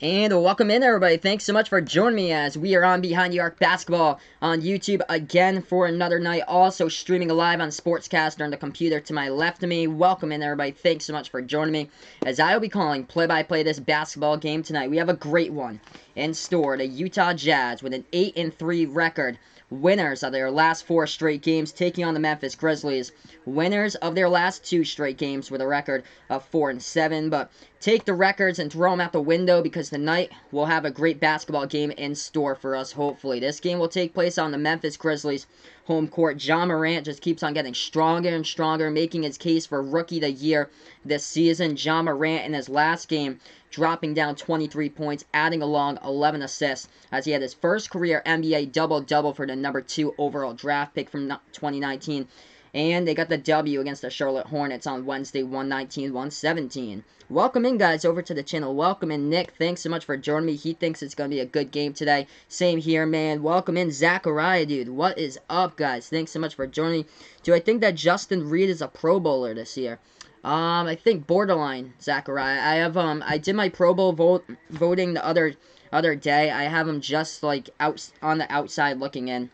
And welcome in, everybody. Thanks so much for joining me as we are on Behind the Arc Basketball on YouTube again for another night. Also streaming live on Sportscaster on the computer to my left of me. Welcome in, everybody. Thanks so much for joining me as I will be calling play-by-play this basketball game tonight. We have a great one in store. The Utah Jazz with an 8-3 record. Winners of their last 4 straight games, taking on the Memphis Grizzlies. Winners of their last 2 straight games with a record of 4-7. But take the records and throw them out the window because tonight we'll have a great basketball game in store for us, hopefully. This game will take place on the Memphis Grizzlies home court. Ja Morant just keeps on getting stronger and stronger, making his case for Rookie of the Year this season. Ja Morant in his last game dropping down 23 points, adding along 11 assists as he had his first career NBA double-double for the number 2 overall draft pick from 2019. And they got the W against the Charlotte Hornets on Wednesday, 119-117. Welcome in, guys, over to the channel. Welcome in, Nick. Thanks so much for joining me. He thinks it's going to be a good game today. Same here, man. Welcome in, Zachariah, dude. What is up, guys? Thanks so much for joining me. Do I think that Justin Reed is a Pro Bowler this year? I think borderline, Zachariah. I did my Pro Bowl voting the other day. I have him just, like, out on the outside looking in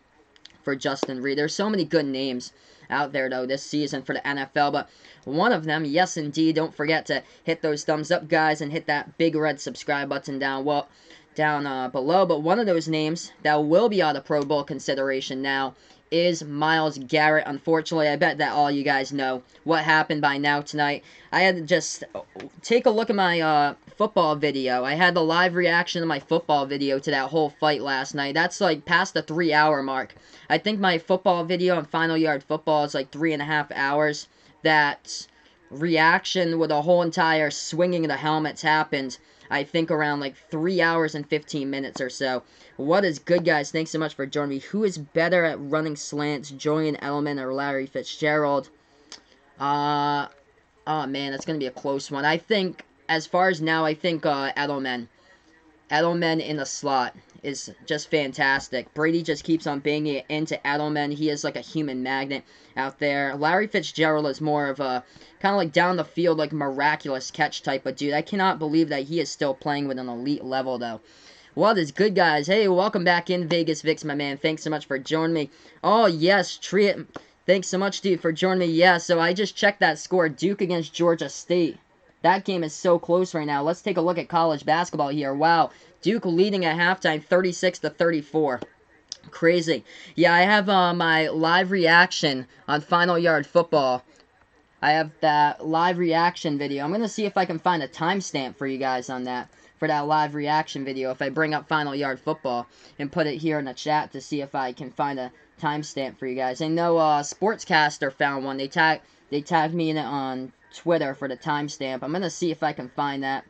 for Justin Reed. There's so many good names out there, though, this season for the NFL, but one of them, yes, indeed, don't forget to hit those thumbs up, guys, and hit that big red subscribe button down below, but one of those names that will be out of Pro Bowl consideration now is Myles Garrett. Unfortunately, I bet that all you guys know what happened by now tonight. I had to just take a look at my football video. I had the live reaction of my football video to that whole fight last night. That's like past the 3-hour mark. I think my football video on Final Yard Football is like 3.5 hours. That reaction with the whole entire swinging of the helmets happened, I think, around like 3 hours and 15 minutes or so. What is good, guys? Thanks so much for joining me. Who is better at running slants, Julian Edelman or Larry Fitzgerald? Oh man, that's going to be a close one. I think, as far as now, I think Edelman. Edelman in the slot is just fantastic. Brady just keeps on banging it into Edelman. He is like a human magnet out there. Larry Fitzgerald is more of a kind of like down the field, like miraculous catch type of dude. I cannot believe that he is still playing with an elite level, though. What is good, guys? Hey, welcome back in, Vegas Vix, my man. Thanks so much for joining me. Oh, yes, Triet. Thanks so much, dude, for joining me. Yeah, so I just checked that score. Duke against Georgia State. That game is so close right now. Let's take a look at college basketball here. Wow. Duke leading at halftime 36-34. Crazy. Yeah, I have my live reaction on Final Yard Football. I have that live reaction video. I'm going to see if I can find a timestamp for you guys on that. For that live reaction video. If I bring up Final Yard Football and put it here in the chat to see if I can find a timestamp for you guys. I know Sportscaster found one. They tagged me in it on Twitter for the timestamp. I'm going to see if I can find that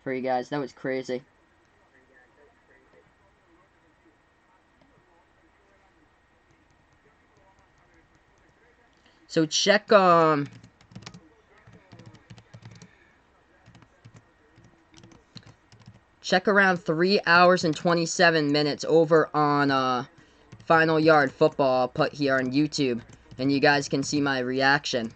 for you guys. That was crazy. So check around 3 hours and 27 minutes over on Final Yard Football. I'll put here on YouTube, and you guys can see my reaction.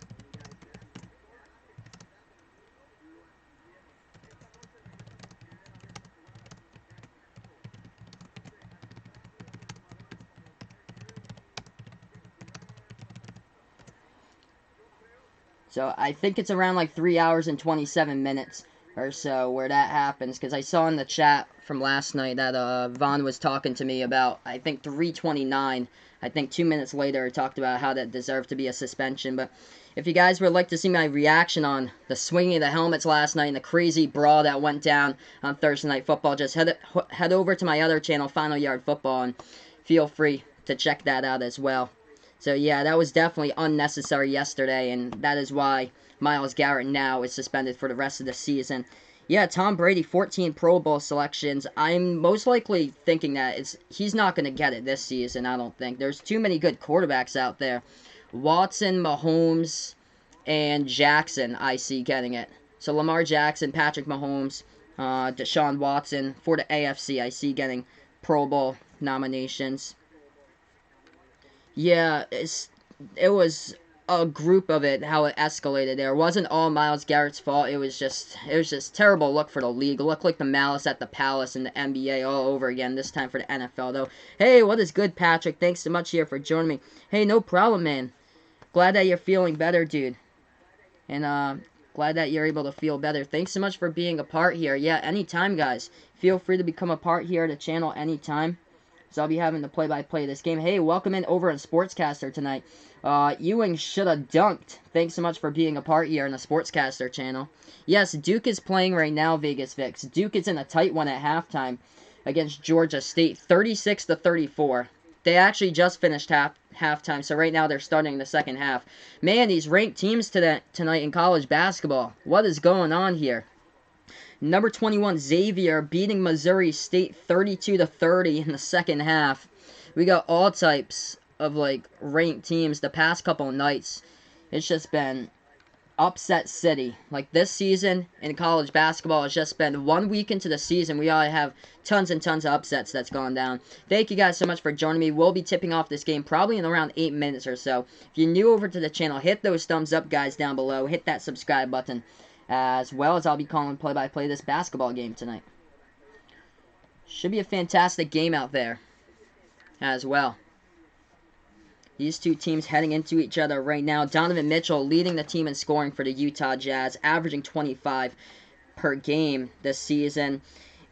So I think it's around like 3 hours and 27 minutes or so where that happens, because I saw in the chat from last night that Vaughn was talking to me about, I think, 3:29. I think 2 minutes later he talked about how that deserved to be a suspension. But if you guys would like to see my reaction on the swinging of the helmets last night and the crazy brawl that went down on Thursday Night Football, just head over to my other channel, Final Yard Football, and feel free to check that out as well. So yeah, that was definitely unnecessary yesterday, and that is why Myles Garrett now is suspended for the rest of the season. Yeah, Tom Brady, 14 Pro Bowl selections. I'm most likely thinking that he's not going to get it this season, I don't think. There's too many good quarterbacks out there. Watson, Mahomes, and Jackson, I see getting it. So Lamar Jackson, Patrick Mahomes, Deshaun Watson. For the AFC, I see getting Pro Bowl nominations. Yeah, it was a group of it, how it escalated there. It wasn't all Myles Garrett's fault. It was just terrible look for the league. It looked like the malice at the palace in the NBA all over again, this time for the NFL, though. Hey, what is good, Patrick? Thanks so much here for joining me. Hey, no problem, man. Glad that you're feeling better, dude. And, glad that you're able to feel better. Thanks so much for being a part here. Yeah, anytime, guys. Feel free to become a part here of the channel anytime. So I'll be having the play-by-play of this game. Hey, welcome in over on Sportscaster tonight. Ewing should have dunked. Thanks so much for being a part here in the Sportscaster channel. Yes, Duke is playing right now, Vegas Vix. Duke is in a tight one at halftime against Georgia State, 36-34. They actually just finished halftime, so right now they're starting the second half. Man, these ranked teams tonight in college basketball. What is going on here? Number 21, Xavier, beating Missouri State 32-30 in the second half. We got all types of, like, ranked teams the past couple of nights. It's just been upset city. Like, this season in college basketball has just been 1 week into the season. We already have tons and tons of upsets that's gone down. Thank you guys so much for joining me. We'll be tipping off this game probably in around 8 minutes or so. If you're new over to the channel, hit those thumbs up, guys, down below. Hit that subscribe button, as well as I'll be calling play-by-play this basketball game tonight. Should be a fantastic game out there as well. These two teams heading into each other right now. Donovan Mitchell leading the team in scoring for the Utah Jazz, averaging 25 per game this season.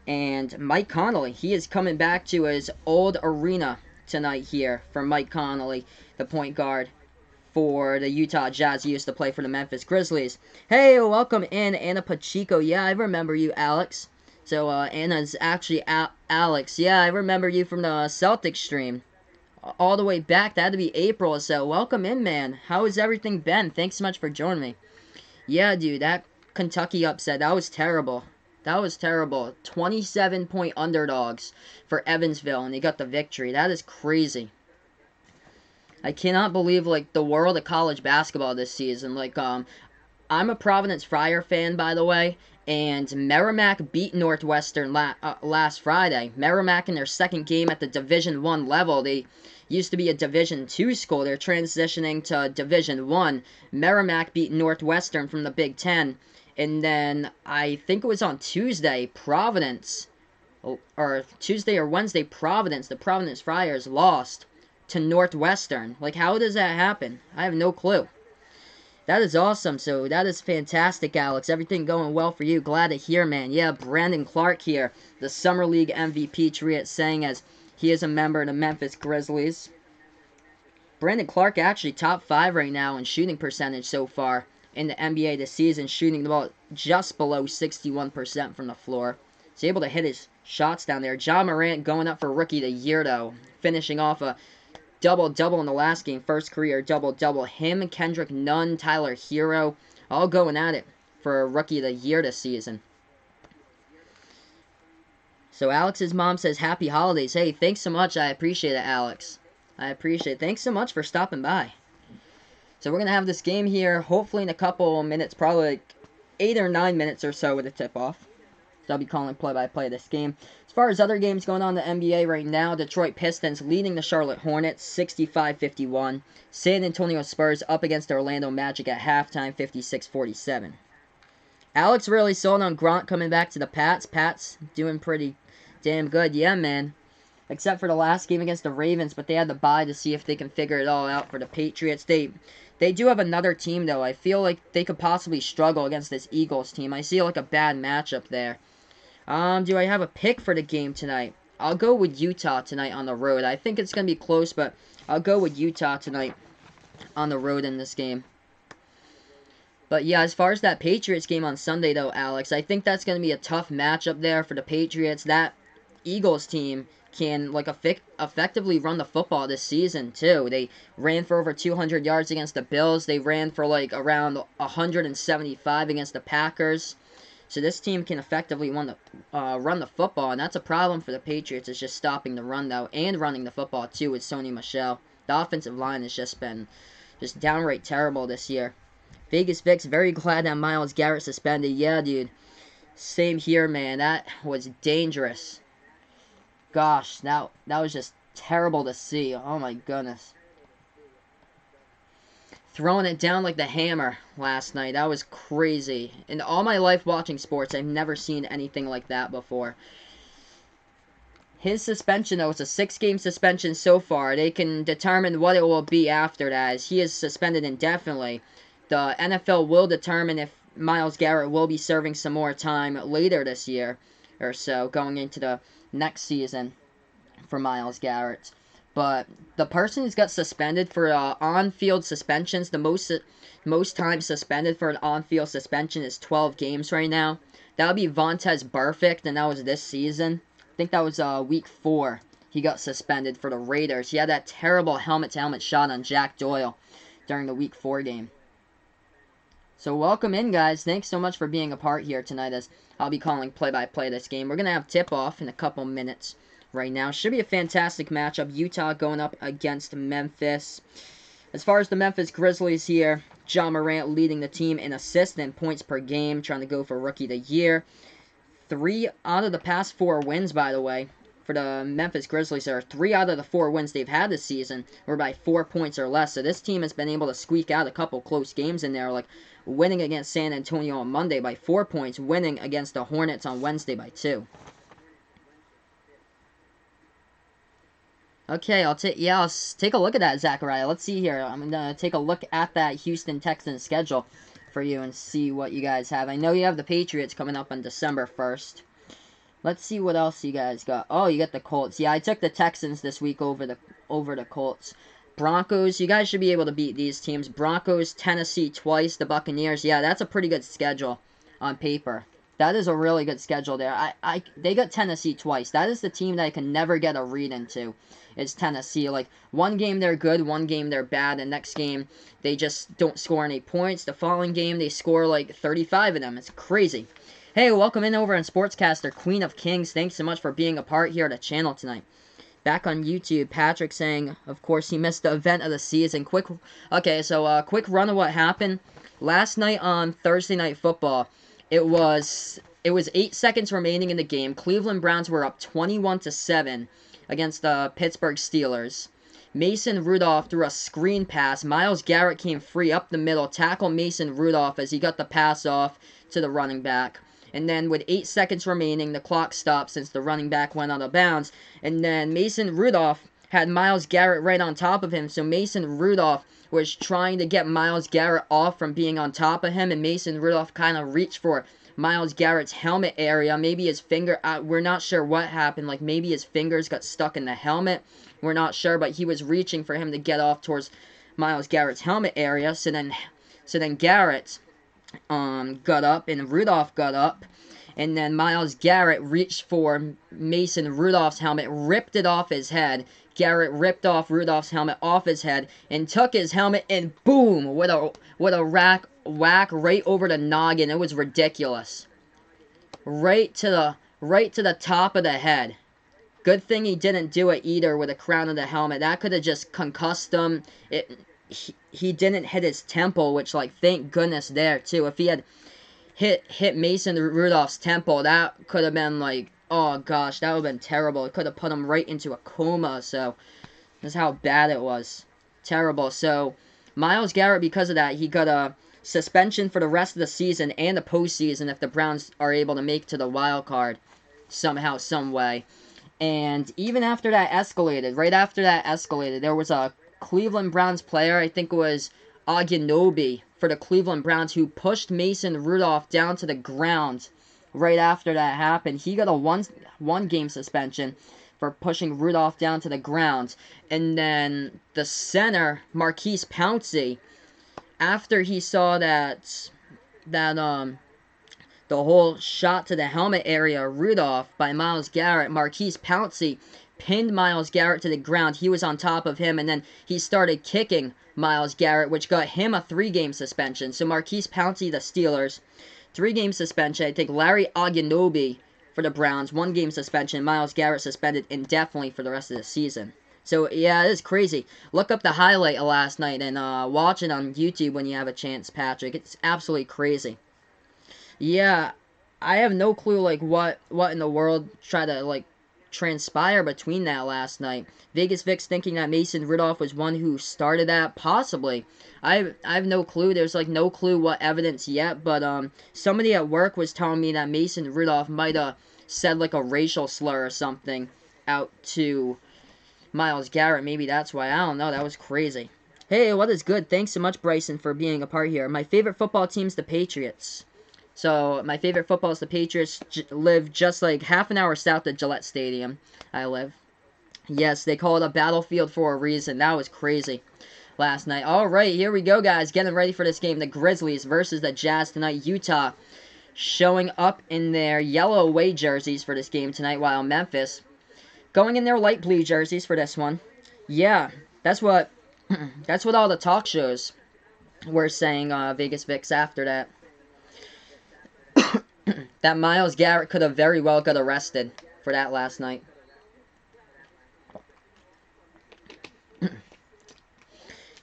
And Mike Conley, he is coming back to his old arena tonight here for Mike Conley, the point guard for the Utah Jazz. He used to play for the Memphis Grizzlies. Hey, welcome in, Anna Pacheco. Yeah, I remember you, Alex. So, Anna's actually Alex. Yeah, I remember you from the Celtics stream. All the way back, that had to be April or so. Welcome in, man. How has everything been? Thanks so much for joining me. Yeah, dude, that Kentucky upset, that was terrible. That was terrible. 27-point underdogs for Evansville, and they got the victory. That is crazy. I cannot believe, like, the world of college basketball this season. Like, I'm a Providence Friar fan, by the way, and Merrimack beat Northwestern last Friday. Merrimack in their second game at the Division I level. They used to be a Division II school. They're transitioning to Division I. Merrimack beat Northwestern from the Big Ten. And then, I think it was on Tuesday, Providence, or Tuesday or Wednesday, Providence, the Providence Friars lost to Northwestern. Like, how does that happen? I have no clue. That is awesome. So, that is fantastic, Alex. Everything going well for you. Glad to hear, man. Yeah, Brandon Clark here, the Summer League MVP, Triet saying, as he is a member of the Memphis Grizzlies. Brandon Clark actually top 5 right now in shooting percentage so far in the NBA this season, shooting the ball just below 61% from the floor. He's able to hit his shots down there. Ja Morant going up for Rookie of the Year, though, finishing off a double-double in the last game. First career double-double. Him, Kendrick Nunn, Tyler Hero, all going at it for Rookie of the Year this season. So Alex's mom says, happy holidays. Hey, thanks so much. I appreciate it, Alex. I appreciate it. Thanks so much for stopping by. So we're going to have this game here, hopefully in a couple minutes, probably like 8 or 9 minutes or so with a tip-off. So I'll be calling play-by-play this game. As far as other games going on in the NBA right now, Detroit Pistons leading the Charlotte Hornets 65-51. San Antonio Spurs up against the Orlando Magic at halftime 56-47. Alex really sold on Grant coming back to the Pats. Pats doing pretty damn good. Yeah, man. Except for the last game against the Ravens, but they had the bye to see if they can figure it all out for the Patriots. They do have another team, though. I feel like they could possibly struggle against this Eagles team. I see like a bad matchup there. Do I have a pick for the game tonight? I'll go with Utah tonight on the road. I think it's going to be close, but I'll go with Utah tonight on the road in this game. But yeah, as far as that Patriots game on Sunday, though, Alex, I think that's going to be a tough matchup there for the Patriots. That Eagles team can, like, effectively run the football this season, too. They ran for over 200 yards against the Bills. They ran for, like, around 175 against the Packers. So this team can effectively run the football, and that's a problem for the Patriots. It's just stopping the run, though, and running the football, too, with Sony Michel. The offensive line has just been just downright terrible this year. Vegas Vic's very glad that Myles Garrett suspended. Yeah, dude. Same here, man. That was dangerous. Gosh, that was just terrible to see. Oh, my goodness. throwing it down like the hammer last night. That was crazy. In all my life watching sports, I've never seen anything like that before. His suspension, though, it's a 6-game suspension so far. They can determine what it will be after that, as he is suspended indefinitely. The NFL will determine if Myles Garrett will be serving some more time later this year or so, going into the next season for Myles Garrett. But the person who's got suspended for on-field suspensions, the most time suspended for an on-field suspension is 12 games right now. That would be Vontaze Burfict, and that was this season. I think that was week 4. He got suspended for the Raiders. He had that terrible helmet-to-helmet shot on Jack Doyle during the week 4 game. So welcome in, guys. Thanks so much for being a part here tonight, as I'll be calling play-by-play this game. We're going to have tip-off in a couple minutes right now. Should be a fantastic matchup. Utah going up against Memphis. As far as the Memphis Grizzlies here, John Morant leading the team in assists and points per game, trying to go for Rookie of the Year. 3 out of the past 4 wins, by the way, for the Memphis Grizzlies. There are 3 out of the 4 wins they've had this season were by 4 points or less. So this team has been able to squeak out a couple close games in there, like winning against San Antonio on Monday by 4 points, winning against the Hornets on Wednesday by 2. Okay, I'll take a look at that, Zachariah. Let's see here. I'm gonna take a look at that Houston Texans schedule for you and see what you guys have. I know you have the Patriots coming up on December 1st. Let's see what else you guys got. Oh, you got the Colts. Yeah, I took the Texans this week over the Colts. Broncos, you guys should be able to beat these teams. Broncos, Tennessee twice, the Buccaneers. Yeah, that's a pretty good schedule on paper. That is a really good schedule there. They got Tennessee twice. That is the team that I can never get a read into. It's Tennessee. Like, one game they're good, one game they're bad. The next game, they just don't score any points. The following game, they score like 35 of them. It's crazy. Hey, welcome in over on Sportscaster, Queen of Kings. Thanks so much for being a part here at the channel tonight. Back on YouTube, Patrick saying, of course, he missed the event of the season. Quick run of what happened. Last night on Thursday Night Football, it was 8 seconds remaining in the game. Cleveland Browns were up 21-7 against the Pittsburgh Steelers. Mason Rudolph threw a screen pass. Myles Garrett came free up the middle, tackled Mason Rudolph as he got the pass off to the running back. And then with 8 seconds remaining, the clock stopped since the running back went out of bounds. And then Mason Rudolph had Myles Garrett right on top of him. So Mason Rudolph was trying to get Myles Garrett off from being on top of him. And Mason Rudolph kind of reached for Myles Garrett's helmet area. Maybe his finger, we're not sure what happened. Like, maybe his fingers got stuck in the helmet. We're not sure, but he was reaching for him to get off towards Myles Garrett's helmet area. So then Garrett got up and Rudolph got up. And then Myles Garrett reached for Mason Rudolph's helmet, ripped it off his head. Garrett ripped off Rudolph's helmet off his head and took his helmet and boom, with a whack right over the noggin. It was ridiculous. Right to the top of the head. Good thing he didn't do it either with the crown of the helmet. That could have just concussed him. He didn't hit his temple, which, like, thank goodness there too. If he had hit Mason Rudolph's temple, that could have been like, oh gosh, that would have been terrible. It could have put him right into a coma. So that's how bad it was. Terrible. So Myles Garrett, because of that, he got a suspension for the rest of the season and the postseason if the Browns are able to make to the wild card somehow, some way. And even after that escalated, right after that escalated, there was a Cleveland Browns player, I think it was Agunobi for the Cleveland Browns, who pushed Mason Rudolph down to the ground right after that happened. He got a one game suspension for pushing Rudolph down to the ground. And then the center, Marquise Pouncey, after he saw that the whole shot to the helmet area, Rudolph, by Myles Garrett, Marquise Pouncey pinned Myles Garrett to the ground. He was on top of him, and then he started kicking Myles Garrett, which got him a 3-game suspension. So Marquise Pouncey, the Steelers, 3-game suspension. I think Larry Agunobi for the Browns, 1-game suspension. Myles Garrett suspended indefinitely for the rest of the season. So, yeah, it is crazy. Look up the highlight of last night and watch it on YouTube when you have a chance, Patrick. It's absolutely crazy. Yeah, I have no clue, like, what in the world try to, like, transpire between that last night. Vegas Vic's thinking that Mason Rudolph was one who started that, possibly. I have no clue. There's like no clue what evidence yet, but somebody at work was telling me that Mason Rudolph might have said like a racial slur or something out to Myles Garrett. Maybe that's why. I don't know. That was crazy. Hey, what is good? Thanks so much, Bryson, for being a part here. My favorite football team's the Patriots. So, my favorite football is the Patriots. Live just like half an hour south of Gillette Stadium. I live. Yes, they call it a battlefield for a reason. That was crazy last night. Alright, here we go, guys. Getting ready for this game. The Grizzlies versus the Jazz tonight. Utah showing up in their yellow away jerseys for this game tonight, while Memphis going in their light blue jerseys for this one. Yeah, that's what that's what all the talk shows were saying, Vegas Vix, after that. That Myles Garrett could have very well got arrested for that last night.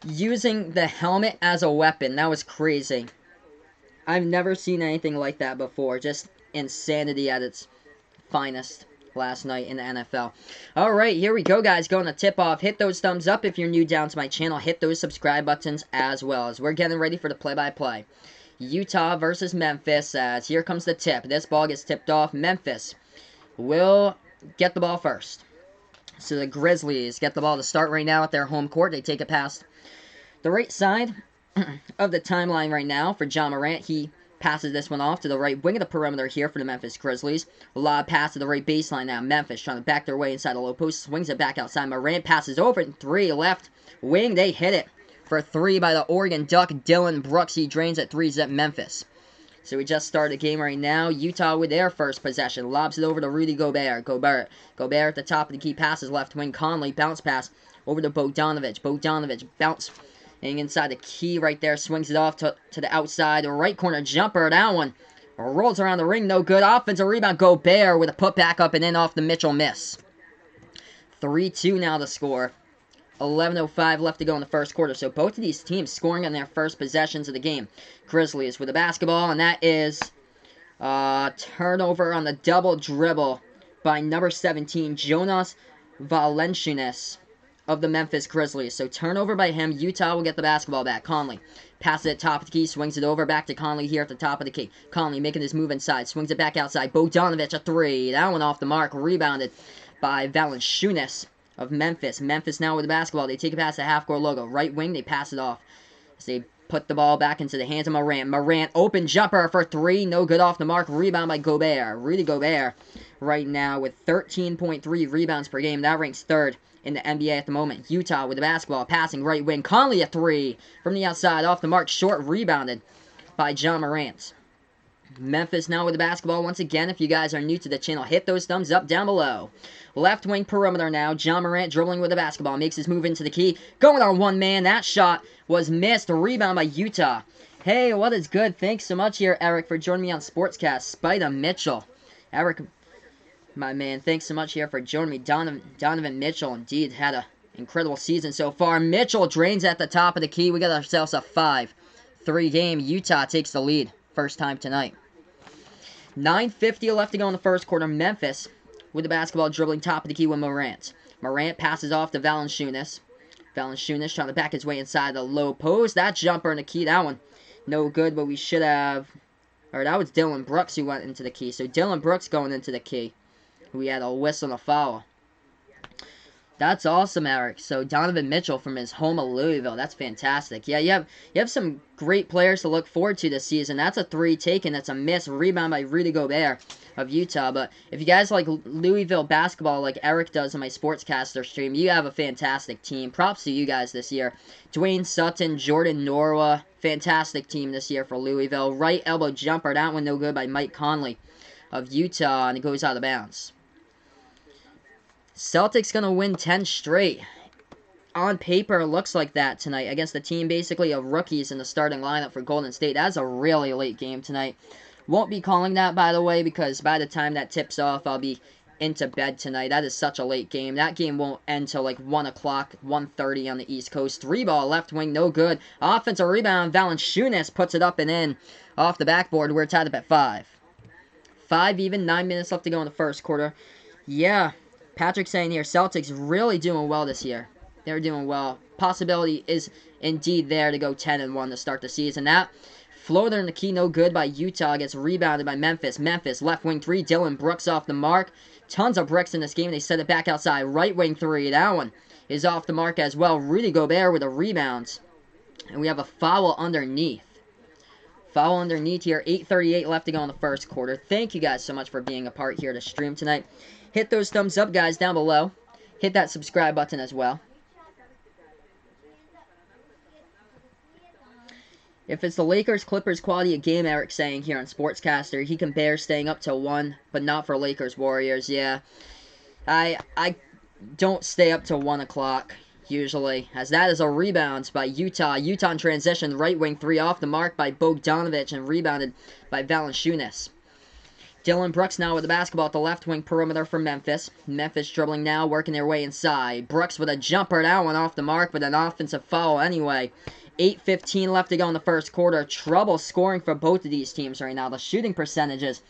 Using the helmet as a weapon. That was crazy. I've never seen anything like that before. Just insanity at its finest last night in the NFL. Alright, here we go, guys. Going to tip off. Hit those thumbs up if you're new down to my channel. Hit those subscribe buttons as well, as we're getting ready for the play-by-play. Utah versus Memphis, as here comes the tip. This ball gets tipped off. Memphis will get the ball first. So the Grizzlies get the ball to start right now at their home court. They take it past the right side of the timeline right now for John Morant. He passes this one off to the right wing of the perimeter here for the Memphis Grizzlies. A lob pass to the right baseline now. Memphis trying to back their way inside the low post. Swings it back outside. Morant passes over it. 3 left wing. They hit it for 3 by the Oregon Duck. Dylan Brooks. He drains at 3-zip Memphis. So we just started the game right now. Utah with their first possession. Lobs it over to Rudy Gobert. Gobert at the top of the key. Passes left wing. Conley. Bounce pass over to Bogdanovich. Bogdanovich bounce. And inside the key right there, swings it off to the outside. Right corner jumper, that one rolls around the ring, no good. Offensive rebound, Gobert with a putback up and in off the Mitchell miss. 3-2 now the score. 11:05 left to go in the first quarter. So both of these teams scoring on their first possessions of the game. Grizzlies with the basketball, and that is turnover on the double dribble by number 17, Jonas Valanciunas of the Memphis Grizzlies. So turnover by him. Utah will get the basketball back. Conley passes it top of the key, swings it over back to Conley here at the top of the key. Conley making his move inside, swings it back outside. Bogdanovich a 3. That one off the mark. Rebounded by Valanciunas of Memphis. Memphis now with the basketball. They take it past the half-court logo. Right wing, they pass it off as they put the ball back into the hands of Morant. Morant, open jumper for 3. No good off the mark. Rebound by Gobert. Rudy Gobert right now with 13.3 rebounds per game. That ranks 3rd in the NBA at the moment. Utah with the basketball, passing right wing. Conley a 3 from the outside, off the mark, short, rebounded by John Morant. Memphis now with the basketball once again. If you guys are new to the channel, hit those thumbs up down below. Left wing perimeter now. John Morant dribbling with the basketball, makes his move into the key. Going on one man. That shot was missed. A rebound by Utah. Hey, what is good? Thanks so much here, Eric, for joining me on Sportscast. Spider Mitchell. Eric, my man, thanks so much here for joining me. Donovan Mitchell indeed had an incredible season so far. Mitchell drains at the top of the key. We got ourselves a 5-3 game. Utah takes the lead. First time tonight. 9:50 left to go in the first quarter. Memphis with the basketball, dribbling top of the key with Morant. Morant passes off to Valanciunas. Valanciunas trying to back his way inside the low post. That jumper in the key, that one no good, but we should have... Or that was Dylan Brooks who went into the key. So Dylan Brooks going into the key. We had a whistle and a foul. That's awesome, Eric. So Donovan Mitchell from his home of Louisville. That's fantastic. Yeah, you have some great players to look forward to this season. That's a 3 taken. That's a miss. Rebound by Rudy Gobert of Utah. But if you guys like Louisville basketball like Eric does on my Sportscaster stream, you have a fantastic team. Props to you guys this year. Dwayne Sutton, Jordan Norwa. Fantastic team this year for Louisville. Right elbow jumper. That one no good by Mike Conley of Utah, and it goes out of bounds. Celtics going to win 10 straight. On paper, it looks like that tonight against the team basically of rookies in the starting lineup for Golden State. That's a really late game tonight. Won't be calling that, by the way, because by the time that tips off, I'll be into bed tonight. That is such a late game. That game won't end till like 1 o'clock, 1:30 on the East Coast. 3-ball, left wing, no good. Offensive rebound, Valanciunas puts it up and in off the backboard. We're tied up at 5. 5 even, 9 minutes left to go in the first quarter. Yeah. Patrick saying here, Celtics really doing well this year. They're doing well. Possibility is indeed there to go 10-1 to start the season. That floater in the key, no good by Utah. Gets rebounded by Memphis. Memphis, left wing 3. Dylan Brooks off the mark. Tons of bricks in this game. They set it back outside. Right wing 3. That one is off the mark as well. Rudy Gobert with a rebound. And we have a foul underneath. Foul underneath here. 8:38 left to go in the first quarter. Thank you guys so much for being a part here to stream tonight. Hit those thumbs up, guys, down below. Hit that subscribe button as well. If it's the Lakers-Clippers quality of game, Eric's saying here on Sportscaster, he can bear staying up till 1, but not for Lakers-Warriors. Yeah, I don't stay up till 1 o'clock, usually, as that is a rebound by Utah. Utah in transition, right wing 3 off the mark by Bogdanovich and rebounded by Valanciunas. Dylan Brooks now with the basketball at the left wing perimeter for Memphis. Memphis dribbling now, working their way inside. Brooks with a jumper, that one off the mark, but an offensive foul anyway. 8:15 left to go in the first quarter. Trouble scoring for both of these teams right now. The shooting percentage is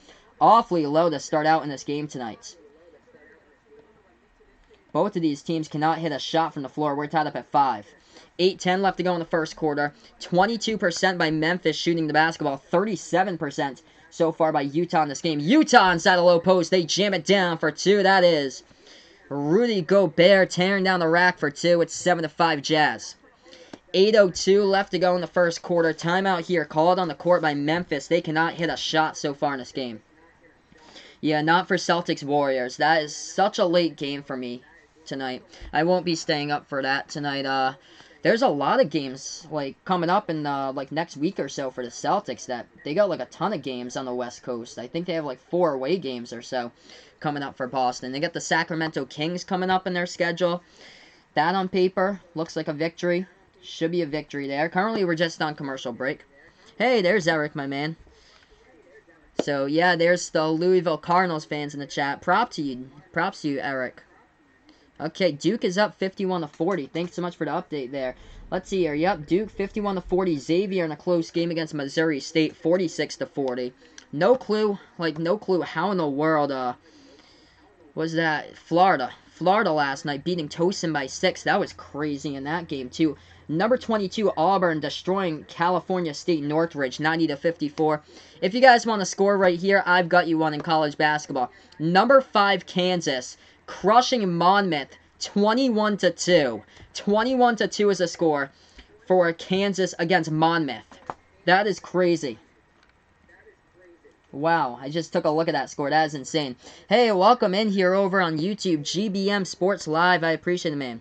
awfully low to start out in this game tonight. Both of these teams cannot hit a shot from the floor. We're tied up at 5. 8:10 left to go in the first quarter. 22% by Memphis shooting the basketball. 37% so far by Utah in this game. Utah inside the low post. They jam it down for 2. That is Rudy Gobert tearing down the rack for 2. It's 7-5 Jazz. 8:02 left to go in the first quarter. Timeout here called on the court by Memphis. They cannot hit a shot so far in this game. Yeah, not for Celtics Warriors. That is such a late game for me tonight. I won't be staying up for that tonight. There's a lot of games like coming up in like next week or so for the Celtics. That they got like a ton of games on the West Coast. I think they have like 4 away games or so coming up for Boston. They got the Sacramento Kings coming up in their schedule. That on paper looks like a victory. Should be a victory there. Currently, we're just on commercial break. Hey, there's Eric, my man. So, yeah, there's the Louisville Cardinals fans in the chat. Props to you, Eric. Okay, Duke is up 51-40. Thanks so much for the update there. Let's see here. Yep, Duke 51-40. Xavier in a close game against Missouri State 46-40. No clue how in the world was that Florida last night beating Towson by 6. That was crazy in that game too. Number 22 Auburn destroying California State Northridge 90-54. If you guys want to score right here, I've got you one in college basketball. Number 5 Kansas crushing Monmouth 21-2. 21-2 is a score for Kansas against Monmouth. That is crazy. Wow, I just took a look at that score. That is insane. Hey, welcome in here over on YouTube. GBM Sports Live. I appreciate it, man.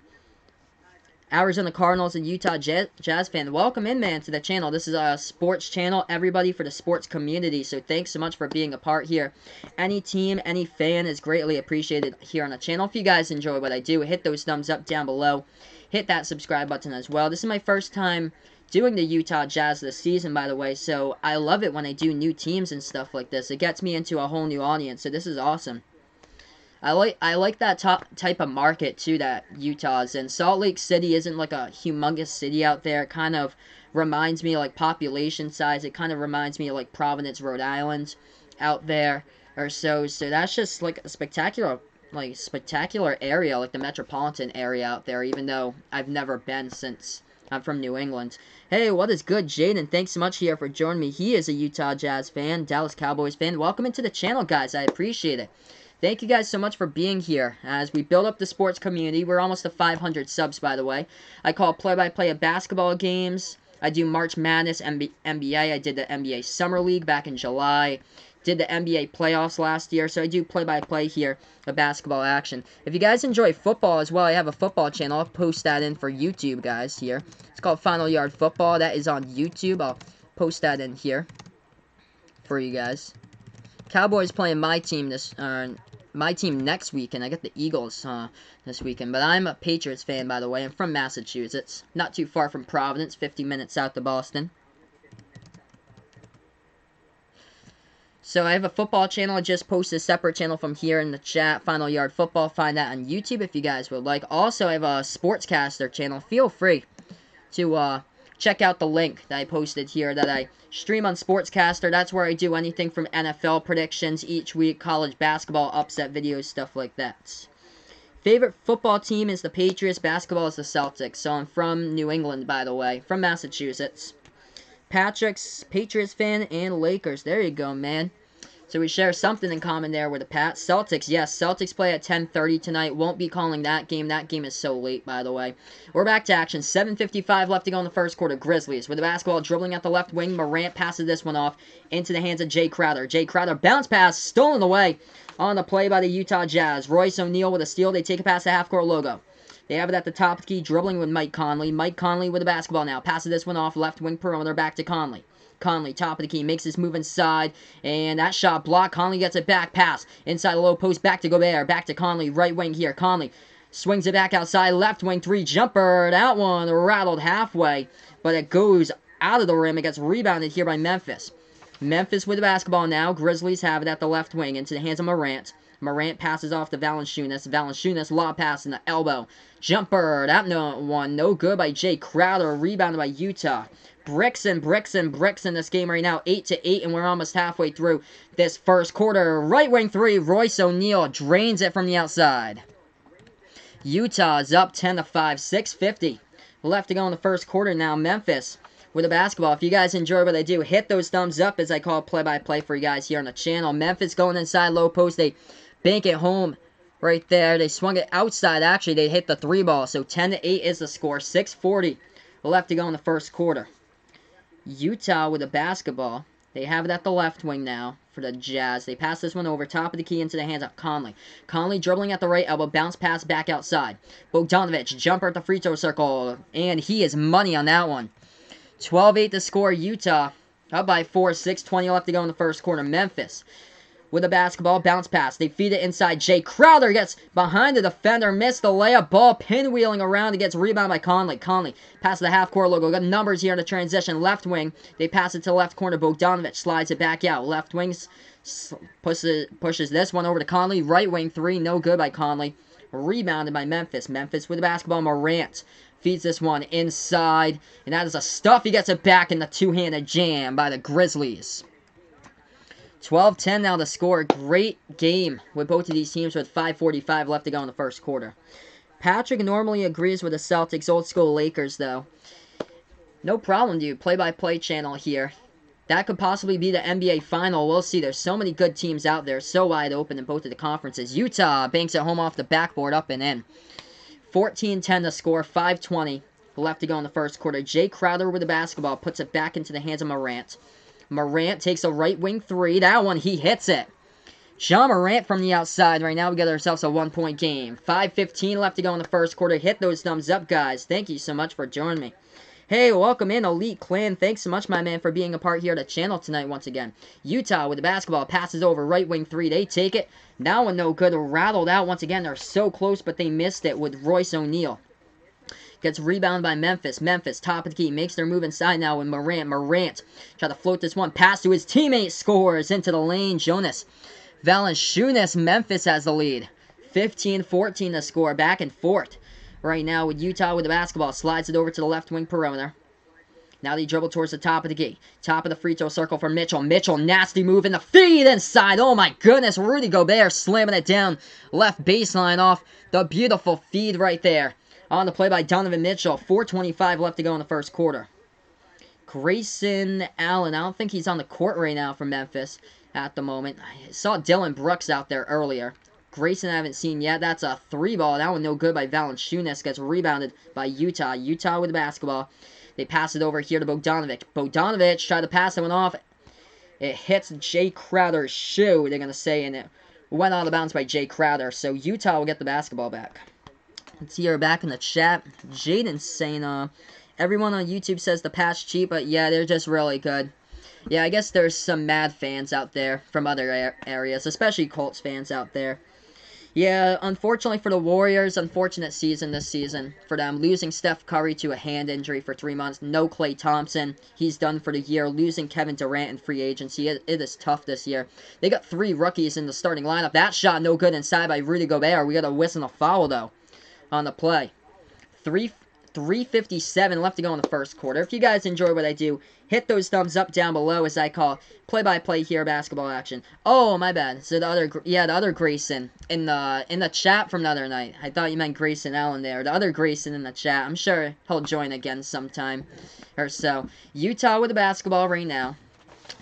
Arizona Cardinals and Utah Jazz fan. Welcome in, man, to the channel. This is a sports channel. Everybody for the sports community. So thanks so much for being a part here. Any team, any fan is greatly appreciated here on the channel. If you guys enjoy what I do, hit those thumbs up down below. Hit that subscribe button as well. This is my first time doing the Utah Jazz this season, by the way, so I love it when I do new teams and stuff like this. It gets me into a whole new audience, so this is awesome. I like that type of market, too, that Utah's in. Salt Lake City isn't like a humongous city out there. It kind of reminds me, like, population size. It kind of reminds me of, like, Providence, Rhode Island out there or so. So that's just, like, a spectacular area, like the metropolitan area out there, even though I've never been since I'm from New England. Hey, what is good, Jaden? Thanks so much here for joining me. He is a Utah Jazz fan, Dallas Cowboys fan. Welcome into the channel, guys. I appreciate it. Thank you guys so much for being here as we build up the sports community. We're almost to 500 subs, by the way. I call play-by-play of basketball games. I do March Madness, NBA. I did the NBA Summer League back in July. Did the NBA playoffs last year, so I do play-by-play here of basketball action. If you guys enjoy football as well, I have a football channel. I'll post that in for YouTube, guys, here. It's called Final Yard Football. That is on YouTube. I'll post that in here for you guys. Cowboys playing my team next weekend. I got the Eagles this weekend, but I'm a Patriots fan, by the way. I'm from Massachusetts, not too far from Providence, 50 minutes south of Boston. So I have a football channel. I just posted a separate channel from here in the chat, Final Yard Football. Find that on YouTube if you guys would like. Also, I have a Sportscaster channel. Feel free to check out the link that I posted here that I stream on Sportscaster. That's where I do anything from NFL predictions each week, college basketball upset videos, stuff like that. Favorite football team is the Patriots. Basketball is the Celtics. So I'm from New England, by the way. From Massachusetts. Patrick's Patriots fan and Lakers. There you go, man. So we share something in common there with the Pats. Celtics, yes, Celtics play at 10:30 tonight. Won't be calling that game. That game is so late, by the way. We're back to action. 7:55 left to go in the first quarter. Grizzlies with the basketball dribbling at the left wing. Morant passes this one off into the hands of Jay Crowder. Jay Crowder, bounce pass, stolen away on the play by the Utah Jazz. Royce O'Neal with a steal. They take it past the half-court logo. They have it at the top of the key, dribbling with Mike Conley. Mike Conley with the basketball now. Passes this one off, left wing perimeter, back to Conley. Conley, top of the key, makes his move inside, and that shot blocked. Conley gets it back, pass, inside the low post, back to Gobert, back to Conley, right wing here. Conley swings it back outside, left wing, three, jumper. That one rattled halfway, but it goes out of the rim. It gets rebounded here by Memphis. Memphis with the basketball now. Grizzlies have it at the left wing into the hands of Morant. Morant passes off to Valanciunas. Valanciunas, lob pass in the elbow. Jumper, that one, no good by Jay Crowder, rebounded by Utah. Bricks in this game right now, 8-8, and we're almost halfway through this first quarter. Right wing three, Royce O'Neal drains it from the outside. Utah is up 10-5, 6:50 left to go in the first quarter now. Memphis with the basketball. If you guys enjoy what I do, hit those thumbs up as I call play-by-play for you guys here on the channel. Memphis going inside low post, they bank it home right there. They swung it outside, actually. They hit the three ball, so 10-8 is the score. 6:40 left to go in the first quarter. Utah with the basketball. They have it at the left wing now for the Jazz. They pass this one over, top of the key into the hands of Conley. Conley dribbling at the right elbow, bounce pass back outside. Bogdanovich, jumper at the free throw circle, and he is money on that one. 12-8 to score. Utah up by 4, 6:20 left to go in the first quarter. Memphis with the basketball, bounce pass. They feed it inside. Jay Crowder gets behind the defender, missed the layup, ball pinwheeling around. It gets rebounded by Conley. Conley passes the half-court logo. Got numbers here in the transition. Left wing, they pass it to the left corner. Bogdanovich slides it back out. Left wing pushes this one over to Conley. Right wing three, no good by Conley. Rebounded by Memphis. Memphis with the basketball. Morant feeds this one inside, and that is a stuff. He gets it back in the two-handed jam by the Grizzlies. 12-10 now the score. Great game with both of these teams with 5:45 left to go in the first quarter. Patrick normally agrees with the Celtics, old school Lakers, though. No problem, dude. Play-by-play channel here. That could possibly be the NBA final. We'll see. There's so many good teams out there. So wide open in both of the conferences. Utah banks it home off the backboard, up and in. 14-10 the score. 5:20 left to go in the first quarter. Jay Crowder with the basketball puts it back into the hands of Morant. Morant takes a right wing three. That one, he hits it. John Morant from the outside. Right now, we got ourselves a 1-point game. 5:15 left to go in the first quarter. Hit those thumbs up, guys. Thank you so much for joining me. Hey, welcome in, Elite Clan. Thanks so much, my man, for being a part here of the channel tonight once again. Utah with the basketball. Passes over right wing three. They take it. That one, no good. Rattled out once again. They're so close, but they missed it with Royce O'Neal. Gets rebounded by Memphis. Memphis, top of the key, makes their move inside now with Morant. Morant try to float this one. Pass to his teammate. Scores into the lane. Jonas Valanciunas. Memphis has the lead. 15-14 the score. Back and forth right now with Utah with the basketball. Slides it over to the left wing perimeter. Now they dribble towards the top of the key. Top of the free throw circle for Mitchell. Mitchell, nasty move in the feed inside. Oh my goodness. Rudy Gobert slamming it down. Left baseline off the beautiful feed right there. On the play by Donovan Mitchell. 4:25 left to go in the first quarter. Grayson Allen. I don't think he's on the court right now for Memphis at the moment. I saw Dylan Brooks out there earlier. Grayson I haven't seen yet. That's a three ball. That one no good by Valanciunas. Gets rebounded by Utah. Utah with the basketball. They pass it over here to Bogdanovich. Bogdanovich tried to pass that one off. It hits Jay Crowder's shoe, they're going to say, and it went out of bounds by Jay Crowder. So Utah will get the basketball back. Let's see her back in the chat. Jaden's saying, everyone on YouTube says the Pats cheap, but yeah, they're just really good. Yeah, I guess there's some mad fans out there from other areas, especially Colts fans out there. Yeah, unfortunately for the Warriors, unfortunate season this season for them. Losing Steph Curry to a hand injury for 3 months. No Klay Thompson. He's done for the year. Losing Kevin Durant in free agency. It is tough this year. They got 3 rookies in the starting lineup. That shot no good inside by Rudy Gobert. We got a whistle and a foul, though, on the play. 3 3:57 left to go in the first quarter. If you guys enjoy what I do, hit those thumbs up down below as I call play-by-play here basketball action. Oh, my bad. So the other Grayson in the chat from the other night. I thought you meant Grayson Allen there. The other Grayson in the chat. I'm sure he'll join again sometime or so. Utah with the basketball right now.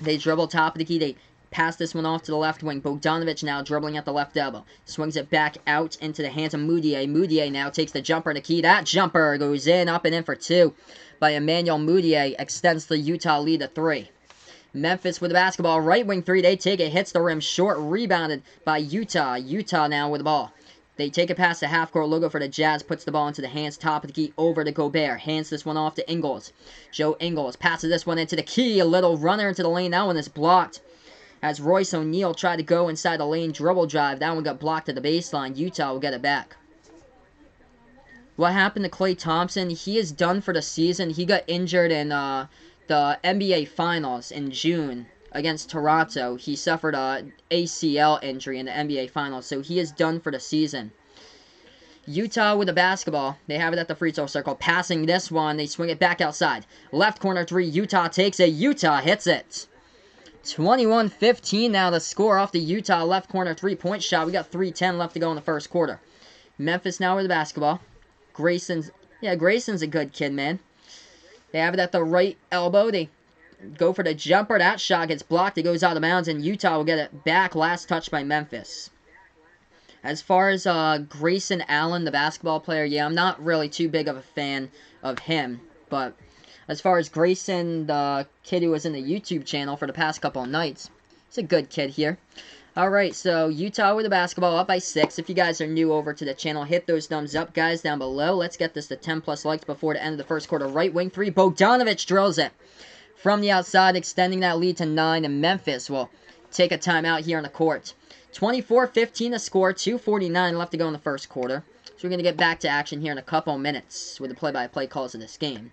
They dribble top of the key. They pass this one off to the left wing. Bogdanovic now dribbling at the left elbow. Swings it back out into the hands of Mudiay. Mudiay now takes the jumper to key. That jumper goes in, up and in for two by Emmanuel Mudiay. Extends the Utah lead to 3. Memphis with the basketball. Right wing 3. They take it. Hits the rim short. Rebounded by Utah. Utah now with the ball. They take it past the half-court logo for the Jazz. Puts the ball into the hands. Top of the key over to Gobert. Hands this one off to Ingles. Joe Ingles passes this one into the key. A little runner into the lane. That one is blocked. As Royce O'Neal tried to go inside the lane, dribble drive. That one got blocked at the baseline. Utah will get it back. What happened to Klay Thompson? He is done for the season. He got injured in the NBA Finals in June against Toronto. He suffered a ACL injury in the NBA Finals, so he is done for the season. Utah with the basketball. They have it at the free throw circle. Passing this one. They swing it back outside. Left corner 3. Utah takes it. Utah hits it. 21-15 now the score off the Utah left corner 3-point shot. We got 3:10 left to go in the first quarter. Memphis now with the basketball. Grayson's a good kid, man. They have it at the right elbow. They go for the jumper. That shot gets blocked. It goes out of bounds, and Utah will get it back. Last touch by Memphis. As far as Grayson Allen, the basketball player, yeah, I'm not really too big of a fan of him, but as far as Grayson, the kid who was in the YouTube channel for the past couple of nights, he's a good kid here. Alright, so Utah with the basketball up by 6. If you guys are new over to the channel, hit those thumbs up, guys, down below. Let's get this to 10+ likes before the end of the first quarter. Right wing 3, Bogdanovic drills it from the outside, extending that lead to 9, and Memphis will take a timeout here on the court. 24-15 to score, 2:49 left to go in the first quarter. So we're going to get back to action here in a couple minutes with the play-by-play calls of this game.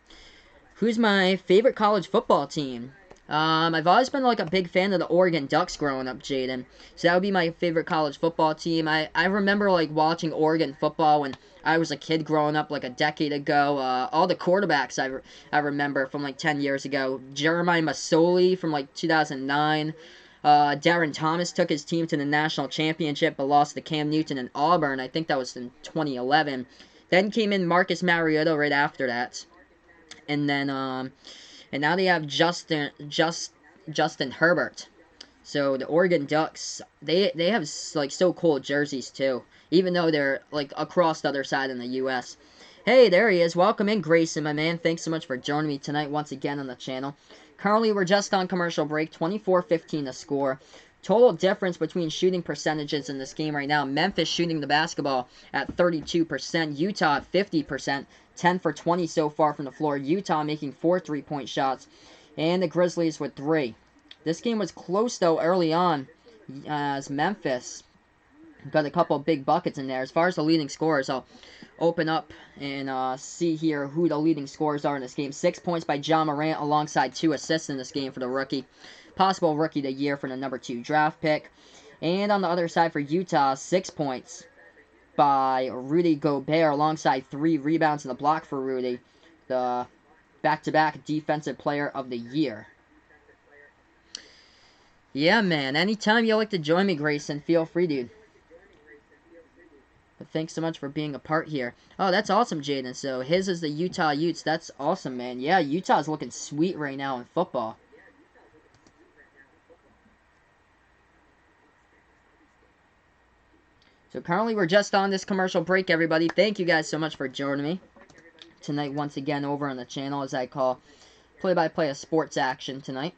Who's my favorite college football team? I've always been like a big fan of the Oregon Ducks growing up, Jaden. So that would be my favorite college football team. I remember like watching Oregon football when I was a kid growing up like a decade ago. All the quarterbacks I remember from like 10 years ago. Jeremiah Masoli from like 2009. Darren Thomas took his team to the national championship but lost to Cam Newton and Auburn. I think that was in 2011. Then came in Marcus Mariota right after that. And then, and now they have Justin Herbert. So the Oregon Ducks, they have like so cool jerseys too, even though they're like across the other side in the U.S. Hey, there he is. Welcome in, Grayson, my man. Thanks so much for joining me tonight once again on the channel. Currently, we're just on commercial break. 24-15 to score. Total difference between shooting percentages in this game right now. Memphis shooting the basketball at 32%. Utah at 50%. 10 for 20 so far from the floor. Utah making 4 3-point shots. And the Grizzlies with 3. This game was close, though, early on, as Memphis got a couple of big buckets in there. As far as the leading scorers, I'll open up and see here who the leading scorers are in this game. 6 points by John Morant alongside 2 assists in this game for the rookie. Possible rookie of the year for the number 2 draft pick. And on the other side for Utah, 6 points by Rudy Gobert alongside 3 rebounds and a block for Rudy, the back-to-back defensive player of the year. Yeah, man, anytime you like to join me, Grayson, feel free, dude. But thanks so much for being a part here. Oh, that's awesome, Jaden. So his is the Utah Utes. That's awesome, man. Yeah, Utah's looking sweet right now in football. So currently we're just on this commercial break, everybody. Thank you guys so much for joining me tonight once again over on the channel as I call play-by-play of sports action tonight.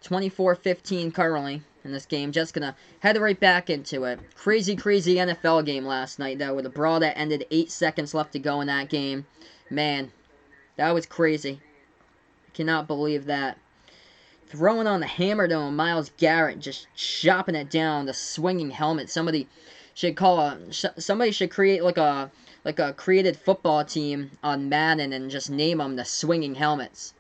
$24-15 currently in this game. Just gonna head right back into it. Crazy NFL game last night, though, with a brawl that ended 8 seconds left to go in that game. Man, that was crazy. I cannot believe that. Throwing on the hammer, though, Myles Garrett just chopping it down. The swinging helmet. Somebody should create like a created football team on Madden and just name them the swinging helmets.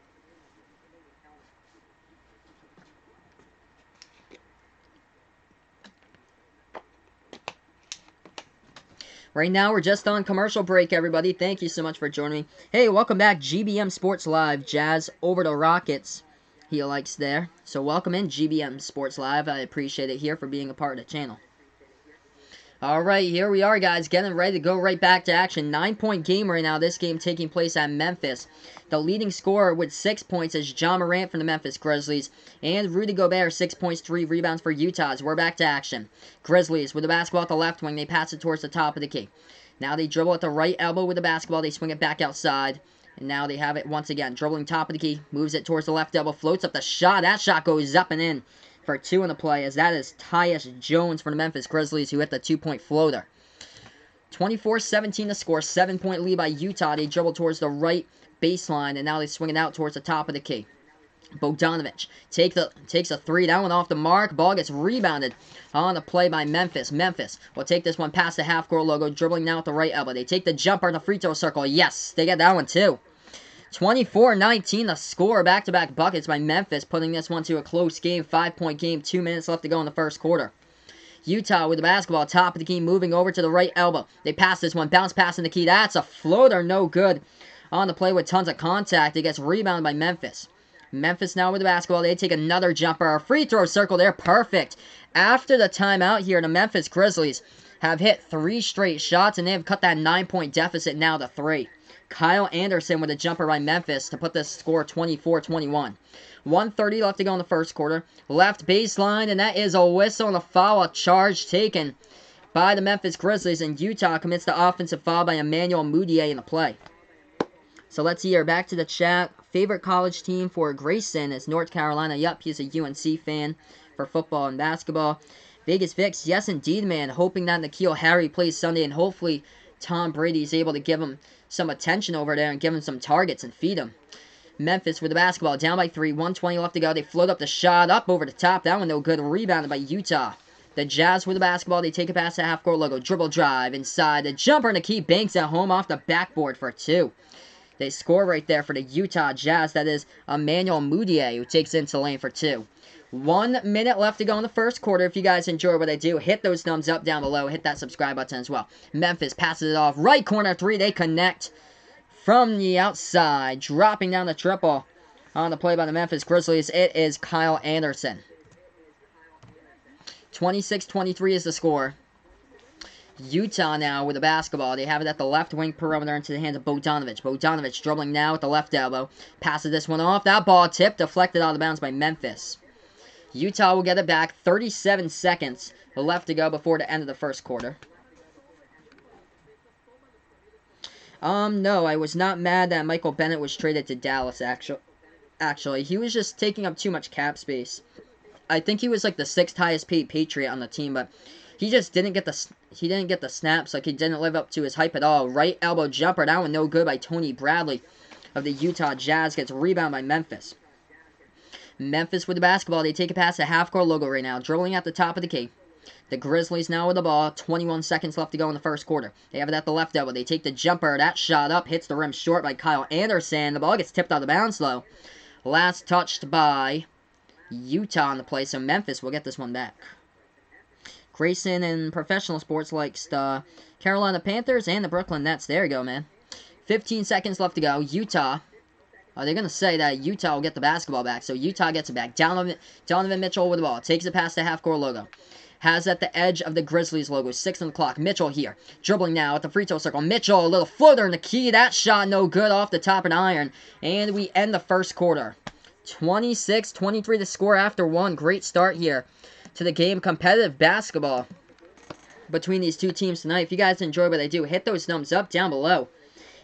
Right now, we're just on commercial break, everybody. Thank you so much for joining me. Hey, welcome back, GBM Sports Live. Jazz over the Rockets. He likes there. So welcome in, GBM Sports Live. I appreciate it here for being a part of the channel. Alright, here we are, guys, getting ready to go right back to action. 9-point game right now. This game taking place at Memphis. The leading scorer with 6 points is John Morant from the Memphis Grizzlies. And Rudy Gobert, 6 points, 3 rebounds for Utah. We're back to action. Grizzlies with the basketball at the left wing. They pass it towards the top of the key. Now they dribble at the right elbow with the basketball. They swing it back outside. And now they have it once again. Dribbling top of the key. Moves it towards the left elbow. Floats up the shot. That shot goes up and in for 2 in the play, as that is Tyus Jones from the Memphis Grizzlies, who hit the 2-point floater. 24-17 to score. 7-point lead by Utah. They dribble towards the right baseline, and now they swing it out towards the top of the key. Bogdanovic takes a three. That one off the mark. Ball gets rebounded on the play by Memphis. Memphis will take this one past the half-court logo, dribbling now at the right elbow. They take the jumper in the free throw circle. Yes, they get that one too. 24-19 the score. Back-to-back buckets by Memphis, putting this one to a close game. 5-point game. 2 minutes left to go in the first quarter. Utah with the basketball, top of the key, moving over to the right elbow. They pass this one. Bounce pass in the key. That's a floater. No good. On the play with tons of contact. It gets rebounded by Memphis. Memphis now with the basketball. They take another jumper. A free throw circle there. Perfect. After the timeout here, the Memphis Grizzlies have hit 3 straight shots, and they have cut that 9-point deficit now to 3. Kyle Anderson with a jumper by Memphis to put this score 24-21. 1:30 left to go in the first quarter. Left baseline, and that is a whistle and a foul. A charge taken by the Memphis Grizzlies, and Utah commits the offensive foul by Emmanuel Mudiay in the play. So let's hear back to the chat. Favorite college team for Grayson is North Carolina. Yup, he's a UNC fan for football and basketball. Vegas Vix, yes indeed, man. Hoping that N'Keal Harry plays Sunday, and hopefully Tom Brady is able to give him some attention over there and give him some targets and feed him. Memphis with the basketball, down by 3, 1:20 left to go. They float up the shot, up over the top. That one no good, rebounded by Utah. The Jazz with the basketball, they take it past the half-court logo. Dribble drive inside, the jumper, and the key banks at home off the backboard for 2. They score right there for the Utah Jazz. That is Emmanuel Mudiay, who takes it into the lane for 2. 1 minute left to go in the first quarter. If you guys enjoy what I do, hit those thumbs up down below. Hit that subscribe button as well. Memphis passes it off. Right corner 3. They connect from the outside. Dropping down the triple on the play by the Memphis Grizzlies. It is Kyle Anderson. 26-23 is the score. Utah now with the basketball. They have it at the left wing perimeter into the hands of Bogdanovic. Bogdanovic dribbling now with the left elbow. Passes this one off. That ball tipped, deflected out of bounds by Memphis. Utah will get it back. 37 seconds left to go before the end of the first quarter. No, I was not mad that Michael Bennett was traded to Dallas, actually. He was just taking up too much cap space. I think he was like the 6th highest paid Patriot on the team, but he just didn't get the snaps. Like, he didn't live up to his hype at all. Right elbow jumper, that one no good by Tony Bradley of the Utah Jazz. Gets rebound by Memphis. Memphis with the basketball. They take it past the half-court logo right now. Dribbling at the top of the key. The Grizzlies now with the ball. 21 seconds left to go in the first quarter. They have it at the left elbow. They take the jumper. That shot up. Hits the rim short by Kyle Anderson. The ball gets tipped out of bounds, though. Last touched by Utah on the play. So Memphis will get this one back. Grayson in professional sports likes the Carolina Panthers and the Brooklyn Nets. There you go, man. 15 seconds left to go. Utah. They're going to say that Utah will get the basketball back. So Utah gets it back. Donovan Mitchell with the ball. Takes it past the half-court logo. Has at the edge of the Grizzlies logo. 6 on the clock. Mitchell here. Dribbling now at the free throw circle. Mitchell, a little floater in the key. That shot no good off the top of the iron. And we end the first quarter. 26-23 to score after 1. Great start here to the game. Competitive basketball between these two teams tonight. If you guys enjoy what I do, hit those thumbs up down below.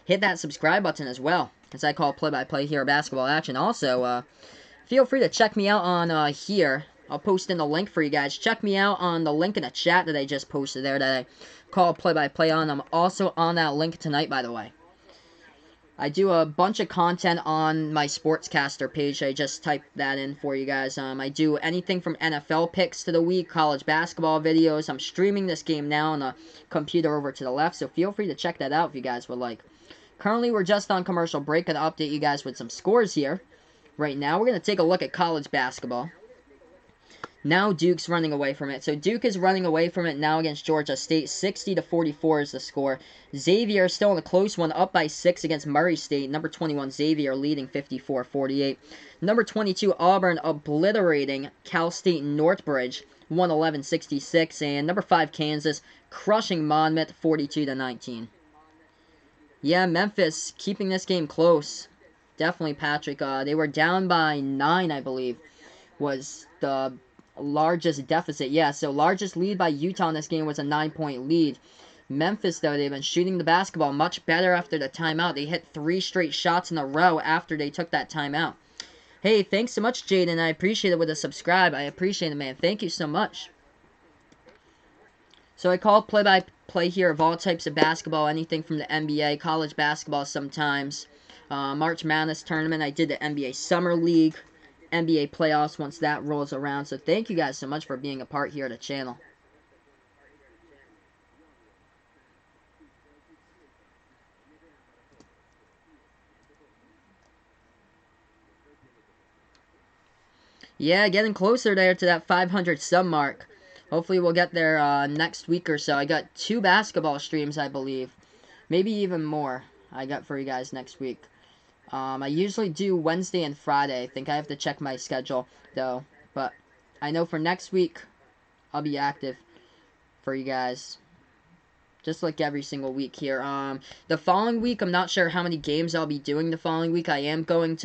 Hit that subscribe button as well, as I call play-by-play here at Basketball Action. Also, feel free to check me out on here. I'll post in the link for you guys. Check me out on the link in the chat that I just posted there that I call play-by-play on. I'm also on that link tonight, by the way. I do a bunch of content on my Sportscaster page. I just typed that in for you guys. I do anything from NFL picks to the week, college basketball videos. I'm streaming this game now on the computer over to the left, so feel free to check that out if you guys would like. Currently, we're just on commercial break. Going to update you guys with some scores here. Right now, we're going to take a look at college basketball. Now Duke's running away from it. So Duke is running away from it now against Georgia State. 60-44 is the score. Xavier still in a close one, up by 6 against Murray State. Number 21 Xavier leading 54-48. Number 22 Auburn obliterating Cal State Northbridge 111-66. And number 5 Kansas crushing Monmouth 42-19. Yeah, Memphis keeping this game close. Definitely, Patrick. They were down by 9, I believe, was the largest deficit. Yeah, so largest lead by Utah in this game was a 9-point lead. Memphis, though, they've been shooting the basketball much better after the timeout. They hit 3 straight shots in a row after they took that timeout. Hey, thanks so much, Jaden. I appreciate it with a subscribe. I appreciate it, man. Thank you so much. So I call play-by-play here of all types of basketball, anything from the NBA, college basketball sometimes, March Madness tournament. I did the NBA Summer League, NBA playoffs once that rolls around. So thank you guys so much for being a part here of the channel. Yeah, getting closer there to that 500 sub mark. Hopefully we'll get there next week or so. I got 2 basketball streams, I believe. Maybe even more I got for you guys next week. I usually do Wednesday and Friday. I think I have to check my schedule, though. But I know for next week, I'll be active for you guys. Just like every single week here. The following week, I'm not sure how many games I'll be doing the following week. I am going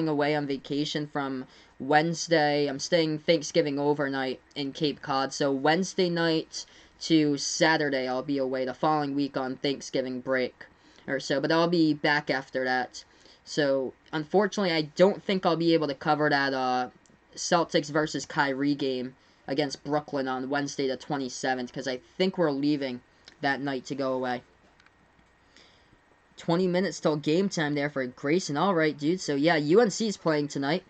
away on vacation from Wednesday. I'm staying Thanksgiving overnight in Cape Cod. So Wednesday night to Saturday, I'll be away the following week on Thanksgiving break or so. But I'll be back after that. So unfortunately, I don't think I'll be able to cover that Celtics versus Kyrie game against Brooklyn on Wednesday the 27th, because I think we're leaving that night to go away. 20 minutes till game time there for Grayson. Alright, dude. So, yeah, UNC's playing tonight.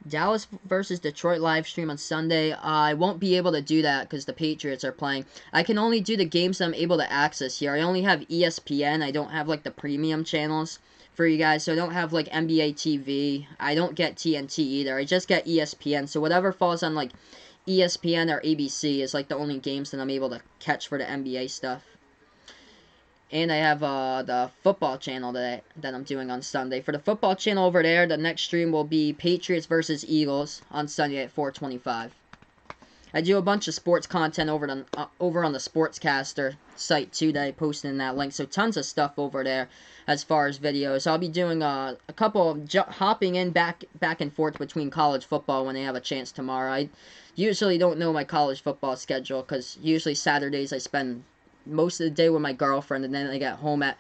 Dallas versus Detroit live stream on Sunday. I won't be able to do that because the Patriots are playing. I can only do the games that I'm able to access here. I only have ESPN. I don't have, like, the premium channels for you guys, so I don't have like NBA TV. I don't get TNT either. I just get ESPN. So whatever falls on like ESPN or ABC is like the only games that I'm able to catch for the NBA stuff. And I have the football channel that I'm doing on Sunday. For the football channel over there, the next stream will be Patriots versus Eagles on Sunday at 4:25. I do a bunch of sports content over on the Sportscaster site too that I posted in that link. So tons of stuff over there as far as videos. I'll be doing a couple of hopping in back and forth between college football when I have a chance tomorrow. I usually don't know my college football schedule because usually Saturdays I spend most of the day with my girlfriend and then I get home at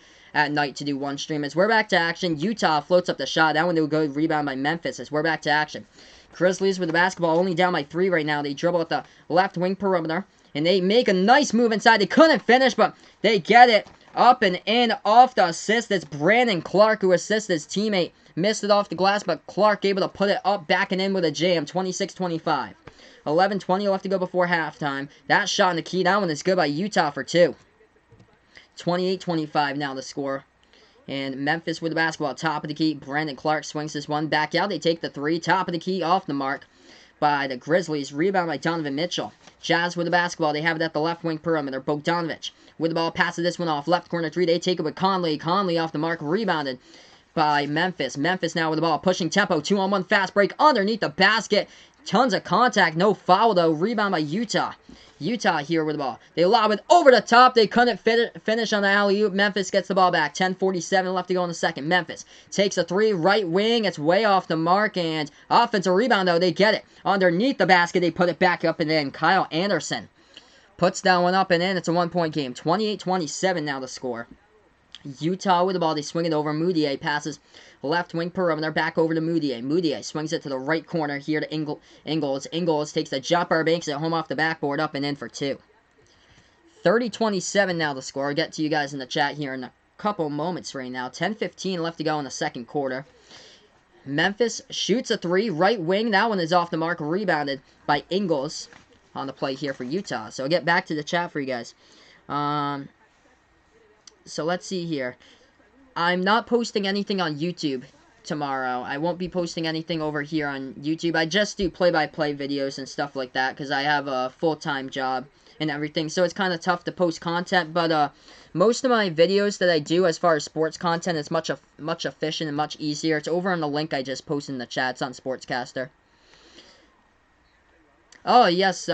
night to do one stream. As we're back to action, Utah floats up the shot. That one will go rebound by Memphis as we're back to action. Grizzlies with the basketball only down by 3 right now. They dribble at the left wing perimeter. And they make a nice move inside. They couldn't finish, but they get it up and in off the assist. It's Brandon Clark who assists his teammate. Missed it off the glass, but Clark able to put it up, back and in with a jam. 26-25. 11:20 left to go before halftime. That shot in the key. That one is good by Utah for 2. 28-25 now the score. And Memphis with the basketball, top of the key. Brandon Clark swings this one back out. They take the 3, top of the key, off the mark by the Grizzlies. Rebound by Donovan Mitchell. Jazz with the basketball. They have it at the left wing perimeter. Bogdanovich with the ball, passes this one off. Left corner 3. They take it with Conley. Conley off the mark. Rebounded by Memphis. Memphis now with the ball, pushing tempo. 2-on-1 fast break underneath the basket. Tons of contact. No foul, though. Rebound by Utah. Utah here with the ball. They lob it over the top. They couldn't finish on the alley-oop. Memphis gets the ball back. 10:47 left to go in the second. Memphis takes a 3, right wing. It's way off the mark, and offensive rebound, though. They get it. Underneath the basket, they put it back up and in. Kyle Anderson puts that one up and in. It's a 1-point game. 28-27 now the score. Utah with the ball. They swing it over. Moutier passes left wing perimeter back over to Moutier. Moutier swings it to the right corner here to Ingles. Ingles takes the jumper, banks it home off the backboard, up and in for 2. 30-27 now the score. I'll get to you guys in the chat here in a couple moments right now. 10:15 left to go in the second quarter. Memphis shoots a 3, right wing. That one is off the mark, rebounded by Ingles on the play here for Utah. So I'll get back to the chat for you guys. So let's see here. I'm not posting anything on YouTube tomorrow. I won't be posting anything over here on YouTube. I just do play-by-play videos and stuff like that because I have a full-time job and everything. So it's kind of tough to post content, but most of my videos that I do as far as sports content is much efficient and much easier. It's over on the link I just posted in the chat. It's on Sportscaster. Oh, yes,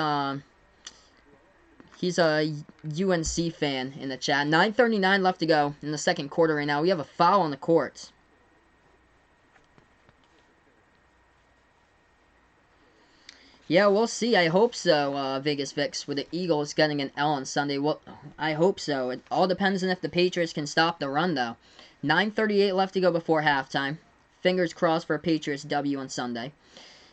he's a UNC fan in the chat. 9:39 left to go in the second quarter right now. We have a foul on the court. Yeah, we'll see. I hope so, Vegas Vix, with the Eagles getting an L on Sunday. Well, I hope so. It all depends on if the Patriots can stop the run, though. 9:38 left to go before halftime. Fingers crossed for a Patriots W on Sunday.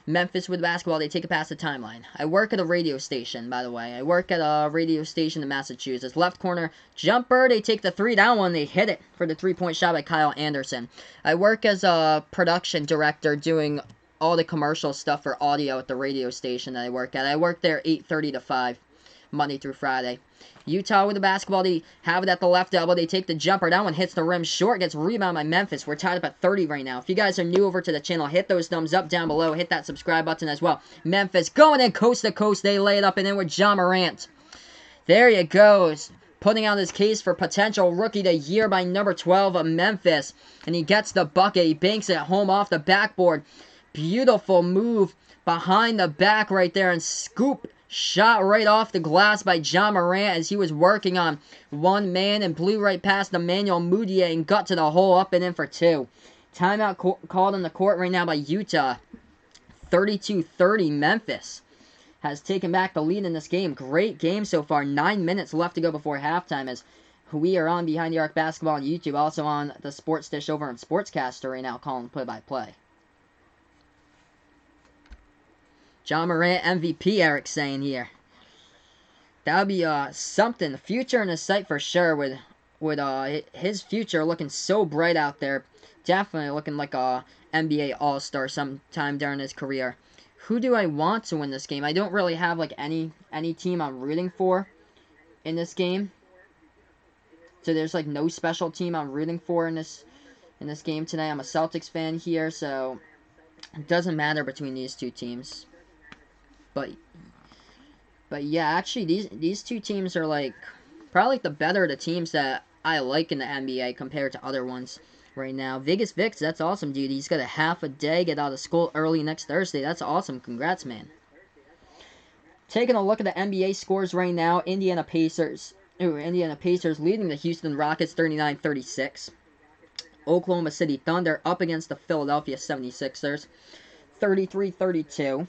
Memphis with basketball, they take it past the timeline. I work at a radio station, by the way. I work at a radio station in Massachusetts. Left corner, jumper, they take the three down one. They hit it for the three-point shot by Kyle Anderson. I work as a production director doing all the commercial stuff for audio at the radio station that I work at. I work there 8:30 to 5, Monday through Friday. Utah with the basketball, they have it at the left elbow. They take the jumper. That one hits the rim short, gets rebounded by Memphis. We're tied up at 30 right now. If you guys are new over to the channel, hit those thumbs up down below. Hit that subscribe button as well. Memphis going in coast to coast. They lay it up and in with Ja Morant. There he goes. Putting out his case for potential rookie of the year by number 12 of Memphis. And he gets the bucket. He banks it home off the backboard. Beautiful move behind the back right there and scoop shot right off the glass by Ja Morant as he was working on one man and blew right past Emmanuel Mudiay and got to the hole up and in for two. Timeout called on the court right now by Utah. 32-30 Memphis has taken back the lead in this game. Great game so far. 9 minutes left to go before halftime as we are on Behind the Arc Basketball on YouTube. Also on the Sports Dish over on Sportscaster right now calling play-by-play. Ja Morant MVP, Eric's saying here. That would be something. The future in his sight for sure with his future looking so bright out there. Definitely looking like a NBA All-Star sometime during his career. Who do I want to win this game? I don't really have like any team I'm rooting for in this game. So there's like no special team I'm rooting for in this game today. I'm a Celtics fan here, so it doesn't matter between these two teams. But yeah, actually these two teams are like probably the better of the teams that I like in the NBA compared to other ones right now. Vegas Vix, that's awesome, dude. He's got a half a day, get out of school early next Thursday. That's awesome. Congrats, man. Taking a look at the NBA scores right now. Indiana Pacers leading the Houston Rockets 39-36. Oklahoma City Thunder up against the Philadelphia 76ers 33-32.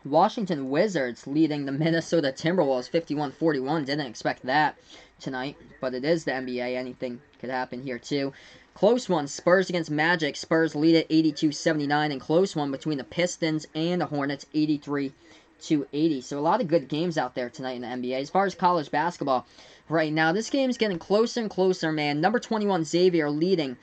Washington Wizards leading the Minnesota Timberwolves 51-41. Didn't expect that tonight, but it is the NBA. Anything could happen here too. Close one, Spurs against Magic. Spurs lead at 82-79, and close one between the Pistons and the Hornets 83-80. So a lot of good games out there tonight in the NBA. As far as college basketball right now, this game's getting closer and closer, man. Number 21 Xavier leading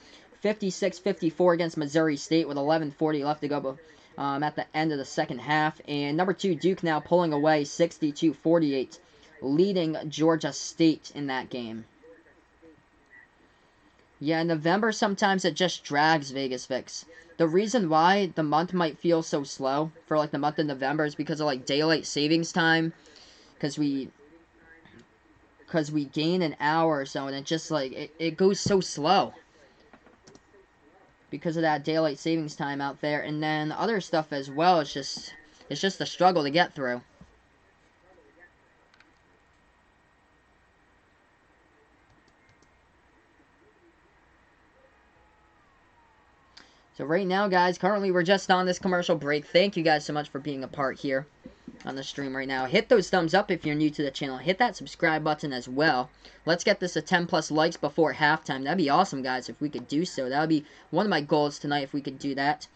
56-54 against Missouri State with 11:40 left to go at the end of the second half. And number 2, Duke now pulling away 62-48, leading Georgia State in that game. Yeah, in November, sometimes it just drags, Vegas Vix. The reason why the month might feel so slow for, like, the month of November is because of, like, daylight savings time. Because we gain an hour or so, and it just, like, it goes so slow. Because of that daylight savings time out there, and then other stuff as well. It's just a struggle to get through. So right now, guys, currently we're just on this commercial break. Thank you guys so much for being a part here on the stream right now. Hit those thumbs up if you're new to the channel. Hit that subscribe button as well. Let's get this to 10 plus likes before halftime. That'd be awesome, guys, if we could do so. That would be one of my goals tonight if we could do that.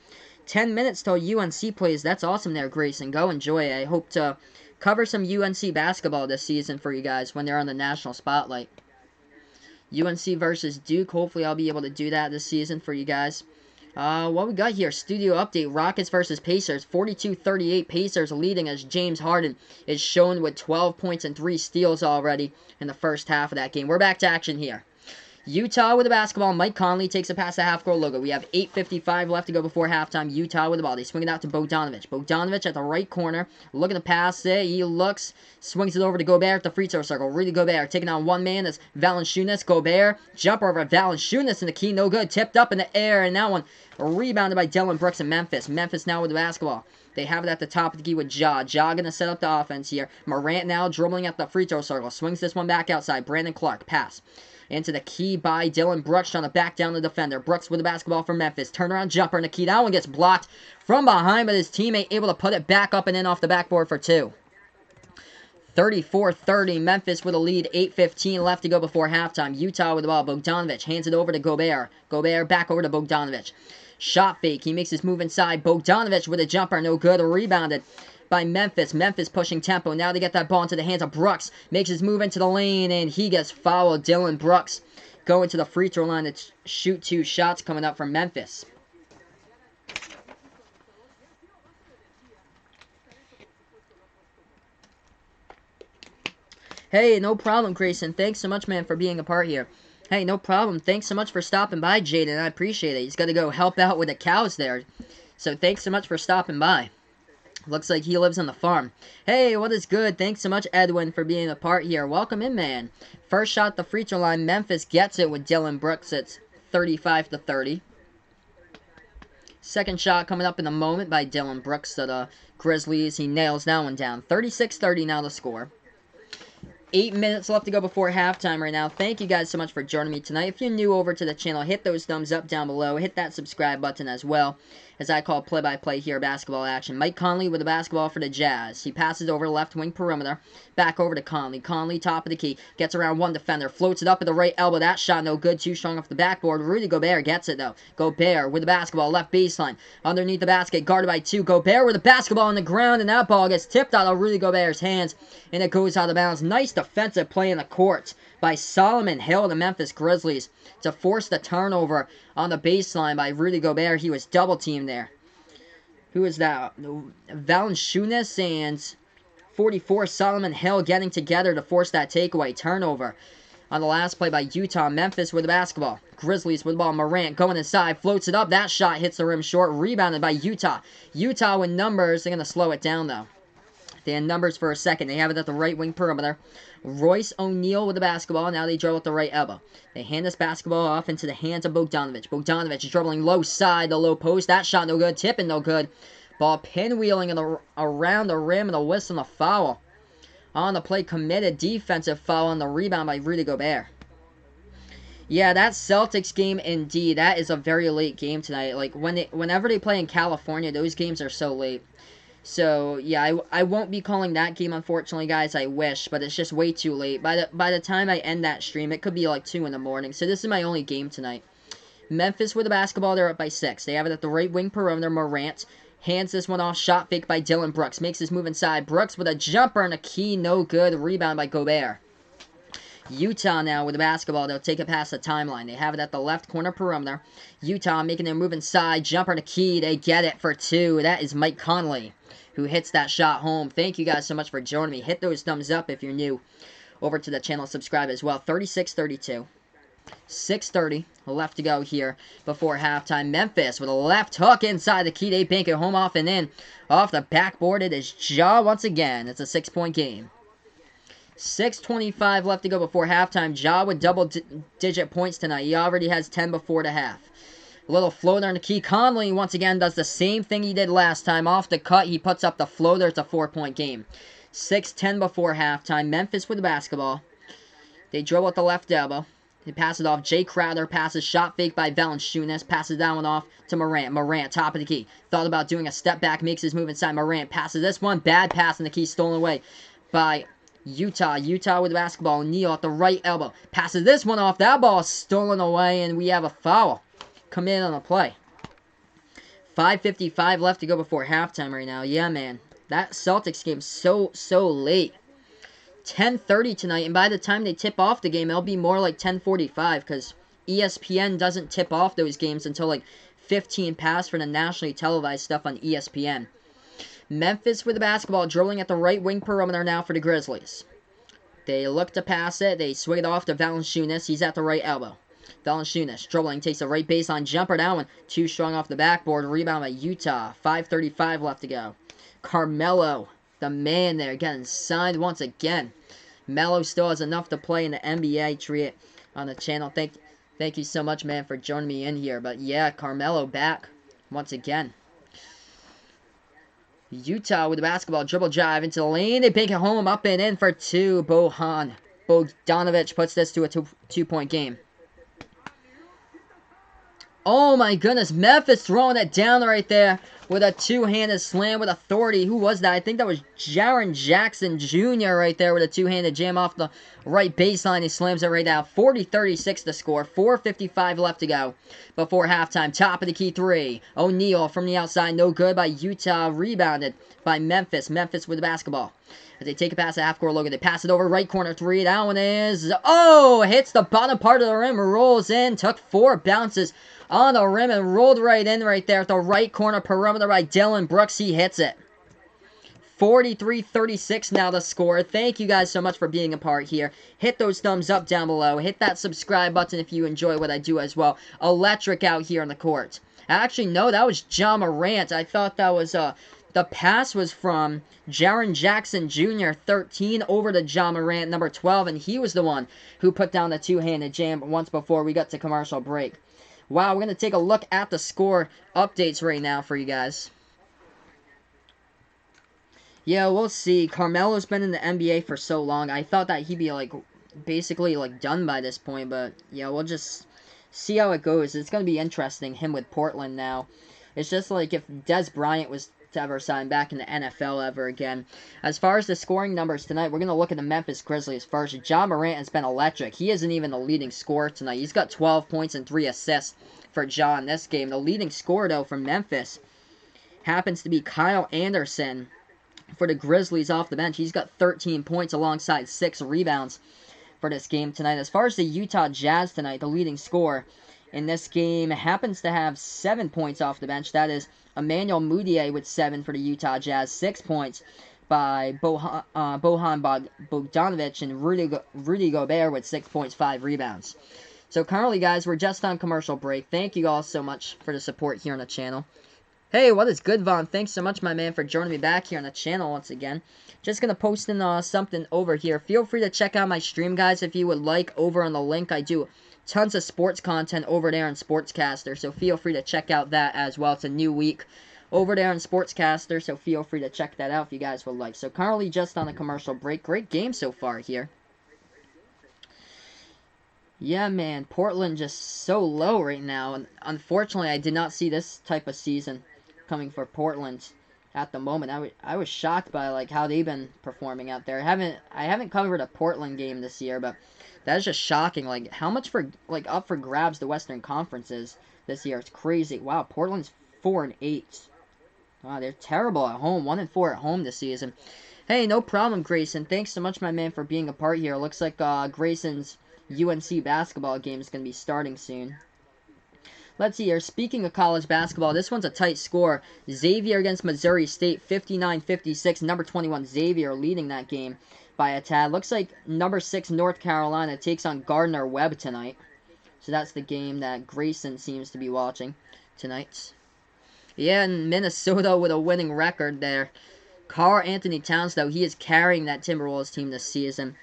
10 minutes till UNC plays. That's awesome there, Grayson. Go enjoy it. I hope to cover some UNC basketball this season for you guys when they're on the national spotlight. UNC versus Duke. Hopefully I'll be able to do that this season for you guys. What we got here, studio update, Rockets versus Pacers, 42-38, Pacers leading as James Harden is shown with 12 points and 3 steals already in the first half of that game. We're back to action here. Utah with the basketball. Mike Conley takes it past the half-court logo. We have 8:55 left to go before halftime. Utah with the ball. They swing it out to Bogdanovich. Bogdanovich at the right corner. Looking to pass it. He looks. Swings it over to Gobert at the free throw circle. Rudy Gobert taking on one man. That's Valanciunas. Gobert. Jumper over Valanciunas in the key. No good. Tipped up in the air. And that one rebounded by Dillon Brooks in Memphis. Memphis now with the basketball. They have it at the top of the key with Ja. Ja going to set up the offense here. Morant now dribbling at the free throw circle. Swings this one back outside. Brandon Clark. Pass. Into the key by Dillon Brooks, trying to back down the defender. Brooks with the basketball for Memphis. Turnaround jumper in the key. That one gets blocked from behind, but his teammate able to put it back up and in off the backboard for two. 34-30. Memphis with a lead. 8:15 left to go before halftime. Utah with the ball. Bogdanovich hands it over to Gobert. Gobert back over to Bogdanovich. Shot fake. He makes his move inside. Bogdanovich with a jumper. No good. Rebounded by Memphis. Memphis pushing tempo. Now they get that ball into the hands of Brooks. Makes his move into the lane, and he gets fouled. Dillon Brooks going to the free throw line to shoot 2 shots coming up from Memphis. Hey, no problem, Grayson. Thanks so much, man, for being a part here. Hey, no problem. Thanks so much for stopping by, Jaden. I appreciate it. He's got to go help out with the cows there. So thanks so much for stopping by. Looks like he lives on the farm. Hey, what is good? Thanks so much, Edwin, for being a part here. Welcome in, man. First shot at the free throw line. Memphis gets it with Dillon Brooks. It's 35-30. Second shot coming up in a moment by Dillon Brooks to the Grizzlies. He nails that one down. 36-30 now the score. 8 minutes left to go before halftime right now. Thank you guys so much for joining me tonight. If you're new over to the channel, hit those thumbs up down below. Hit that subscribe button as well, as I call play-by-play here basketball action. Mike Conley with the basketball for the Jazz. He passes over left wing perimeter. Back over to Conley. Conley, top of the key. Gets around one defender. Floats it up at the right elbow. That shot no good. Too strong off the backboard. Rudy Gobert gets it, though. Gobert with the basketball. Left baseline. Underneath the basket. Guarded by 2. Gobert with the basketball on the ground. And that ball gets tipped out of Rudy Gobert's hands. And it goes out of bounds. Nice defensive play in the court by Solomon Hill, the Memphis Grizzlies, to force the turnover on the baseline by Rudy Gobert. He was double teamed there. Who is that? Valanciunas and 44 Solomon Hill getting together to force that takeaway turnover on the last play by Utah. Memphis with the basketball. Grizzlies with the ball. Morant going inside, floats it up. That shot hits the rim short. Rebounded by Utah. Utah with numbers. They're going to slow it down, though. They had numbers for a second. They have it at the right wing perimeter. Royce O'Neal with the basketball. Now they dribble at the right elbow. They hand this basketball off into the hands of Bogdanovich. Bogdanovich is dribbling low side, the low post. That shot no good. Tipping no good. Ball pinwheeling around the rim and a whistle and a foul. On the play, committed defensive foul on the rebound by Rudy Gobert. Yeah, that Celtics game, indeed. That is a very late game tonight. Like, whenever they play in California, those games are so late. So, yeah, I won't be calling that game, unfortunately, guys. I wish, but it's just way too late. By the time I end that stream, it could be like 2 in the morning. So, this is my only game tonight. Memphis with the basketball. They're up by 6. They have it at the right wing perimeter. Morant hands this one off. Shot fake by Dillon Brooks. Makes his move inside. Brooks with a jumper and a key. No good. Rebound by Gobert. Utah now with the basketball. They'll take it past the timeline. They have it at the left corner perimeter. Utah making their move inside. Jumper and a key. They get it for 2. That is Mike Conley, who hits that shot home. Thank you guys so much for joining me. Hit those thumbs up if you're new over to the channel. Subscribe as well. 36-32. 6:30 left to go here before halftime. Memphis with a left hook inside the key. They bank it home off and in. Off the backboard, it is Ja once again. It's a 6-point game. 6:25 left to go before halftime. Ja with double-digit points tonight. He already has 10 before the half. A little floater in the key. Conley once again does the same thing he did last time. Off the cut, he puts up the floater. It's a 4-point game. 6:10 before halftime. Memphis with the basketball. They dribble at the left elbow. They pass it off. Jay Crowder passes. Shot fake by Valanciunas. Passes that one off to Morant. Morant, top of the key. Thought about doing a step back. Makes his move inside. Morant passes this one. Bad pass in the key. Stolen away by Utah. Utah with the basketball. O'Neal at the right elbow. Passes this one off. That ball is stolen away, and we have a foul come in on the play. 5:55 left to go before halftime right now. Yeah, man. That Celtics game so late. 10:30 tonight, and by the time they tip off the game, it'll be more like 10:45 because ESPN doesn't tip off those games until like 15 past for the nationally televised stuff on ESPN. Memphis with the basketball, dribbling at the right wing perimeter now for the Grizzlies. They look to pass it. They swing it off to Valanciunas. He's at the right elbow. Valanciunas dribbling, takes a right baseline jumper. That one too strong off the backboard. Rebound by Utah. 5:35 left to go. Carmelo, the man there, getting signed once again. Melo still has enough to play in the NBA. Treat it on the channel. Thank you so much, man, for joining me in here. But yeah, Carmelo back once again. Utah with the basketball, dribble drive into the lane. They bank it home, up and in for two. Bogdanovich puts this to a two-point game. Oh my goodness, Memphis throwing it down right there with a two-handed slam with authority. Who was that? I think that was Jaren Jackson Jr. right there with a two-handed jam off the right baseline. He slams it right down. 40-36 the score. 4:55 left to go before halftime. Top of the key three. O'Neal from the outside. No good by Utah. Rebounded by Memphis. Memphis with the basketball. As they take it past the half-court logo, they pass it over right corner three. That one is, hits the bottom part of the rim, rolls in, took 4 bounces on the rim and rolled right in right there at the right corner perimeter by Dylan Brooks. He hits it. 43-36 now the score. Thank you guys so much for being a part here. Hit those thumbs up down below. Hit that subscribe button if you enjoy what I do as well. Electric out here on the court. Actually, no, that was Ja Morant. I thought that was, the pass was from Jaren Jackson Jr., 13, over to Ja Morant, number 12, and he was the one who put down the two-handed jam once before we got to commercial break. Wow, we're going to take a look at the score updates right now for you guys. Yeah, we'll see. Carmelo's been in the NBA for so long. I thought that he'd be, basically, done by this point. But, yeah, we'll just see how it goes. It's going to be interesting, him with Portland now. It's just like if Des Bryant was to ever sign back in the NFL ever again. As far as the scoring numbers tonight, we're going to look at the Memphis Grizzlies first. Ja Morant has been electric. He isn't even the leading scorer tonight. He's got 12 points and 3 assists for Ja in this game. The leading scorer, though, from Memphis happens to be Kyle Anderson for the Grizzlies off the bench. He's got 13 points alongside 6 rebounds for this game tonight. As far as the Utah Jazz tonight, the leading scorer in this game happens to have 7 points off the bench. That is Emmanuel Mudiay with 7 for the Utah Jazz. 6 points by Bojan Bogdanovich and Rudy Gobert with 6 points, 5 rebounds. So currently, guys, we're just on commercial break. Thank you all so much for the support here on the channel. Hey, what is good, Vaughn? Thanks so much, my man, for joining me back here on the channel once again. Just going to post in something over here. Feel free to check out my stream, guys, if you would like, over on the link. I do tons of sports content over there on Sportscaster, so feel free to check out that as well. It's a new week over there on Sportscaster, so feel free to check that out if you guys would like. So currently just on a commercial break. Great game so far here. Yeah, man, Portland just so low right now, and unfortunately I did not see this type of season coming for Portland at the moment. I was shocked by how they've been performing out there. I haven't covered a Portland game this year, but that is just shocking. How much for up for grabs the Western Conference is this year. It's crazy. Wow, Portland's 4-8. Wow, they're terrible at home. 1-4 at home this season. Hey, no problem, Grayson. Thanks so much, my man, for being a part here. Looks like Grayson's UNC basketball game is going to be starting soon. Let's see here. Speaking of college basketball, this one's a tight score. Xavier against Missouri State, 59-56. Number 21, Xavier, leading that game by a tad. Looks like number 6, North Carolina, takes on Gardner-Webb tonight. So that's the game that Grayson seems to be watching tonight. Yeah, and Minnesota with a winning record there. Karl Anthony Towns, though, he is carrying that Timberwolves team this season.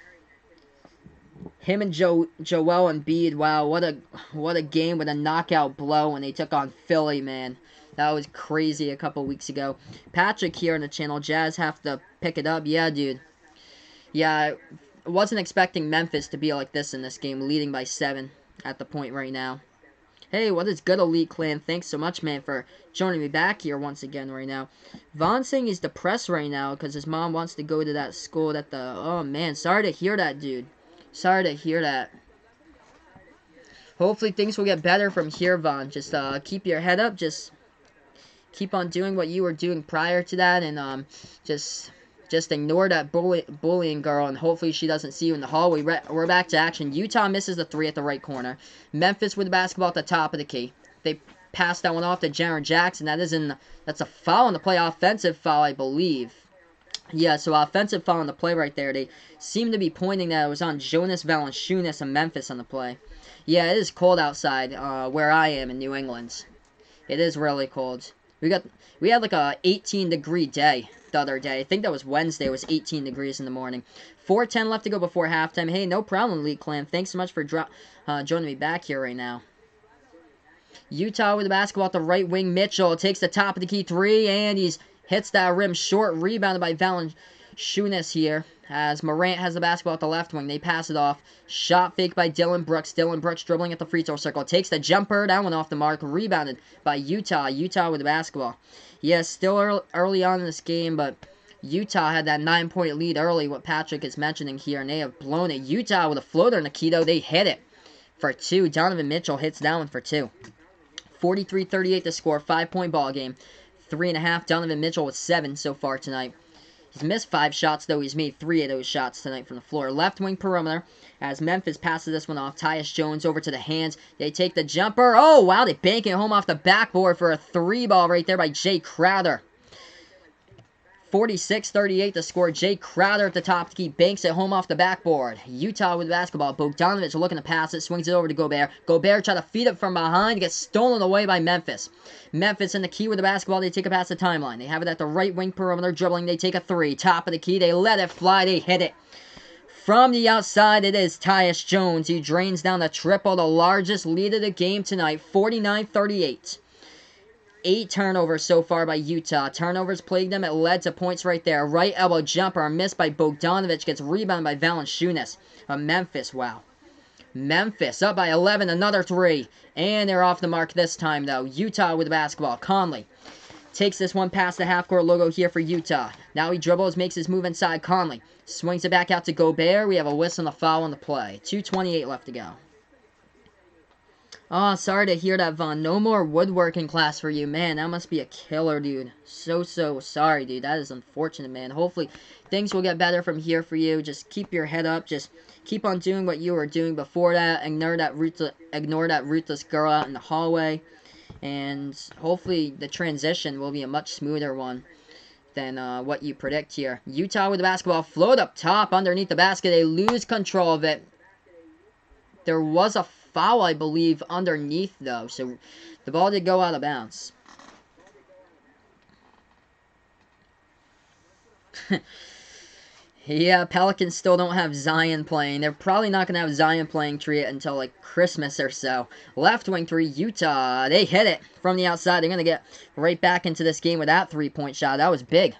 Him and Joel Embiid, wow, what a game with a knockout blow when they took on Philly, man. That was crazy a couple weeks ago. Patrick here on the channel, Jazz have to pick it up. Yeah, dude. Yeah, I wasn't expecting Memphis to be like this in this game, leading by 7 at the point right now. Hey, what is good, Elite Clan? Thanks so much, man, for joining me back here once again right now. Vaughn saying he's depressed right now because his mom wants to go to that school that oh, man, sorry to hear that, dude. Sorry to hear that. Hopefully things will get better from here, Vaughn. Just keep your head up. Just keep on doing what you were doing prior to that, and just ignore that bullying girl, and hopefully she doesn't see you in the hallway. We're back to action. Utah misses the 3 at the right corner. Memphis with the basketball at the top of the key. They passed that one off to Jaren Jackson. That's a foul on the play, offensive foul, I believe. Yeah, so offensive foul on the play right there. They seem to be pointing that it was on Jonas Valanciunas of Memphis on the play. Yeah, it is cold outside where I am in New England. It is really cold. We had like a 18-degree day the other day. I think that was Wednesday. It was 18 degrees in the morning. 4:10 left to go before halftime. Hey, no problem, Elite Clan. Thanks so much for joining me back here right now. Utah with the basketball at the right wing. Mitchell takes the top of the key three, and he hits that rim short. Rebounded by Valanciunas here, as Morant has the basketball at the left wing. They pass it off. Shot fake by Dylan Brooks. Dylan Brooks dribbling at the free throw circle. Takes the jumper. That one off the mark. Rebounded by Utah. Utah with the basketball. Yes, still early on in this game, but Utah had that 9-point lead early, what Patrick is mentioning here, and they have blown it. Utah with a floater, Nikito. They hit it for two. Donovan Mitchell hits that one for two. 43-38 to score. 5-point ball game. 3.5. Donovan Mitchell with 7 so far tonight. He's missed 5 shots, though he's made 3 of those shots tonight from the floor. Left wing perimeter, as Memphis passes this one off. Tyus Jones over to the hands. They take the jumper. Oh, wow, they bank it home off the backboard for a 3-ball right there by Jay Crowder. 46-38 to score. Jay Crowder at the top to keep, banks it home off the backboard. Utah with the basketball. Bogdanovich looking to pass it. Swings it over to Gobert. Gobert try to feed it from behind. Gets stolen away by Memphis. Memphis in the key with the basketball. They take it past the timeline. They have it at the right wing perimeter. Dribbling. They take a 3. Top of the key. They let it fly. They hit it. From the outside, it is Tyus Jones. He drains down the triple. The largest lead of the game tonight. 49-38. 8 turnovers so far by Utah. Turnovers plagued them. It led to points right there. Right elbow jumper missed by Bogdanovich. Gets rebounded by Valanciunas. Memphis, wow. Memphis up by 11. Another 3. And they're off the mark this time, though. Utah with the basketball. Conley takes this one past the half-court logo here for Utah. Now he dribbles, makes his move inside. Conley swings it back out to Gobert. We have a whistle and a foul on the play. 2:28 left to go. Oh, sorry to hear that, Vaughn. No more woodworking class for you. Man, that must be a killer, dude. So sorry, dude. That is unfortunate, man. Hopefully, things will get better from here for you. Just keep your head up. Just keep on doing what you were doing before that. Ignore that ruthless girl out in the hallway. And hopefully, the transition will be a much smoother one than what you predict here. Utah with the basketball. Float up top underneath the basket. They lose control of it. There was a foul, I believe, underneath, though. So, the ball did go out of bounds. Yeah, Pelicans still don't have Zion playing. They're probably not going to have Zion playing until, like, Christmas or so. Left wing 3, Utah. They hit it from the outside. They're going to get right back into this game with that 3-point shot. That was big.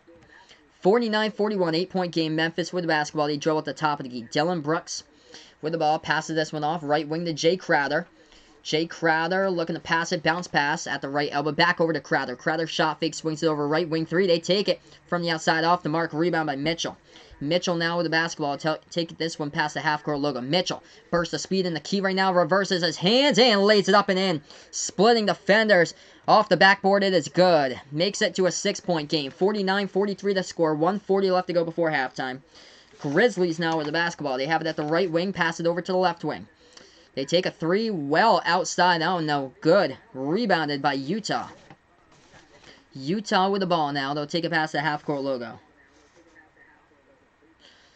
49-41, 8-point game. Memphis with the basketball. They dribble at the top of the key. Dylan Brooks with the ball, passes this one off. Right wing to Jay Crowder. Jay Crowder looking to pass it. Bounce pass at the right elbow. Back over to Crowder. Crowder shot fake. Swings it over right wing 3. They take it from the outside off the mark. Rebound by Mitchell. Mitchell now with the basketball. Take this one past the half-court logo. Mitchell bursts the speed in the key right now. Reverses his hands and lays it up and in. Splitting defenders. Off the backboard, it is good. Makes it to a 6-point game. 49-43 to score. 1:40 left to go before halftime. Grizzlies now with the basketball. They have it at the right wing. Pass it over to the left wing. They take a 3 well outside. Oh, no. Good. Rebounded by Utah. Utah with the ball now. They'll take it past the half-court logo.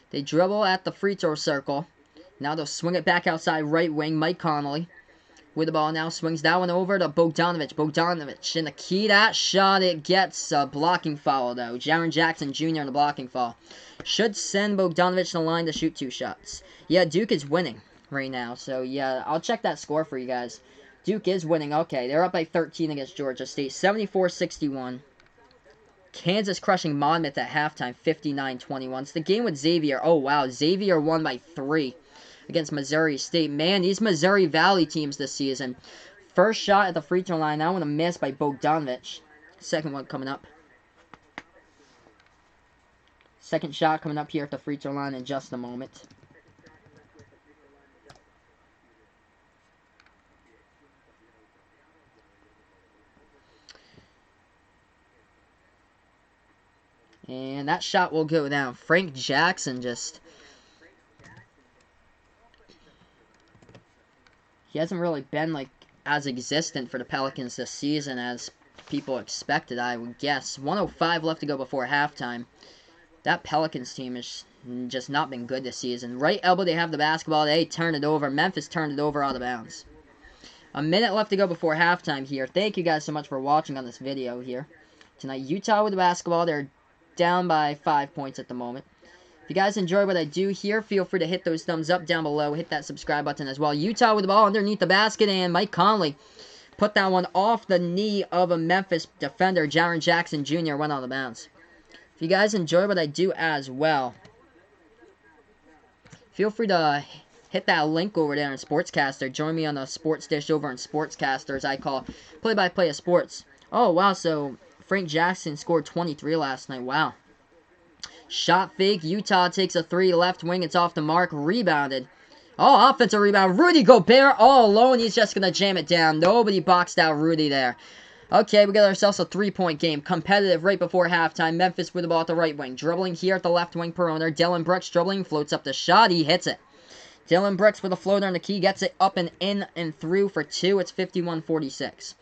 They dribble at the free throw circle. Now they'll swing it back outside right wing. Mike Conley with the ball now. Swings that one over to Bogdanovich. Bogdanovich in the key. That shot, it gets a blocking foul, though. Jaren Jackson Jr. in the blocking foul. Should send Bogdanovich to the line to shoot 2 shots. Yeah, Duke is winning right now. So, yeah, I'll check that score for you guys. Duke is winning. Okay, they're up by 13 against Georgia State. 74-61. Kansas crushing Monmouth at halftime. 59-21. It's the game with Xavier. Oh, wow. Xavier won by 3 against Missouri State. Man, these Missouri Valley teams this season. First shot at the free throw line. That one a miss by Bogdanovich. Second one coming up. Second shot coming up here at the free throw line in just a moment. And that shot will go down. Frank Jackson just... He hasn't really been, like, as existent for the Pelicans this season as people expected, I would guess. 1:05 left to go before halftime. That Pelicans team is just not been good this season. Right elbow, they have the basketball. They turn it over. Memphis turned it over out of bounds. A minute left to go before halftime here. Thank you guys so much for watching on this video here. Tonight, Utah with the basketball. They're down by 5 points at the moment. If you guys enjoy what I do here, feel free to hit those thumbs up down below. Hit that subscribe button as well. Utah with the ball underneath the basket, and Mike Conley put that one off the knee of a Memphis defender. Jaren Jackson Jr. went out of bounds. If you guys enjoy what I do as well, feel free to hit that link over there in Sportscaster. Join me on the Sports Dish over in Sportscaster, as I call play-by-play of sports. Oh, wow, so Frank Jackson scored 23 last night. Wow. Shot fake. Utah takes a 3 left wing. It's off the mark. Rebounded. Oh, offensive rebound. Rudy Gobert all alone. He's just going to jam it down. Nobody boxed out Rudy there. Okay, we got ourselves a 3-point game. Competitive right before halftime. Memphis with the ball at the right wing. Dribbling here at the left wing perimeter. Dylan Brooks dribbling. Floats up the shot. He hits it. Dylan Brooks with a floater on the key. Gets it up and in and through for 2. It's 51-46.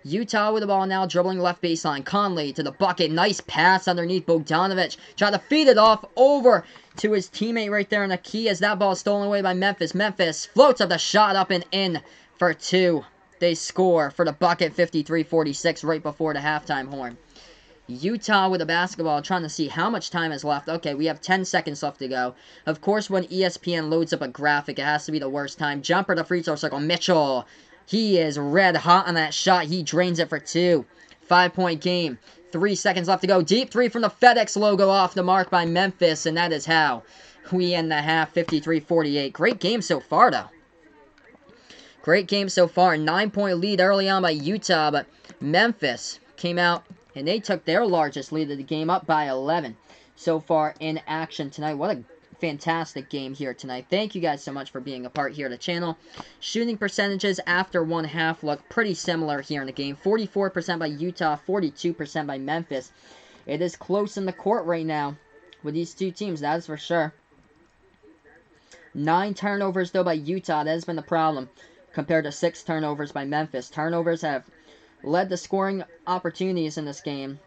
Utah with the ball now, dribbling left baseline. Conley to the bucket. Nice pass underneath Bogdanovic. Trying to feed it off over to his teammate right there on the key as that ball is stolen away by Memphis. Memphis floats up the shot up and in for 2. They score for the bucket, 53-46, right before the halftime horn. Utah with the basketball, trying to see how much time is left. Okay, we have 10 seconds left to go. Of course, when ESPN loads up a graphic, it has to be the worst time. Jumper to free throw circle. Mitchell. He is red hot on that shot. He drains it for 2. 5-point game. 3 seconds left to go. Deep 3 from the FedEx logo off the mark by Memphis, and that is how we end the half, 53-48. Great game so far, though. Great game so far. 9-point lead early on by Utah, but Memphis came out and they took their largest lead of the game up by 11 so far in action tonight. What a fantastic game here tonight. Thank you guys so much for being a part here of the channel. Shooting percentages after one half look pretty similar here in the game. 44% by Utah, 42% by Memphis. It is close in the court right now with these two teams, that is for sure. 9 turnovers though by Utah. That has been the problem compared to 6 turnovers by Memphis. Turnovers have led the scoring opportunities in this game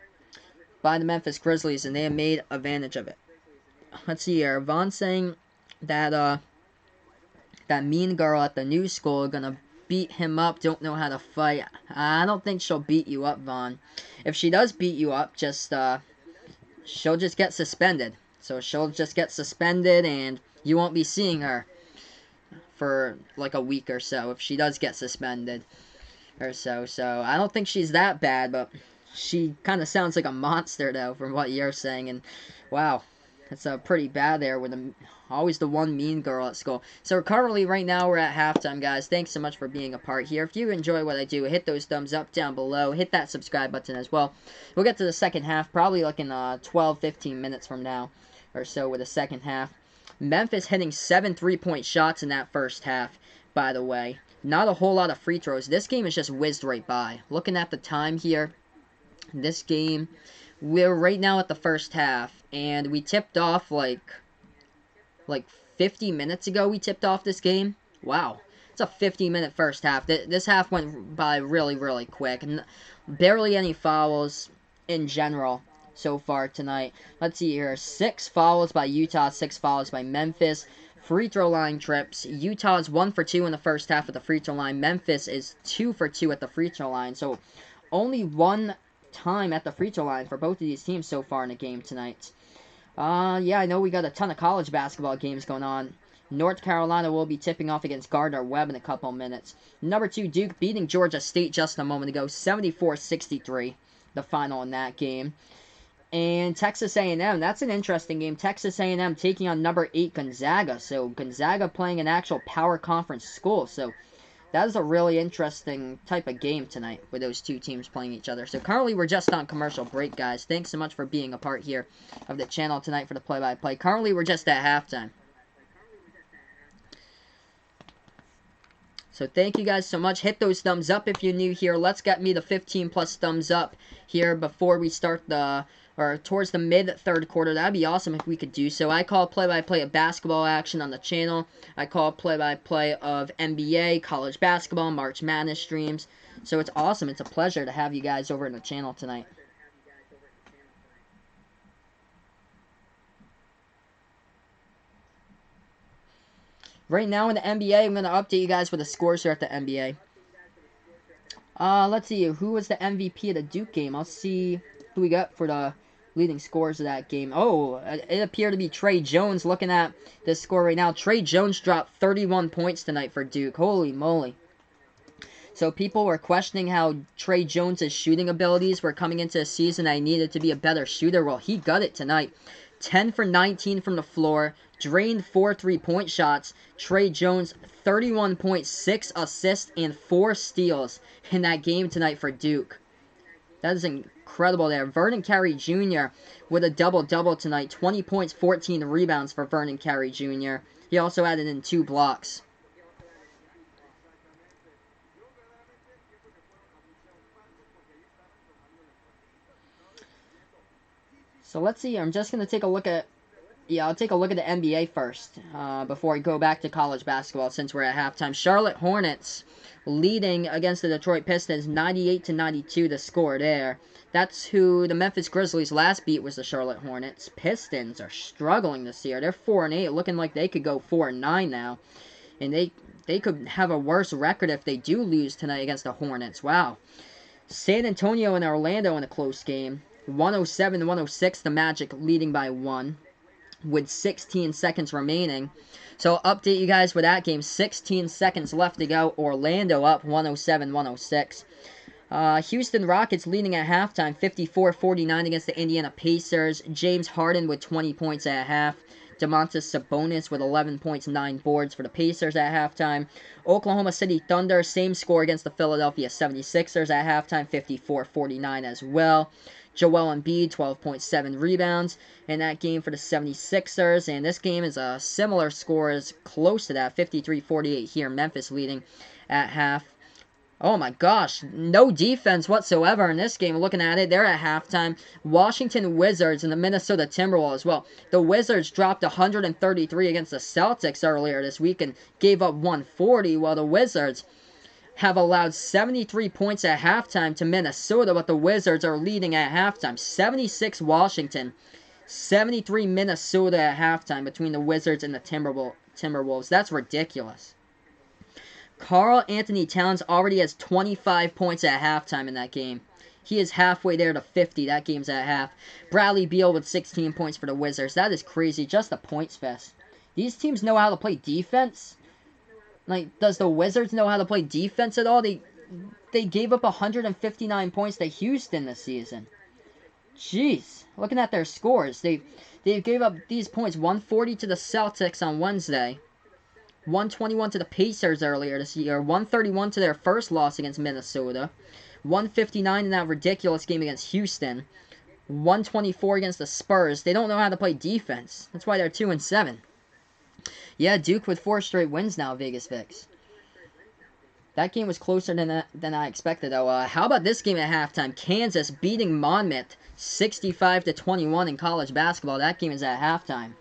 by the Memphis Grizzlies, and they have made advantage of it. Let's see here. Vaughn saying that that mean girl at the new school gonna beat him up. Don't know how to fight. I don't think she'll beat you up, Vaughn. If she does beat you up, she'll just get suspended. So she'll just get suspended, and you won't be seeing her for like a week or so if she does get suspended or so. So I don't think she's that bad, but she kind of sounds like a monster though from what you're saying. And wow, that's pretty bad there with always the one mean girl at school. So currently right now we're at halftime, guys. Thanks so much for being a part here. If you enjoy what I do, hit those thumbs up down below. Hit that subscribe button as well. We'll get to the second half probably like in 12-15 minutes from now or so with the second half. Memphis hitting 7 3-point shots in that first half, by the way. Not a whole lot of free throws. This game is just whizzed right by. Looking at the time here, this game, we're right now at the first half, and we tipped off like 50 minutes ago we tipped off this game. Wow. It's a 50-minute first half. This half went by really, really quick. And barely any fouls in general so far tonight. Let's see here. 6 fouls by Utah, 6 fouls by Memphis. Free throw line trips. Utah is 1 for 2 in the first half at the free throw line. Memphis is 2 for 2 at the free throw line. So only 1 time at the free throw line for both of these teams so far in the game tonight. Yeah, I know we got a ton of college basketball games going on. North Carolina will be tipping off against Gardner-Webb in a couple minutes. Number 2, Duke beating Georgia State just a moment ago. 74-63, the final in that game. And Texas A&M, that's an interesting game. Texas A&M taking on number 8 Gonzaga. So Gonzaga playing an actual power conference school. So that is a really interesting type of game tonight with those two teams playing each other. So currently we're just on commercial break, guys. Thanks so much for being a part here of the channel tonight for the play-by-play. Currently we're just at halftime. So thank you guys so much. Hit those thumbs up if you're new here. Let's get me the 15 plus thumbs up here before we start towards the mid-third quarter. That'd be awesome if we could do so. I call play-by-play of basketball action on the channel. I call play-by-play of NBA, college basketball, March Madness streams. So it's awesome. It's a pleasure to have you guys over in the channel tonight. Right now in the NBA, I'm going to update you guys with the scores here at the NBA. Let's see, who was the MVP of the Duke game? I'll see who we got for the leading scores of that game. Oh, it appeared to be Trey Jones. Looking at this score right now, Trey Jones dropped 31 points tonight for Duke. Holy moly. So people were questioning how Trey Jones' shooting abilities were coming into a season. I needed to be a better shooter. Well, he got it tonight. 10 for 19 from the floor. Drained 4 3-point shots. Trey Jones, 31.6 assists and 4 steals in that game tonight for Duke. That is incredible there. Vernon Carey Jr. with a double-double tonight. 20 points, 14 rebounds for Vernon Carey Jr. He also added in 2 blocks. So let's see. I'm just going to take a look at... Yeah, I'll take a look at the NBA first before I go back to college basketball since we're at halftime. Charlotte Hornets leading against the Detroit Pistons 98-92 the score there. That's who the Memphis Grizzlies last beat was the Charlotte Hornets. Pistons are struggling this year. They're 4-8, looking like they could go 4-9 now. And they could have a worse record if they do lose tonight against the Hornets. Wow. San Antonio and Orlando in a close game. 107-106, the Magic leading by 1 with 16 seconds remaining. So I'll update you guys with that game. 16 seconds left to go. Orlando up 107-106. Houston Rockets leading at halftime 54-49 against the Indiana Pacers. James Harden with 20 points at half. Domantas Sabonis with 11 points, 9 boards for the Pacers at halftime. Oklahoma City Thunder, same score against the Philadelphia 76ers at halftime, 54-49 as well. Joel Embiid, 12.7 rebounds in that game for the 76ers. And this game is a similar score, as close to that, 53-48 here. Memphis leading at half. Oh my gosh, no defense whatsoever in this game. Looking at it, they're at halftime. Washington Wizards and the Minnesota Timberwolves. Well, the Wizards dropped 133 against the Celtics earlier this week and gave up 140, while the Wizards have allowed 73 points at halftime to Minnesota, but the Wizards are leading at halftime. 76 Washington, 73 Minnesota at halftime between the Wizards and the Timberwolves. That's ridiculous. Karl Anthony Towns already has 25 points at halftime in that game. He is halfway there to 50. That game's at half. Bradley Beal with 16 points for the Wizards. That is crazy. Just a points fest. These teams know how to play defense. Like, does the Wizards know how to play defense at all? They gave up 159 points to Houston this season. Jeez. Looking at their scores, they gave up these points. 140 to the Celtics on Wednesday. 121 to the Pacers earlier this year. 131 to their first loss against Minnesota. 159 in that ridiculous game against Houston. 124 against the Spurs. They don't know how to play defense. That's why they're 2-7. Yeah, Duke with 4 straight wins now, Vegas Vix. That game was closer than I expected, though. How about this game at halftime? Kansas beating Monmouth 65-21 in college basketball. That game is at halftime.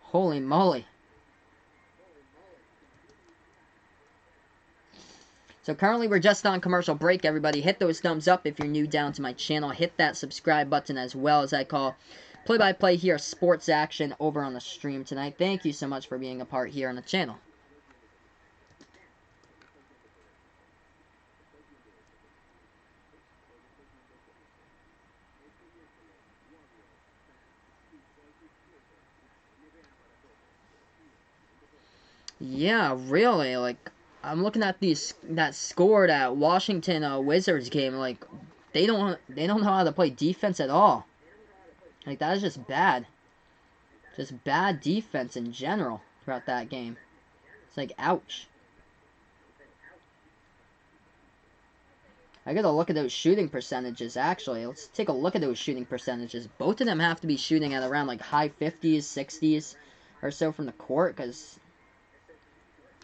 Holy moly. So currently we're just on commercial break, everybody. Hit those thumbs up if you're new down to my channel. Hit that subscribe button as well, as I call play-by-play here, sports action over on the stream tonight. Thank you so much for being a part here on the channel. Yeah, really, like, I'm looking at that score, that Washington Wizards game. Like, they don't know how to play defense at all. Like, that is just bad. Just bad defense in general throughout that game. It's like, ouch. I gotta look at those shooting percentages, actually. Let's take a look at those shooting percentages. Both of them have to be shooting at around, like, high 50s, 60s or so from the court, because...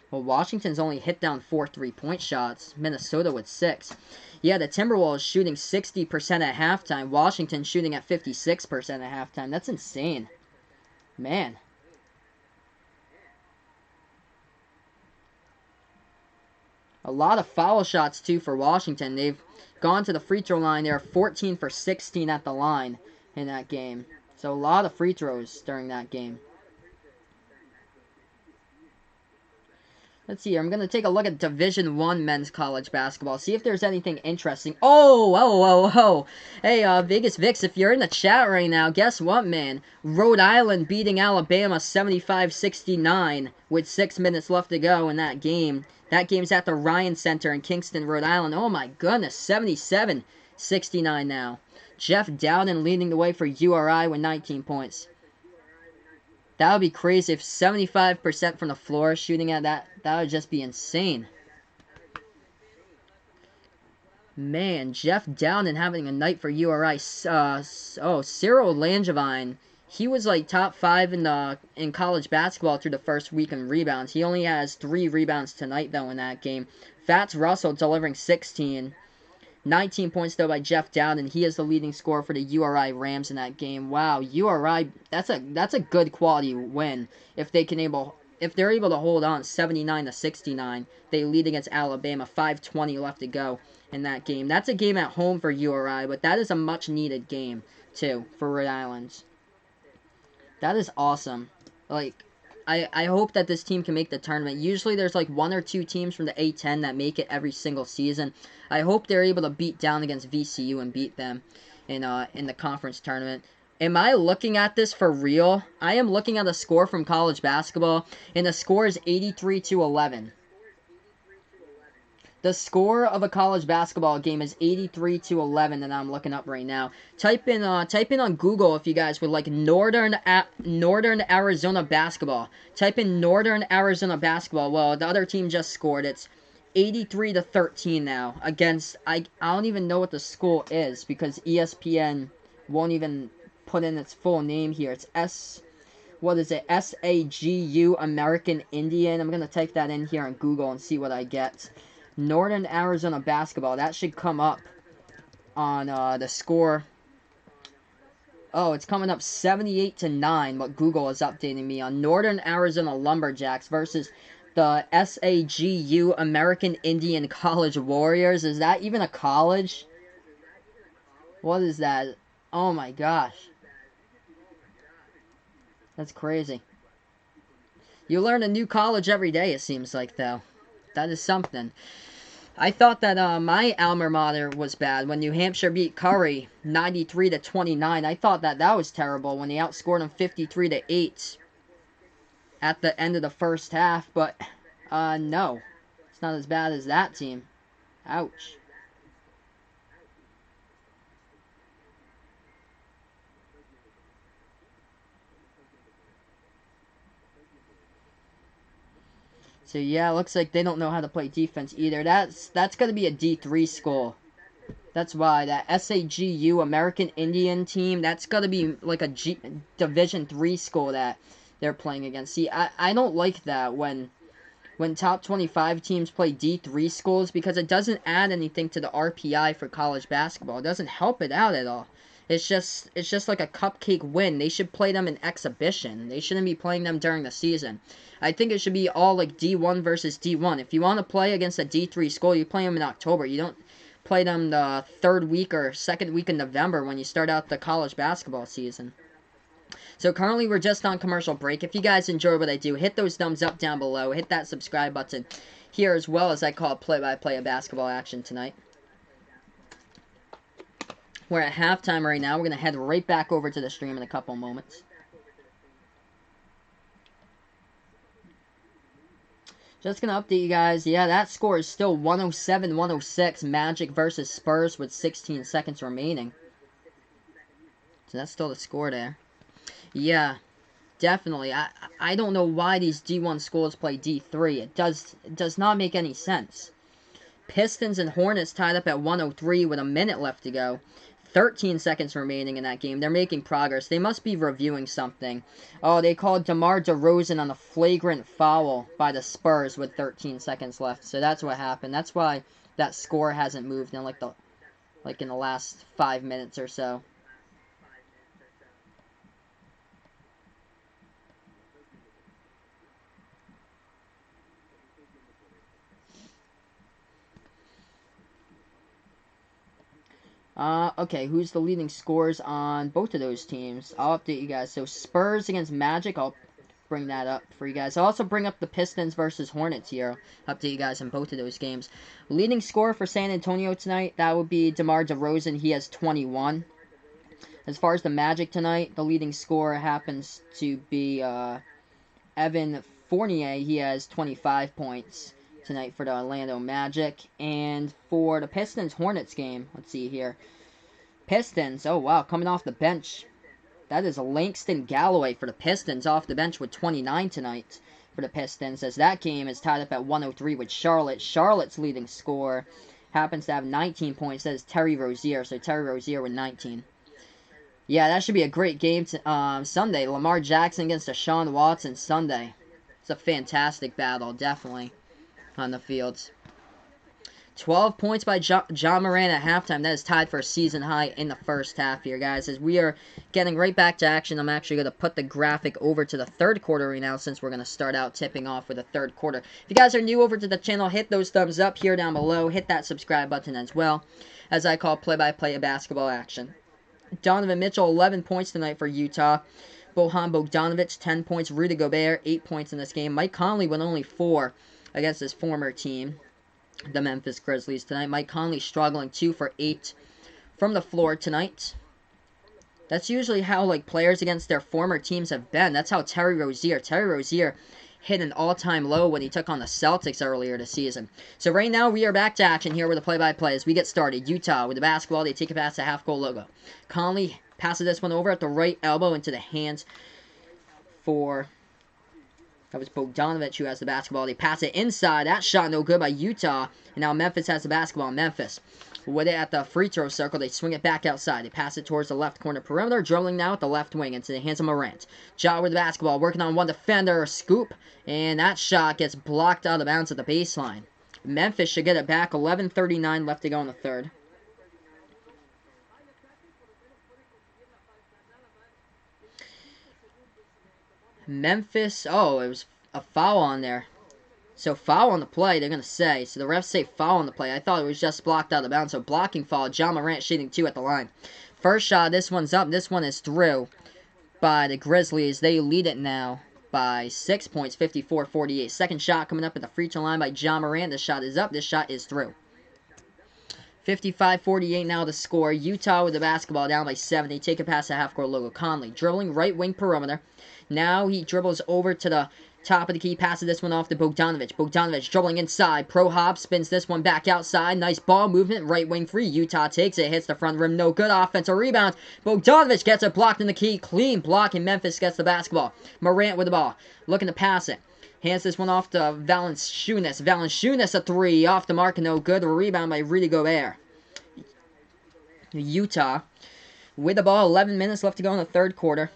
Well, Washington's only hit down 4 3-point shots. Minnesota with 6. Yeah, the Timberwolves shooting 60% at halftime. Washington shooting at 56% at halftime. That's insane. Man. A lot of foul shots, too, for Washington. They've gone to the free throw line. They're 14 for 16 at the line in that game. So a lot of free throws during that game. Let's see here. I'm going to take a look at Division I men's college basketball. See if there's anything interesting. Oh. Hey, Vegas Vix, if you're in the chat right now, guess what, man? Rhode Island beating Alabama 75-69 with 6 minutes left to go in that game. That game's at the Ryan Center in Kingston, Rhode Island. Oh, my goodness. 77-69 now. Jeff Dowden leading the way for URI with 19 points. That would be crazy if 75% from the floor shooting at that. That would just be insane. Man, Jeff Dowden having a night for URI. Cyril Langevine. He was like top 5 in college basketball through the first week in rebounds. He only has 3 rebounds tonight, though, in that game. Fats Russell delivering 16. 19 points, though, by Jeff Dowden. He is the leading scorer for the URI Rams in that game. Wow, URI, that's a good quality win. If they're able to hold on 79-69, they lead against Alabama. 5:20 left to go in that game. That's a game at home for URI, but that is a much-needed game, too, for Rhode Island. That is awesome. Like, I hope that this team can make the tournament. Usually there's like 1 or 2 teams from the A10 that make it every single season. I hope they're able to beat down against VCU and beat them in the conference tournament. Am I looking at this for real? I am looking at the score from college basketball, and the score is 83-11. The score of a college basketball game is 83-11 that I'm looking up right now. Type in on Google if you guys would like Northern Arizona basketball. Type in Northern Arizona basketball. Well, the other team just scored. It's 83-13 now against I don't even know what the school is because ESPN won't even put in its full name here. It's SAGU American Indian. I'm gonna type that in here on Google and see what I get. Northern Arizona basketball. That should come up on the score. Oh, it's coming up 78-9. What Google is updating me on. Northern Arizona Lumberjacks versus the SAGU American Indian College Warriors. Is that even a college? What is that? Oh my gosh. That's crazy. You learn a new college every day, it seems like, though. That is something. I thought that my alma mater was bad when New Hampshire beat Curry 93-29. I thought that was terrible when they outscored them 53-8 at the end of the first half. But no, it's not as bad as that team. Ouch. So yeah, it looks like they don't know how to play defense either. That's going to be a D3 school. That's why that SAGU American Indian team, that's got to be like a Division 3 school that they're playing against. See, I don't like that when top 25 teams play D3 schools because it doesn't add anything to the RPI for college basketball. It doesn't help it out at all. It's just like a cupcake win. They should play them in exhibition. They shouldn't be playing them during the season. I think it should be all like D1 versus D1. If you want to play against a D3 school, you play them in October. You don't play them the 3rd week or 2nd week in November when you start out the college basketball season. So currently we're just on commercial break. If you guys enjoy what I do, hit those thumbs up down below. Hit that subscribe button here as well as I call play-by-play of basketball action tonight. We're at halftime right now. We're going to head right back over to the stream in a couple moments. Just going to update you guys. Yeah, that score is still 107-106. Magic versus Spurs with 16 seconds remaining. So that's still the score there. Yeah, definitely. I don't know why these D1 schools play D3. It does not make any sense. Pistons and Hornets tied up at 103 with a minute left to go. 13 seconds remaining in that game. They're making progress. They must be reviewing something. Oh, they called DeMar DeRozan on a flagrant foul by the Spurs with 13 seconds left. So that's what happened. That's why that score hasn't moved in like in the last 5 minutes or so. Okay, who's the leading scorers on both of those teams? I'll update you guys. So, Spurs against Magic. bring that up for you guys. I'll also bring up the Pistons versus Hornets here. Update you guys on both of those games. Leading scorer for San Antonio tonight, that would be DeMar DeRozan. He has 21. As far as the Magic tonight, the leading scorer happens to be Evan Fournier. He has 25 points tonight for the Orlando Magic. And for the Pistons-Hornets game, let's see here. Pistons, oh wow, coming off the bench. That is Langston Galloway for the Pistons off the bench with 29 tonight for the Pistons, as that game is tied up at 103 with Charlotte. Charlotte's leading scorer happens to have 19 points. That is Terry Rozier, so Terry Rozier with 19. Yeah, that should be a great game Sunday. Lamar Jackson against Deshaun Watson Sunday. It's a fantastic battle, definitely, on the fields. 12 points by John Moran at halftime. That is tied for a season high in the first half here, guys. As we are getting right back to action, I'm actually going to put the graphic over to the third quarter right now, since we're going to start out tipping off with the third quarter. If you guys are new over to the channel, hit those thumbs up here down below. Hit that subscribe button as well, as I call play-by-play of basketball action. Donovan Mitchell, 11 points tonight for Utah. Bojan Bogdanovic, 10 points. Rudy Gobert, 8 points in this game. Mike Conley with only 4 against his former team, the Memphis Grizzlies, tonight. Mike Conley struggling, 2 for 8 from the floor tonight. That's usually how, like, players against their former teams have been. That's how Terry Rozier hit an all-time low when he took on the Celtics earlier this season. So right now, we are back to action here with the play-by-play as we get started. Utah with the basketball. They take it past the half-goal logo. Conley passes this one over at the right elbow into the hands for... That was Bogdanovic who has the basketball. They pass it inside. That shot no good by Utah. And now Memphis has the basketball. Memphis with it at the free throw circle. They swing it back outside. They pass it towards the left corner perimeter. Dribbling now at the left wing into the hands of Morant. Ja with the basketball. Working on one defender. Scoop. And that shot gets blocked out of bounds at the baseline. Memphis should get it back. 11:39 left to go in the third. Memphis, oh, it was a foul on there. So foul on the play, they're going to say. So the refs say foul on the play. I thought it was just blocked out of bounds. So blocking foul. John Morant shooting 2 at the line. First shot, this one's up. This one is through by the Grizzlies. They lead it now by 6 points, 54-48. Second shot coming up at the free throw line by John Morant. This shot is up. This shot is through. 55-48 now to score. Utah with the basketball down by 7. They take it past the half-court logo. Conley dribbling right wing perimeter. Now he dribbles over to the top of the key, passes this one off to Bogdanovic. Bogdanovic dribbling inside. Pro hop, spins this one back outside. Nice ball movement, right wing free. Utah takes it, hits the front rim, no good. Offensive rebound. Bogdanovic gets it blocked in the key. Clean block, and Memphis gets the basketball. Morant with the ball, looking to pass it. Hands this one off to Valanciunas. Valanciunas a 3, off the mark, no good. A rebound by Rudy Gobert. Utah with the ball, 11 minutes left to go in the third quarter.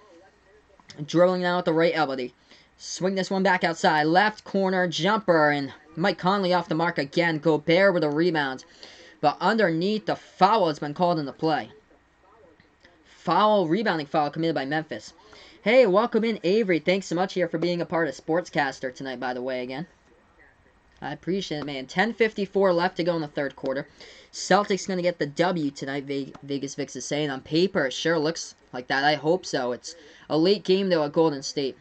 Dribbling now at the right elbow. They swing this one back outside. Left corner jumper, and Mike Conley off the mark again. Gobert with a rebound. But underneath, the foul has been called into play. Rebounding foul committed by Memphis. Hey, welcome in, Avery. Thanks so much here for being a part of Sportscaster tonight, by the way, again. I appreciate it, man. 10:54 left to go in the third quarter. Celtics going to get the W tonight, Vegas Vix is saying. On paper, it sure looks like that. I hope so. It's a late game, though, at Golden State.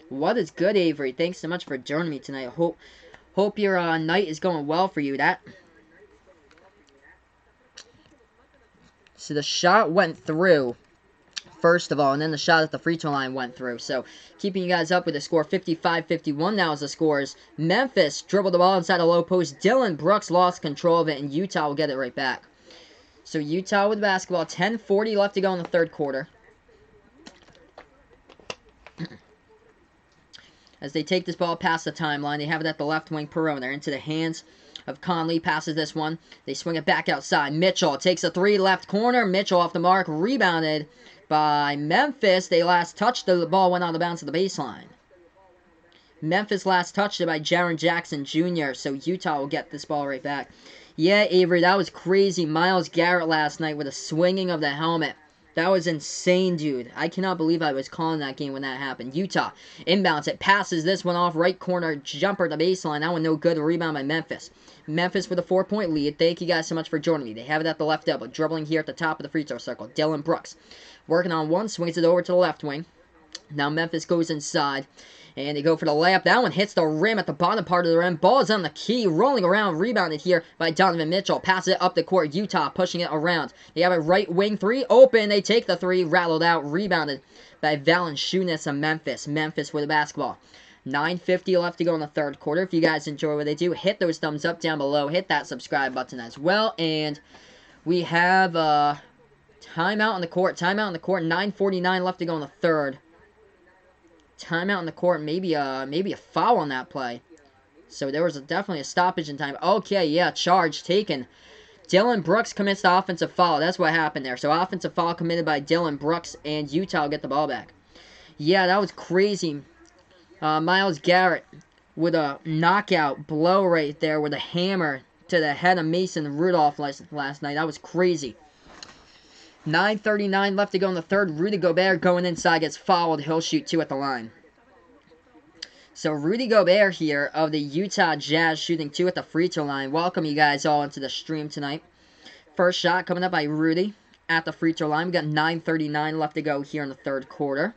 What is good, Avery? Thanks so much for joining me tonight. Hope your night is going well for you. So the shot went through, first of all, and then the shot at the free throw line went through. So keeping you guys up with the score, 55-51 now as the scores. Memphis dribbled the ball inside a low post. Dylan Brooks lost control of it, and Utah will get it right back. So Utah with the basketball, 10:40 left to go in the third quarter. As they take this ball past the timeline, they have it at the left wing perimeter into the hands of Conley. Passes this one. They swing it back outside. Mitchell takes a 3 left corner. Mitchell off the mark. Rebounded by Memphis. They last touched the ball, went out of bounds to the baseline. Memphis last touched it by Jaren Jackson Jr., so Utah will get this ball right back. Yeah, Avery, that was crazy. Myles Garrett last night with a swinging of the helmet. That was insane, dude. I cannot believe I was calling that game when that happened. Utah inbounds it. Passes this one off. Right corner jumper to baseline. That one no good. A rebound by Memphis. Memphis with a 4-point lead. Thank you guys so much for joining me. They have it at the left elbow. Dribbling here at the top of the free throw circle. Dylan Brooks working on one. Swings it over to the left wing. Now Memphis goes inside. And they go for the layup. That one hits the rim at the bottom part of the rim. Ball is on the key, rolling around, rebounded here by Donovan Mitchell. Passes it up the court. Utah pushing it around. They have a right wing three open. They take the three, rattled out, rebounded by Valanciunas of Memphis. Memphis with the basketball. 9:50 left to go in the third quarter. If you guys enjoy what they do, hit those thumbs up down below. Hit that subscribe button as well. And we have timeout on the court. Timeout on the court. 9:49 left to go in the third. Timeout on the court. Maybe a foul on that play. So there was definitely a stoppage in time. Okay, yeah, charge taken. Dylan Brooks commits the offensive foul. That's what happened there. So offensive foul committed by Dylan Brooks, and Utah will get the ball back. Yeah, that was crazy. Myles Garrett with a knockout blow right there with a hammer to the head of Mason Rudolph last night. That was crazy. 9:39 left to go in the third. Rudy Gobert going inside, gets fouled. He'll shoot 2 at the line. So Rudy Gobert here of the Utah Jazz shooting 2 at the free throw line. Welcome you guys all into the stream tonight. First shot coming up by Rudy at the free throw line. We got 9:39 left to go here in the third quarter.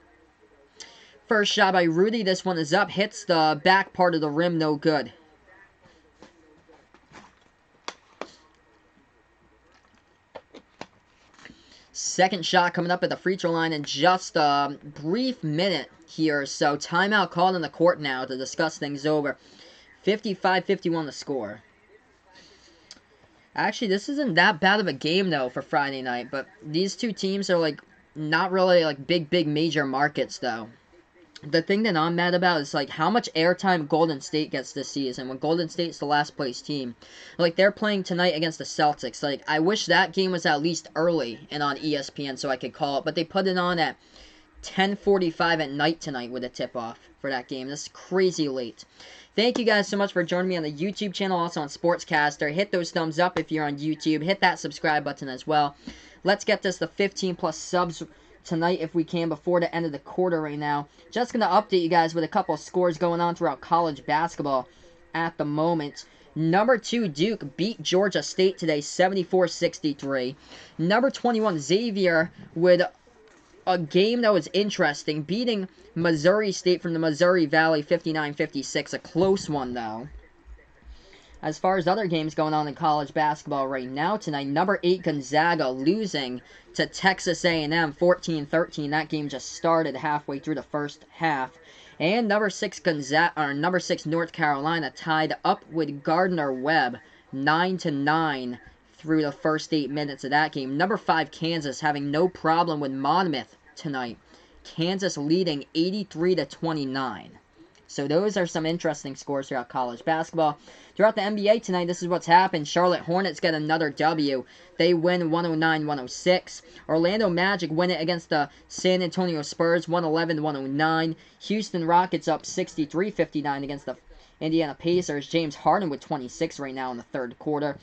First shot by Rudy. This one is up. Hits the back part of the rim. No good. Second shot coming up at the free throw line in just a brief minute here. So timeout called on the court now to discuss things over. 55-51 the score. Actually, this isn't that bad of a game though for Friday night. But these two teams are like not really like big major markets though. The thing that I'm mad about is like how much airtime Golden State gets this season when Golden State's the last place team. Like they're playing tonight against the Celtics. Like I wish that game was at least early and on ESPN so I could call it. But they put it on at 10:45 at night tonight with a tip-off for that game. This is crazy late. Thank you guys so much for joining me on the YouTube channel, also on Sportscaster. Hit those thumbs up if you're on YouTube. Hit that subscribe button as well. Let's get this to 15 plus subs tonight if we can before the end of the quarter right now. Just going to update you guys with a couple of scores going on throughout college basketball at the moment. Number 2 Duke beat Georgia State today 74-63. Number 21 Xavier with a game that was interesting, beating Missouri State from the Missouri Valley 59-56. A close one though. As far as other games going on in college basketball right now tonight, number 8 Gonzaga losing to Texas A&M 14-13. That game just started halfway through the first half. And number 6 North Carolina tied up with Gardner-Webb 9-9 through the first 8 minutes of that game. Number 5 Kansas having no problem with Monmouth tonight. Kansas leading 83-29. So those are some interesting scores throughout college basketball. Throughout the NBA tonight, this is what's happened. Charlotte Hornets get another W. They win 109-106. Orlando Magic win it against the San Antonio Spurs 111-109. Houston Rockets up 63-59 against the Indiana Pacers. James Harden with 26 right now in the third quarter.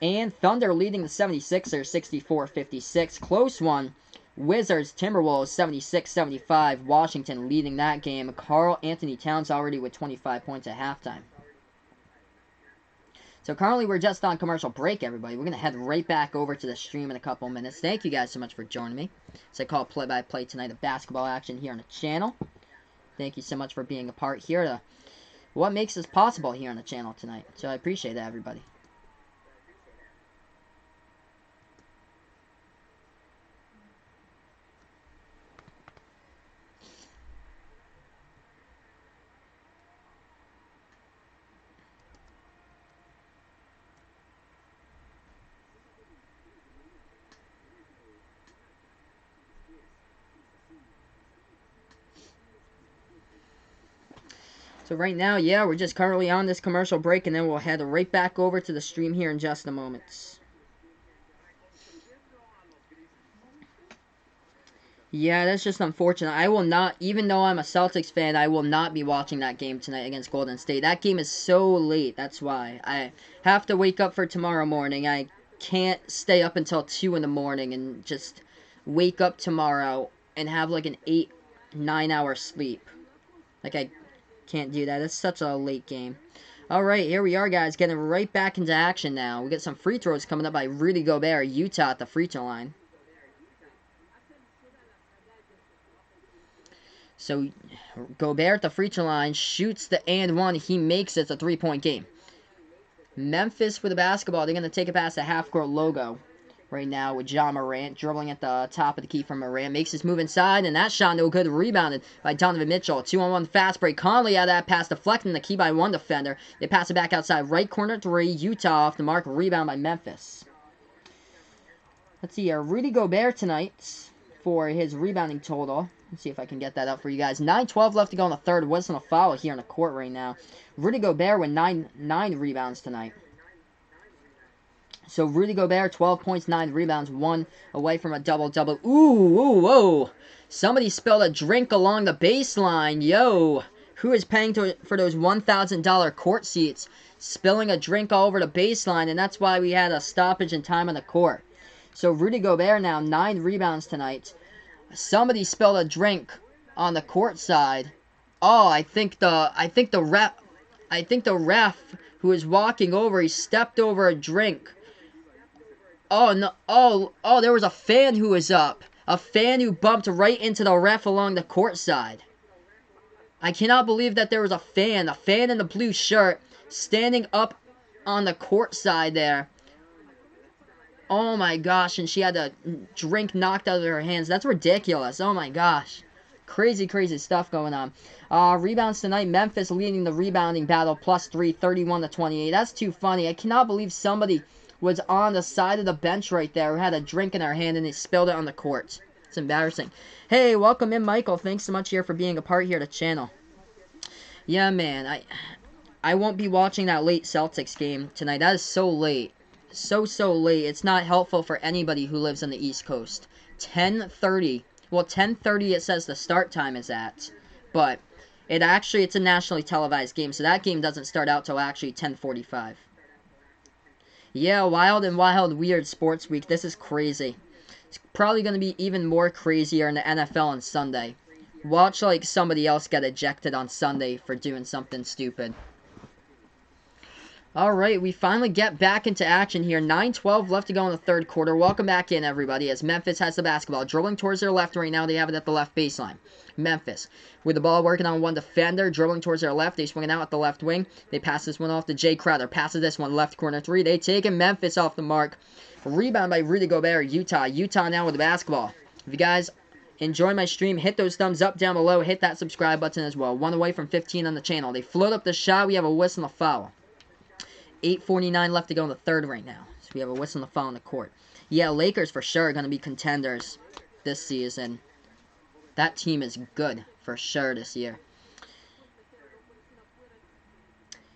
And Thunder leading the 76ers 64-56. Close one. Wizards, Timberwolves, 76-75. Washington leading that game. Karl Anthony Towns already with 25 points at halftime. So currently we're just on commercial break, everybody. We're going to head right back over to the stream in a couple minutes. Thank you guys so much for joining me. So I call play-by-play tonight of basketball action here on the channel. Thank you so much for being a part here to what makes this possible here on the channel tonight. So I appreciate that, everybody. So right now, yeah, we're just currently on this commercial break, and then we'll head right back over to the stream here in just a moment. Yeah, that's just unfortunate. I will not, even though I'm a Celtics fan, I will not be watching that game tonight against Golden State. That game is so late, that's why. I have to wake up for tomorrow morning. I can't stay up until 2 in the morning and just wake up tomorrow and have like an 8-9 hour sleep. Like, I can't do that. It's such a late game. Alright, here we are, guys. Getting right back into action now. We get some free throws coming up by Rudy Gobert, Utah at the free throw line. So Gobert at the free throw line shoots the and one. He makes it. It's a 3-point game. Memphis with the basketball. They're going to take it past the half-court logo right now with John Morant dribbling at the top of the key from Morant. Makes his move inside, and that shot no good. Rebounded by Donovan Mitchell. 2-on-1 fast break. Conley out of that pass, deflecting the key by one defender. They pass it back outside. Right corner 3. Utah off the mark. Rebound by Memphis. Let's see here. Rudy Gobert tonight for his rebounding total. Let's see if I can get that up for you guys. 9:12 left to go in the third. Wasn't a foul here in the court right now. Rudy Gobert with 9 rebounds tonight. So Rudy Gobert, 12 points, 9 rebounds, 1 away from a double-double. Ooh, whoa. Somebody spilled a drink along the baseline. Yo, who is paying for those $1,000 court seats? Spilling a drink all over the baseline, and that's why we had a stoppage in time on the court. So Rudy Gobert now, 9 rebounds tonight. Somebody spilled a drink on the court side. Oh, I think the ref who was walking over, he stepped over a drink. Oh no! Oh, there was a fan who was up. A fan who bumped right into the ref along the court side. I cannot believe that there was a fan in the blue shirt, standing up on the court side there. Oh my gosh, and she had a drink knocked out of her hands. That's ridiculous. Oh my gosh. Crazy, crazy stuff going on. Rebounds tonight. Memphis leading the rebounding battle. +3, 31-28. That's too funny. I cannot believe somebody was on the side of the bench right there who had a drink in their hand and they spilled it on the court. It's embarrassing. Hey, welcome in, Michael. Thanks so much here for being a part here of the channel. Yeah, man. I won't be watching that late Celtics game tonight. That is so late. So late. It's not helpful for anybody who lives on the East Coast. 10:30. Well, 10:30 it says the start time is at. But it's a nationally televised game, so that game doesn't start out till actually 10:45. Yeah, wild and weird sports week. This is crazy. It's probably going to be even more crazier in the NFL on Sunday. Watch like somebody else get ejected on Sunday for doing something stupid. Alright, we finally get back into action here. 9:12 left to go in the third quarter. Welcome back in, everybody, as Memphis has the basketball. Dribbling towards their left right now. They have it at the left baseline. Memphis with the ball working on one defender. Dribbling towards their left. They swing it out at the left wing. They pass this one off to Jay Crowder. Passes this one left corner 3. They take it. Memphis off the mark. Rebound by Rudy Gobert. Utah now with the basketball. If you guys enjoy my stream, hit those thumbs up down below. Hit that subscribe button as well. 1 away from 15 on the channel. They float up the shot. We have a whistle and a foul. 8:49 left to go in the third right now. So we have a whistle and a foul on the court. Yeah, Lakers for sure are going to be contenders this season. That team is good for sure this year.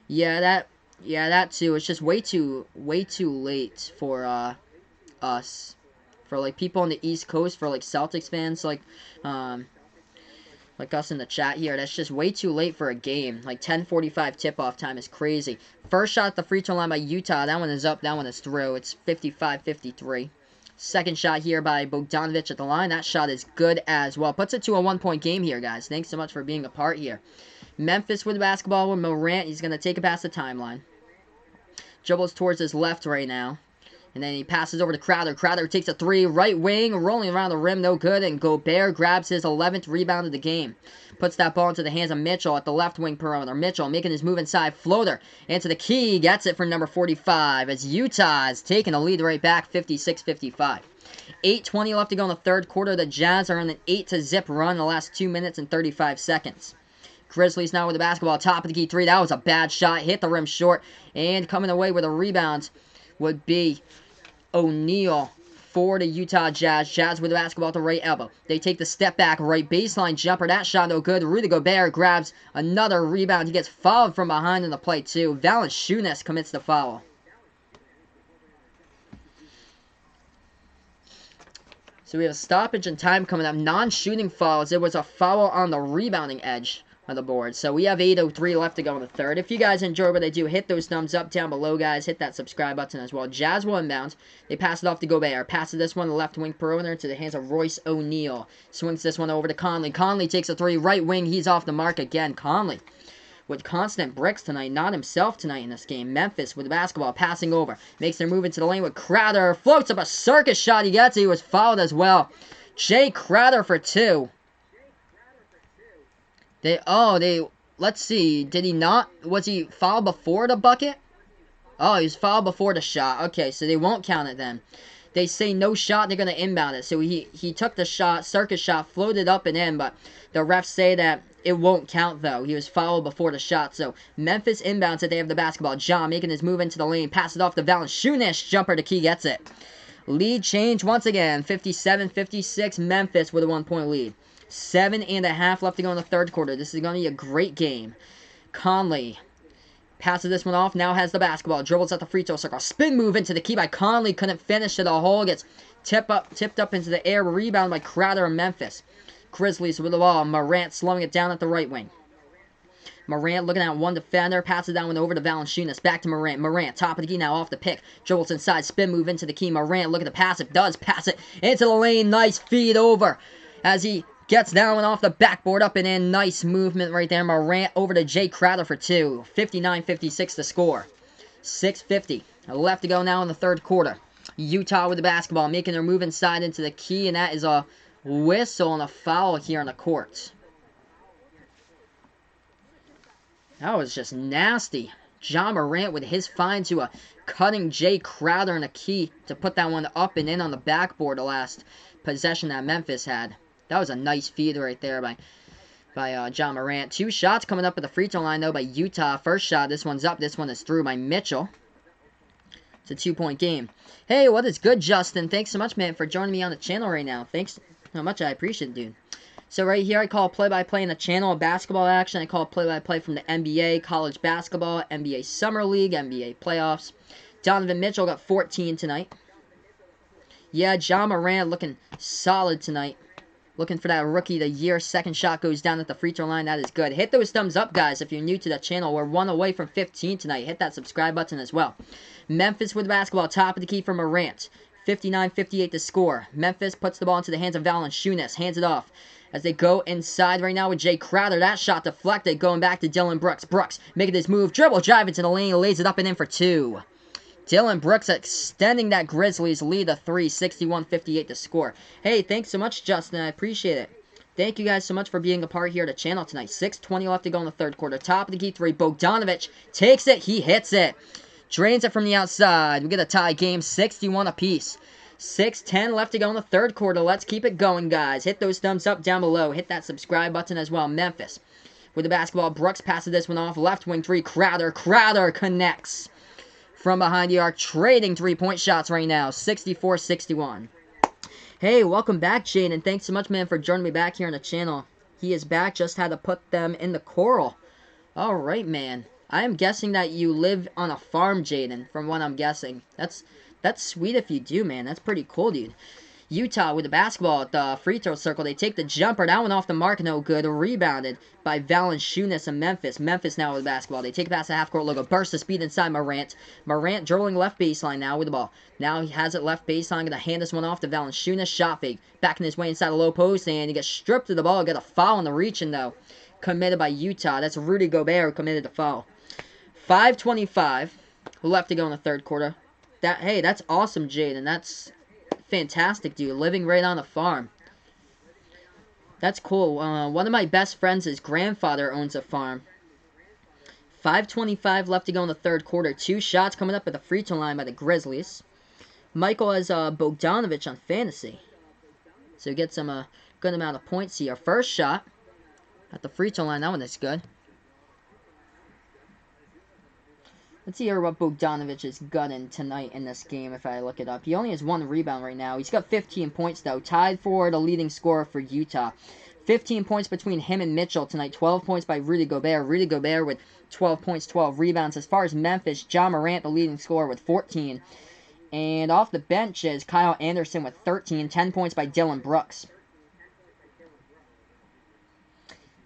Yeah, that too. It's just way too late for us. For like people on the East Coast, for like Celtics fans, like us in the chat here, that's just way too late for a game. Like 10:45 tip-off time is crazy. First shot at the free throw line by Utah. That one is up. That one is through. It's 55-53. Second shot here by Bogdanovic at the line. That shot is good as well. Puts it to a 1-point game here, guys. Thanks so much for being a part here. Memphis with the basketball with Morant. He's going to take it past the timeline. Dribbles towards his left right now. And then he passes over to Crowder. Crowder takes a 3, right wing, rolling around the rim, no good. And Gobert grabs his 11th rebound of the game. Puts that ball into the hands of Mitchell at the left wing perimeter. Mitchell making his move inside, floater into the key. Gets it for number 45 as Utah is taking the lead right back, 56-55. 8:20 left to go in the third quarter. The Jazz are on an 8-0 run in the last 2 minutes and 35 seconds. Grizzlies now with the basketball, top of the key 3. That was a bad shot, hit the rim short. And coming away with a rebound would be O'Neal for the Utah Jazz. Jazz with the basketball at the right elbow. They take the step back, right baseline jumper. That shot no good. Rudy Gobert grabs another rebound. He gets fouled from behind in the play too. Valanciunas commits the foul. So we have a stoppage in time coming up. Non-shooting fouls. It was a foul on the rebounding edge on the board. So we have 8:03 left to go in the third. If you guys enjoy what I do, hit those thumbs up down below, guys. Hit that subscribe button as well. Jazz will inbound. They pass it off to Gobert. Passes this one to the left wing perimeter to the hands of Royce O'Neal. Swings this one over to Conley. Conley takes a 3. Right wing. He's off the mark again. Conley with constant bricks tonight. Not himself tonight in this game. Memphis with the basketball. Passing over. Makes their move into the lane with Crowder. Floats up a circus shot. He gets it. He was fouled as well. Jay Crowder for 2. let's see. Did he not? Was he fouled before the bucket? Oh, he was fouled before the shot. Okay, so they won't count it then. They say no shot, they're going to inbound it. So he took the shot, circus shot, floated up and in, but the refs say that it won't count, though. He was fouled before the shot. So Memphis inbounds it. They have the basketball. John making his move into the lane. Pass it off to Valanciunas. Jumper to Key gets it. Lead change once again. 57-56. Memphis with a 1-point lead. 7.5 left to go in the third quarter. This is going to be a great game. Conley passes this one off. Now has the basketball. Dribbles at the free throw circle. Spin move into the key by Conley. Couldn't finish to the hole. Gets tipped up into the air. Rebound by Crowder and Memphis. Grizzlies with the ball. Morant slowing it down at the right wing. Morant looking at one defender. Passes that one over to Valanciunas. Back to Morant. Morant, top of the key now off the pick. Dribbles inside. Spin move into the key. Morant looking to pass it. Does pass it into the lane. Nice feed over as he gets down and off the backboard, up and in. Nice movement right there. Morant over to Jay Crowder for two. 59-56 to score. 6:50 left to go now in the third quarter. Utah with the basketball, making their move inside into the key, and that is a whistle and a foul here on the court. That was just nasty. John Morant with his find to a cutting Jay Crowder in the key to put that one up and in on the backboard, the last possession that Memphis had. That was a nice feed right there by John Morant. 2 shots coming up at the free throw line, though, by Utah. First shot, this one's up. This one is through by Mitchell. It's a 2-point game. Hey, what is good, Justin? Thanks so much, man, for joining me on the channel right now. Thanks so much. I appreciate it, dude. So right here, I call play-by-play in the channel of basketball action. I call play-by-play from the NBA, college basketball, NBA Summer League, NBA playoffs. Donovan Mitchell got 14 tonight. Yeah, John Morant looking solid tonight. Looking for that Rookie of the Year. Second shot goes down at the free throw line. That is good. Hit those thumbs up, guys, if you're new to the channel. We're 1 away from 15 tonight. Hit that subscribe button as well. Memphis with the basketball. Top of the key for Morant. 59-58 to score. Memphis puts the ball into the hands of Valanciunas. Hands it off as they go inside right now with Jay Crowder. That shot deflected. Going back to Dillon Brooks. Brooks making his move. Dribble drive into the lane. Lays it up and in for 2. Dillon Brooks extending that Grizzlies lead to 3, 61-58 to score. Hey, thanks so much, Justin. I appreciate it. Thank you guys so much for being a part here of the channel tonight. 6:20 left to go in the third quarter. Top of the key 3. Bogdanovic takes it. He hits it. Drains it from the outside. We get a tie game, 61 apiece. 6:10 left to go in the third quarter. Let's keep it going, guys. Hit those thumbs up down below. Hit that subscribe button as well. Memphis with the basketball. Brooks passes this one off. Left wing 3. Crowder. Crowder connects from behind the arc, trading 3-point shots right now, 64-61. Hey, welcome back, Jaden. Thanks so much, man, for joining me back here on the channel. He is back, just had to put them in the coral. All right, man. I am guessing that you live on a farm, Jaden, from what I'm guessing. That's sweet if you do, man. That's pretty cool, dude. Utah with the basketball at the free throw circle. They take the jumper. That one off the mark. No good. Rebounded by Valanciunas and Memphis. Memphis now with the basketball. They take it past the half-court logo. Burst of speed inside Morant. Morant dribbling left baseline now with the ball. Now he has it left baseline. Going to hand this one off to Valanciunas. Shot fake. Backing his way inside the low post. And he gets stripped of the ball. Got a foul in the reaching, though. Committed by Utah. That's Rudy Gobert who committed the foul. 5:25 left to go in the third quarter. Hey, that's awesome, Jaden. That's fantastic, dude. Living right on a farm. That's cool. One of my best friends' grandfather owns a farm. 5:25 left to go in the third quarter. 2 shots coming up at the free throw line by the Grizzlies. Michael has Bogdanovic on fantasy. So he gets some good amount of points here. First shot at the free throw line. That one is good. Let's see here what Bogdanovic is gunning tonight in this game if I look it up. He only has 1 rebound right now. He's got 15 points, though. Tied for the leading scorer for Utah. 15 points between him and Mitchell tonight. 12 points by Rudy Gobert. Rudy Gobert with 12 points, 12 rebounds. As far as Memphis, John Morant, the leading scorer, with 14. And off the bench is Kyle Anderson with 13. 10 points by Dillon Brooks.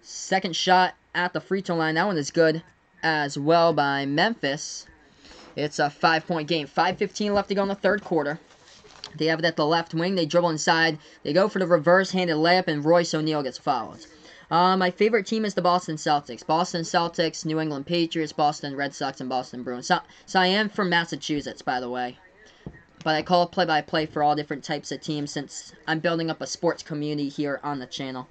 Second shot at the free throw line. That one is good as well by Memphis. It's a 5-point game. 5:15 left to go in the third quarter. They have it at the left wing. They dribble inside. They go for the reverse-handed layup, and Royce O'Neal gets fouled. My favorite team is the Boston Celtics. Boston Celtics, New England Patriots, Boston Red Sox, and Boston Bruins. So I am from Massachusetts, by the way. But I call it play-by-play for all different types of teams since I'm building up a sports community here on the channel.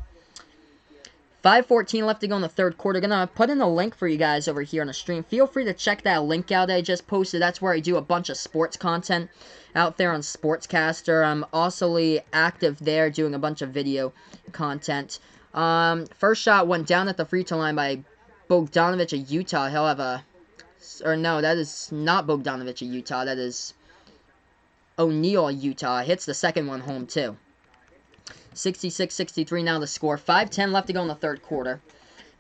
5:14 left to go in the third quarter. Gonna put in a link for you guys over here on the stream. Feel free to check that link out that I just posted. That's where I do a bunch of sports content out there on Sportscaster. I'm also active there doing a bunch of video content. First shot went down at the free throw line by Bogdanovich of Utah. He'll have a... Or no, that is not Bogdanovich of Utah. That is O'Neal, Utah. Hits the second one home, too. 66-63 now the score. 5:10 left to go in the third quarter.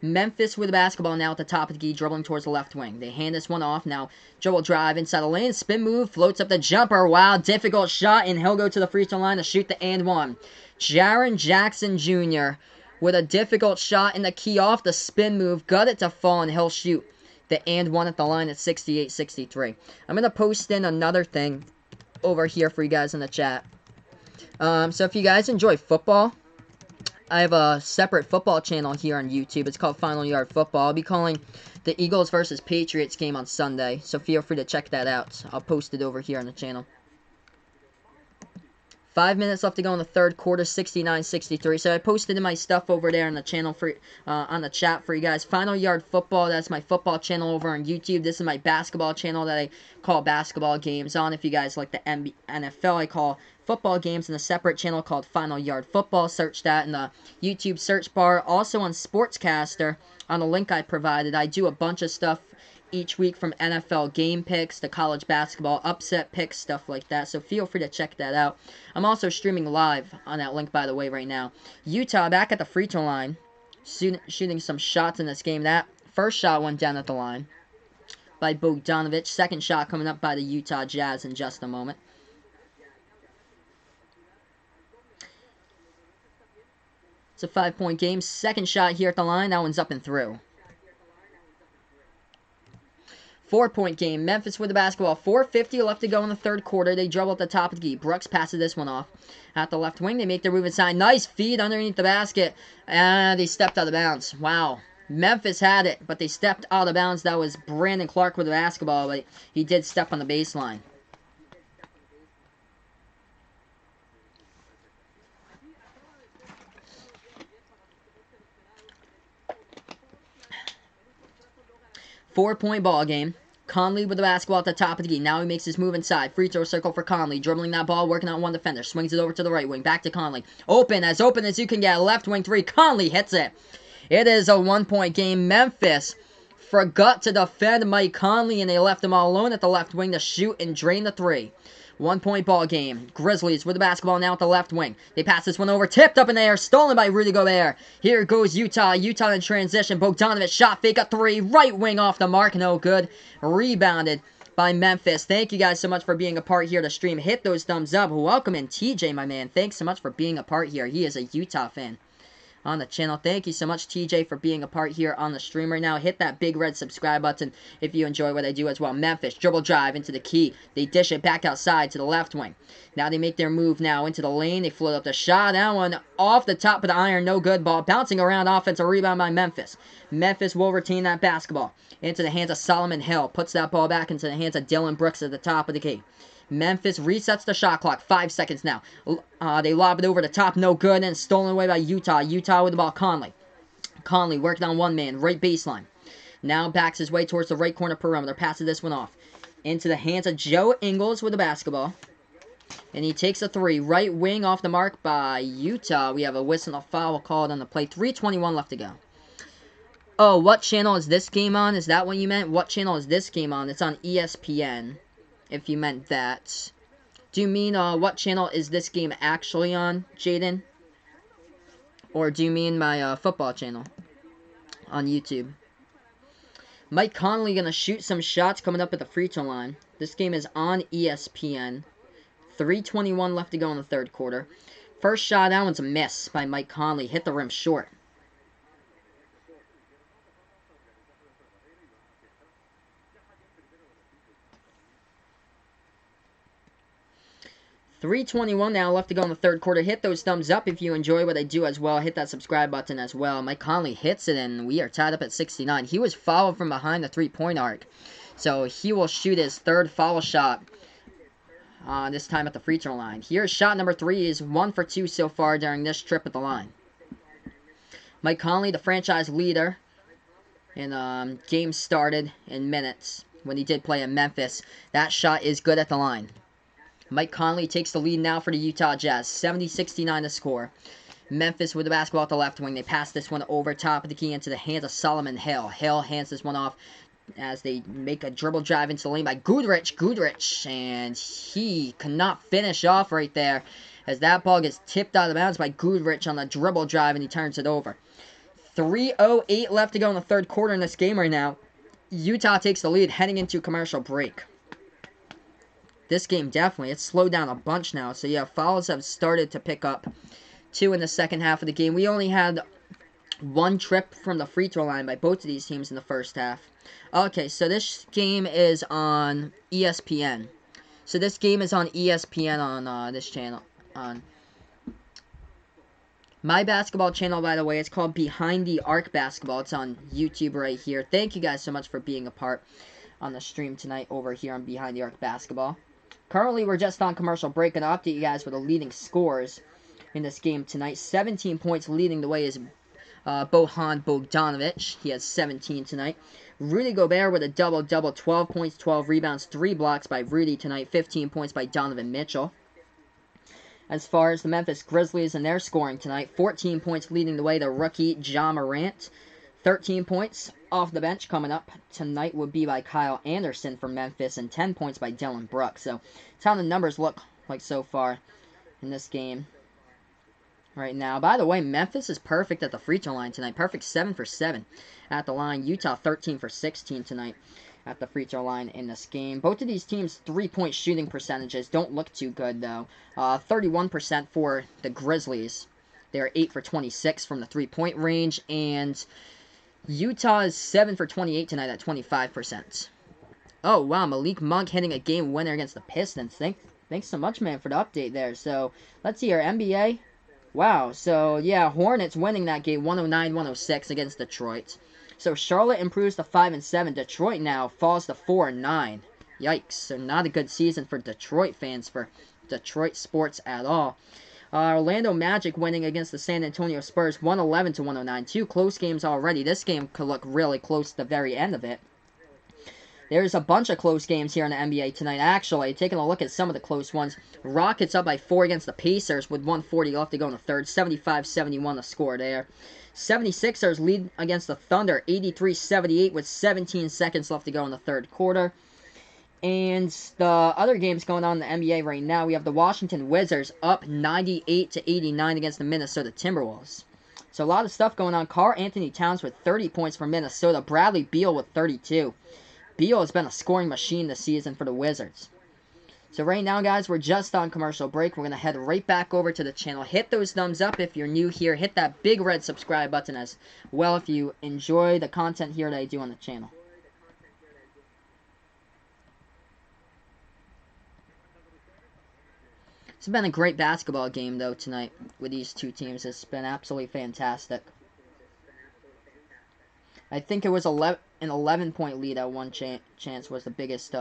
Memphis with the basketball now at the top of the key, dribbling towards the left wing. They hand this one off now. Joe will drive inside the lane. Spin move. Floats up the jumper. Wow, difficult shot. And he'll go to the free throw line to shoot the and one. Jaren Jackson Jr. with a difficult shot in the key off the spin move. Got it to fall, and he'll shoot the and one at the line at 68-63. I'm going to post in another thing over here for you guys in the chat. So if you guys enjoy football, I have a separate football channel here on YouTube. It's called Final Yard Football. I'll be calling the Eagles versus Patriots game on Sunday, so feel free to check that out. I'll post it over here on the channel. 5 minutes left to go in the third quarter, 69-63. So I posted in my stuff over there on the channel for on the chat for you guys. Final Yard Football, that's my football channel over on YouTube. This is my basketball channel that I call basketball games on. If you guys like the NFL, I call football games in a separate channel called Final Yard Football. Search that in the YouTube search bar. Also on Sportscaster, on the link I provided, I do a bunch of stuff each week, from NFL game picks to college basketball upset picks, stuff like that. So feel free to check that out. I'm also streaming live on that link, by the way, right now. Utah back at the free throw line, shooting some shots in this game. That first shot went down at the line by Bogdanovich. Second shot coming up by the Utah Jazz in just a moment. It's a 5-point game. Second shot here at the line. That one's up and through. 4-point game. Memphis with the basketball. 4:50 left to go in the third quarter. They dribble at the top of the key. Brooks passes this one off at the left wing. They make their move inside. Nice feed underneath the basket. And they stepped out of bounds. Wow. Memphis had it, but they stepped out of bounds. That was Brandon Clark with the basketball, but he did step on the baseline. Four-point ball game. Conley with the basketball at the top of the key. Now he makes his move inside. Free throw circle for Conley. Dribbling that ball, working on one defender. Swings it over to the right wing. Back to Conley. Open as you can get. Left wing three. Conley hits it. It is a 1-point game. Memphis forgot to defend Mike Conley, and they left him all alone at the left wing to shoot and drain the three. 1-point ball game. Grizzlies with the basketball now at the left wing. They pass this one over. Tipped up in the air. Stolen by Rudy Gobert. Here goes Utah. Utah in transition. Bogdanovich shot fake a three. Right wing off the mark. No good. Rebounded by Memphis. Thank you guys so much for being a part here to stream. Hit those thumbs up. Welcome in TJ, my man. Thanks so much for being a part here. He is a Utah fan on the channel. Thank you so much, TJ, for being a part here on the stream right now. Hit that big red subscribe button if you enjoy what I do as well. Memphis, dribble drive into the key. They dish it back outside to the left wing. Now they make their move now into the lane. They float up the shot. That one off the top of the iron. No good. Ball bouncing around. Offensive rebound by Memphis. Memphis will retain that basketball into the hands of Solomon Hill. Puts that ball back into the hands of Dylan Brooks at the top of the key. Memphis resets the shot clock. 5 seconds now. They lob it over the top. No good. And stolen away by Utah. Utah with the ball. Conley. Conley working on one man. Right baseline. Now backs his way towards the right corner perimeter. Passes this one off into the hands of Joe Ingles with the basketball. And he takes a three. Right wing off the mark by Utah. We have a whistle and a foul called on the play. 3:21 left to go. Oh, what channel is this game on? Is that what you meant? What channel is this game on? It's on ESPN. If you meant that. Do you mean, what channel is this game actually on, Jaden? Or do you mean my, football channel on YouTube? Mike Conley gonna shoot some shots coming up at the free throw line. This game is on ESPN. 3:21 left to go in the third quarter. First shot, that one's a miss by Mike Conley. Hit the rim short. 3:21 now left to go in the third quarter. Hit those thumbs up if you enjoy what I do as well. Hit that subscribe button as well. Mike Conley hits it, and we are tied up at 69. He was fouled from behind the three-point arc. So he will shoot his third foul shot this time at the free throw line. Here's shot number 3. Is 1 for 2 so far during this trip at the line. Mike Conley, the franchise leader, and game started in minutes when he did play in Memphis. That shot is good at the line. Mike Conley takes the lead now for the Utah Jazz. 70-69 to score. Memphis with the basketball at the left wing. They pass this one over top of the key into the hands of Solomon Hill. Hill hands this one off as they make a dribble drive into the lane by Goodrich, and he cannot finish off right there as that ball gets tipped out of bounds by Goodrich on the dribble drive, and he turns it over. 3:08 left to go in the third quarter in this game right now. Utah takes the lead heading into commercial break. This game definitely, it's slowed down a bunch now. So yeah, fouls have started to pick up. 2 in the second half of the game. We only had 1 trip from the free throw line by both of these teams in the first half. Okay, so this game is on ESPN. So this game is on ESPN on this channel. On my basketball channel, by the way, it's called Behind the Arc Basketball. It's on YouTube right here. Thank you guys so much for being a part on the stream tonight over here on Behind the Arc Basketball. Currently, we're just on commercial break, and I'll update you guys with the leading scores in this game tonight. 17 points leading the way is Bojan Bogdanovic. He has 17 tonight. Rudy Gobert with a double-double, 12 points, 12 rebounds, 3 blocks by Rudy tonight, 15 points by Donovan Mitchell. As far as the Memphis Grizzlies and their scoring tonight, 14 points leading the way, the rookie Ja Morant. 13 points off the bench coming up tonight would be by Kyle Anderson from Memphis, and 10 points by Dylan Brooks. So that's how the numbers look like so far in this game right now. By the way, Memphis is perfect at the free throw line tonight. Perfect 7 for 7 at the line. Utah 13 for 16 tonight at the free throw line in this game. Both of these teams' three-point shooting percentages don't look too good, though. 31% for the Grizzlies. They're 8 for 26 from the three-point range, and Utah is 7 for 28 tonight at 25%. Oh, wow, Malik Monk hitting a game winner against the Pistons. Thanks so much, man, for the update there. So, let's see our NBA. Wow, so, yeah, Hornets winning that game 109-106 against Detroit. So, Charlotte improves to 5-7. Detroit now falls to 4-9. Yikes. So, not a good season for Detroit fans, for Detroit sports at all. Orlando Magic winning against the San Antonio Spurs 111-109. 2 close games already. This game could look really close to the very end of it. There's a bunch of close games here in the NBA tonight. Actually, taking a look at some of the close ones. Rockets up by 4 against the Pacers with 1:40 left to go in the third. 75-71 the score there. 76ers lead against the Thunder 83-78 with 17 seconds left to go in the third quarter. And the other games going on in the NBA right now, we have the Washington Wizards up 98-89 against the Minnesota Timberwolves. So a lot of stuff going on. Karl Anthony Towns with 30 points for Minnesota. Bradley Beal with 32. Beal has been a scoring machine this season for the Wizards. So right now, guys, we're just on commercial break. We're going to head right back over to the channel. Hit those thumbs up if you're new here. Hit that big red subscribe button as well if you enjoy the content here that I do on the channel. It's been a great basketball game, though, tonight with these two teams. It's been absolutely fantastic. I think it was an 11-point lead at one chance was the biggest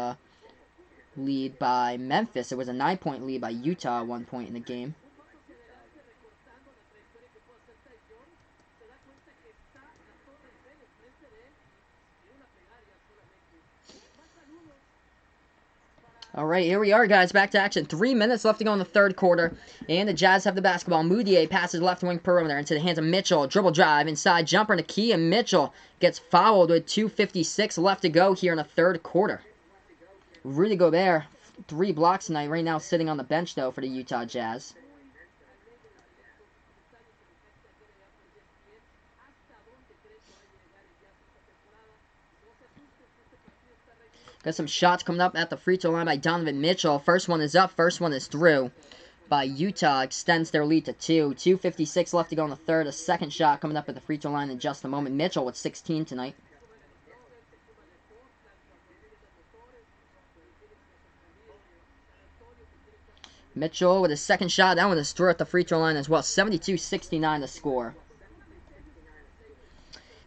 lead by Memphis. It was a 9-point lead by Utah at one point in the game. Alright, here we are, guys. Back to action. 3 minutes left to go in the third quarter. And the Jazz have the basketball. Moutier passes left wing perimeter into the hands of Mitchell. Dribble drive inside. Jumper in the key. And Mitchell gets fouled with 2:56 left to go here in the third quarter. Rudy Gobert, 3 blocks tonight. Right now sitting on the bench, though, for the Utah Jazz. Got some shots coming up at the free throw line by Donovan Mitchell. First one is up. First one is through by Utah. Extends their lead to 2. 2:56 left to go in the third. A second shot coming up at the free throw line in just a moment. Mitchell with 16 tonight. Mitchell with his second shot. That one is through at the free throw line as well. 72-69 the score.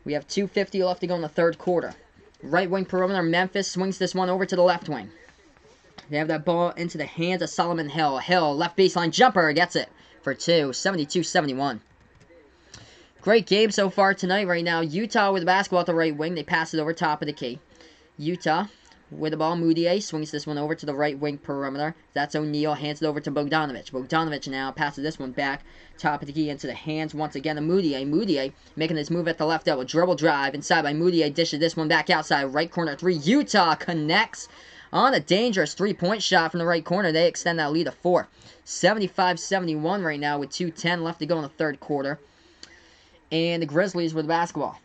We have 2:50 left to go in the third quarter. Right wing perimeter, Memphis swings this one over to the left wing. They have that ball into the hands of Solomon Hill. Hill, left baseline jumper, gets it for 2. 72-71. Great game so far tonight right now. Utah with the basketball at the right wing. They pass it over top of the key. Utah with the ball. Moutier swings this one over to the right wing perimeter. That's O'Neal. Hands it over to Bogdanovich. Bogdanovich now passes this one back. Top of the key into the hands once again of Moutier. Moutier making his move at the left elbow. Dribble drive inside by Moutier. Dishes this one back outside. Right corner three. Utah connects on a dangerous three-point shot from the right corner. They extend that lead to 4. 75-71 right now with 2:10 left to go in the third quarter. And the Grizzlies with the basketball.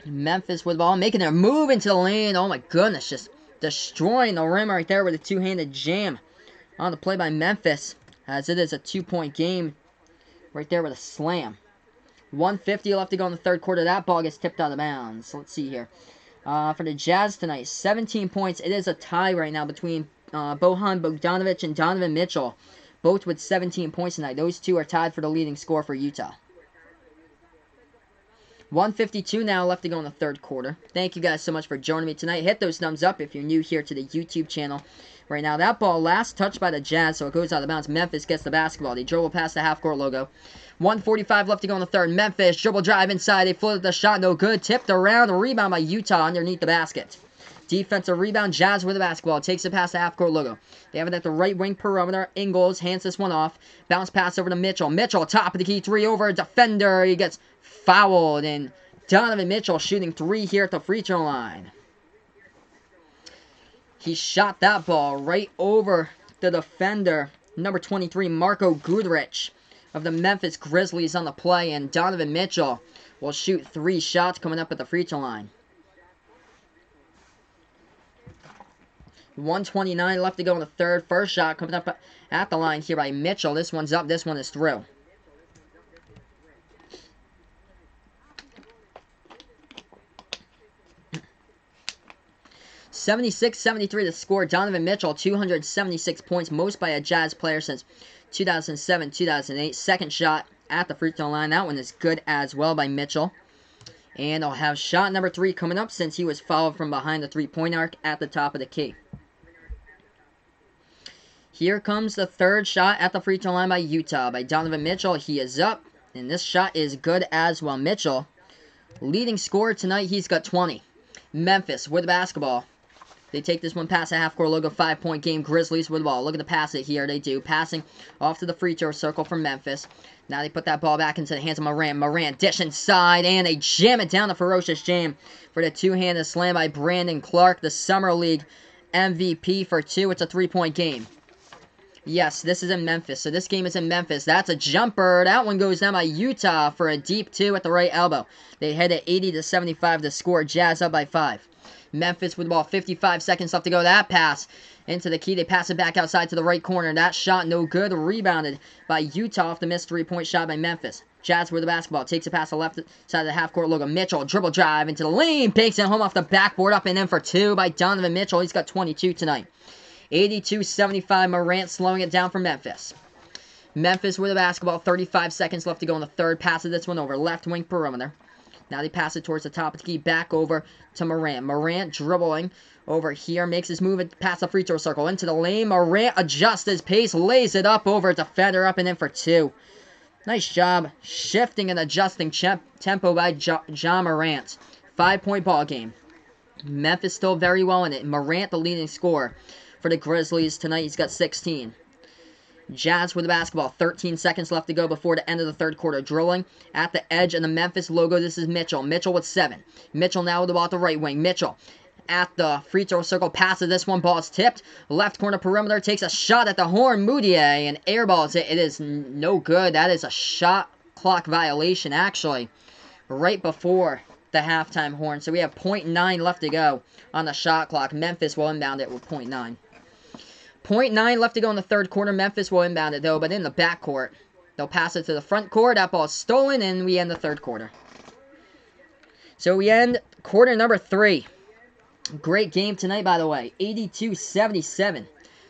Memphis with the ball, making their move into the lane. Oh my goodness, just destroying the rim right there with a two-handed jam on the play by Memphis, as it is a 2-point game right there with a slam. 1:50 left to go in the third quarter. That ball gets tipped out of bounds. Let's see here. For the Jazz tonight, 17 points. It is a tie right now between Bojan Bogdanovich and Donovan Mitchell, both with 17 points tonight. Those two are tied for the leading score for Utah. 1:52 now left to go in the third quarter. Thank you guys so much for joining me tonight. Hit those thumbs up if you're new here to the YouTube channel. Right now, that ball last touched by the Jazz, so it goes out of bounds. Memphis gets the basketball. They dribble past the half-court logo. 1:45 left to go in the third. Memphis dribble drive inside. They floated the shot, no good. Tipped around. A rebound by Utah underneath the basket. Defensive rebound. Jazz with the basketball. Takes it past the half-court logo. They have it at the right wing perimeter. Ingles hands this one off. Bounce pass over to Mitchell. Mitchell, top of the key, three over. Defender. He gets fouled, and Donovan Mitchell shooting three here at the free throw line. He shot that ball right over the defender, number 23, Marko Guduric of the Memphis Grizzlies on the play, and Donovan Mitchell will shoot 3 shots coming up at the free throw line. 1:29 left to go in the third. First shot coming up at the line here by Mitchell. This one's up. This one is through. 76-73 to score. Donovan Mitchell, 276 points, most by a Jazz player since 2007-2008. Second shot at the free throw line. That one is good as well by Mitchell. And I'll have shot number 3 coming up since he was fouled from behind the three-point arc at the top of the key. Here comes the third shot at the free throw line by Utah, by Donovan Mitchell. He is up, and this shot is good as well. Mitchell, leading scorer tonight, he's got 20. Memphis with the basketball. They take this one past the half-court logo. 5-point game. Grizzlies with the ball. Looking to pass it here. They do. Passing off to the free throw circle from Memphis. Now they put that ball back into the hands of Morant. Morant dish inside, and they jam it down. The ferocious jam for the two-handed slam by Brandon Clark, the Summer League MVP for 2. It's a 3-point game. Yes, this is in Memphis. So this game is in Memphis. That's a jumper. That one goes down by Utah for a deep 2 at the right elbow. They head at 80-75 to score. Jazz up by 5. Memphis with the ball, 55 seconds left to go. That pass into the key. They pass it back outside to the right corner. That shot no good. Rebounded by Utah off the missed 3-point shot by Memphis. Jazz with the basketball. Takes it past the left side of the half-court logo. Mitchell, dribble drive into the lane. Banks it home off the backboard. Up and in for 2 by Donovan Mitchell. He's got 22 tonight. 82-75. Morant slowing it down for Memphis. Memphis with the basketball. 35 seconds left to go in the third. Passes this one over. Left wing perimeter. Now they pass it towards the top of the key, back over to Morant. Morant dribbling over here, makes his move past the free throw circle into the lane. Morant adjusts his pace, lays it up over defender, up and in for 2. Nice job shifting and adjusting tempo by Ja Morant. 5-point ball game. Memphis still very well in it. Morant, the leading scorer for the Grizzlies tonight. He's got 16. Jazz with the basketball. 13 seconds left to go before the end of the third quarter. Drilling at the edge of the Memphis logo. This is Mitchell. Mitchell with 7. Mitchell now with the ball at the right wing. Mitchell at the free throw circle. Passes this one. Ball is tipped. Left corner perimeter. Takes a shot at the horn. Moutier and airballs it. It is no good. That is a shot clock violation, actually, right before the halftime horn. So we have 0.9 left to go on the shot clock. Memphis will inbound it with 0.9. 0.9 left to go in the third quarter. Memphis will inbound it, though, but in the backcourt. They'll pass it to the front court. That ball is stolen, and we end the third quarter. So we end quarter number 3. Great game tonight, by the way. 82-77.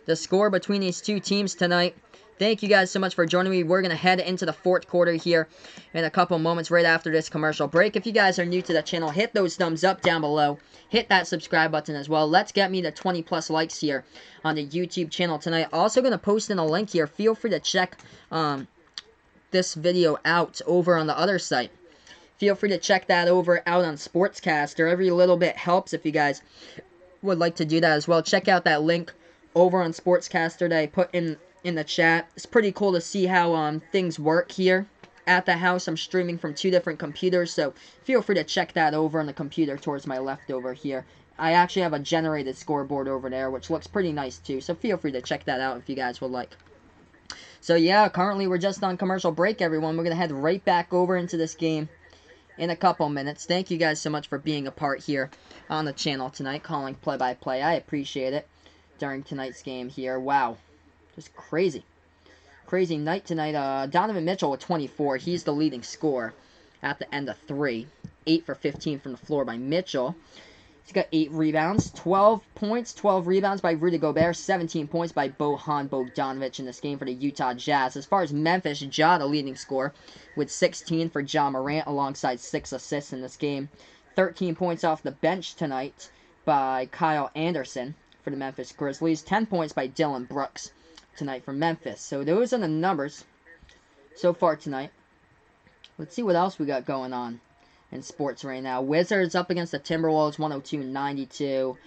The score between these two teams tonight. Thank you guys so much for joining me. We're going to head into the fourth quarter here in a couple moments right after this commercial break. If you guys are new to the channel, hit those thumbs up down below. Hit that subscribe button as well. Let's get me to 20+ likes here on the YouTube channel tonight. Also going to post in a link here. Feel free to check this video out over on the other site. feel free to check that over out on Sportscaster. Every little bit helps if you guys would like to do that as well. Check out that link over on Sportscaster that I put in the chat. It's pretty cool to see how things work here at the house. I'm streaming from 2 different computers, so feel free to check that over on the computer towards my left over here. I actually have a generated scoreboard over there, which looks pretty nice too, so feel free to check that out if you guys would like. So yeah, currently we're just on commercial break, everyone. We're going to head right back over into this game in a couple minutes. Thank you guys so much for being a part here on the channel tonight, calling play-by-play. I appreciate it during tonight's game here. Wow, just crazy. Crazy night tonight. Donovan Mitchell with 24. He's the leading scorer at the end of 3. 8 for 15 from the floor by Mitchell. He's got 8 rebounds, 12 points, 12 rebounds by Rudy Gobert, 17 points by Bojan Bogdanovic in this game for the Utah Jazz. As far as Memphis, Ja, the leading scorer, with 16 for Ja Morant alongside 6 assists in this game. 13 points off the bench tonight by Kyle Anderson for the Memphis Grizzlies. 10 points by Dillon Brooks tonight for Memphis. So those are the numbers so far tonight. Let's see what else we got going on in sports right now. Wizards up against the Timberwolves, 102-92.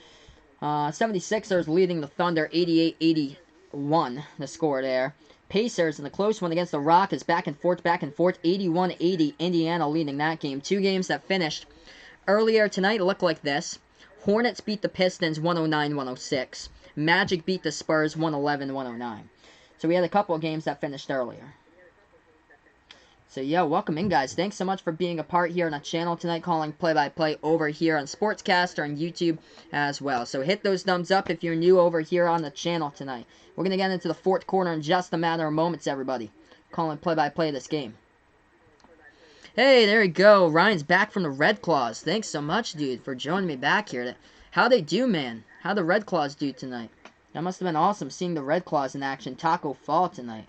76ers leading the Thunder, 88-81, the score there. Pacers in the close one against the Rockets, back and forth, 81-80. Indiana leading that game. 2 games that finished earlier tonight look like this. Hornets beat the Pistons, 109-106. Magic beat the Spurs, 111-109. So we had a couple of games that finished earlier. So yeah, welcome in, guys. Thanks so much for being a part here on the channel tonight, calling play-by-play over here on Sportscaster and YouTube as well. So hit those thumbs up if you're new over here on the channel tonight. We're going to get into the 4th quarter in just a matter of moments, everybody. Calling play-by-play this game. Hey, there we go. Ryan's back from the Red Claws. Thanks so much, dude, for joining me back here. How they do, man? How the Red Claws do tonight? That must have been awesome seeing the Red Claws in action. Taco Fall tonight.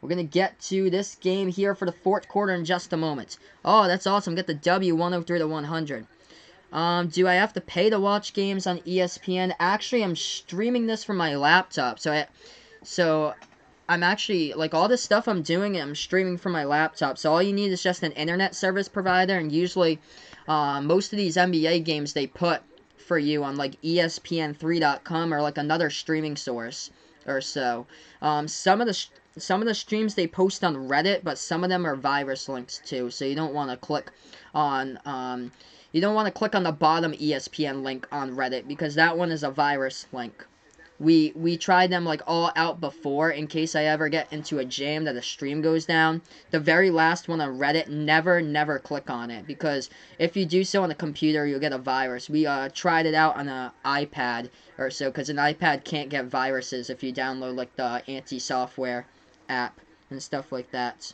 We're going to get to this game here for the 4th quarter in just a moment. Oh, that's awesome. Get the W, 103-100. Do I have to pay to watch games on ESPN? Actually, I'm streaming this from my laptop. So I'm actually, like, all this stuff I'm doing, I'm streaming from my laptop. So all you need is just an internet service provider. And usually, most of these NBA games they put for you on, like, ESPN3.com or, like, another streaming source or so. Some of the streams they post on Reddit, but some of them are virus links too. So you don't want to click on the bottom ESPN link on Reddit because that one is a virus link. We tried them like all out before in case I ever get into a jam that a stream goes down. The very last one on Reddit, never click on it because if you do so on a computer, you'll get a virus. We tried it out on an iPad or so because an iPad can't get viruses if you download like the anti-software app and stuff like that.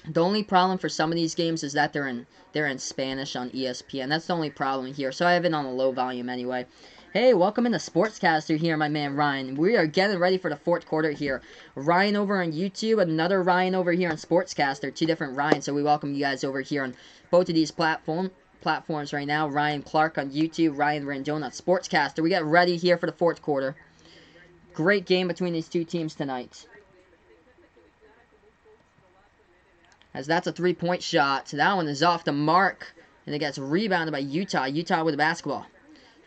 The only problem for some of these games is that they're in Spanish on ESPN. That's the only problem here. So I have it on a low volume anyway. Hey, welcome into Sportscaster here, my man Ryan. We are getting ready for the 4th quarter here. Ryan over on YouTube, another Ryan over here on Sportscaster. 2 different Ryans, so we welcome you guys over here on both of these platforms right now. Ryan Clark on YouTube, Ryan Randone on Sportscaster. We get ready here for the 4th quarter. Great game between these 2 teams tonight. As that's a 3-point shot. So that one is off the mark. And it gets rebounded by Utah. Utah with the basketball.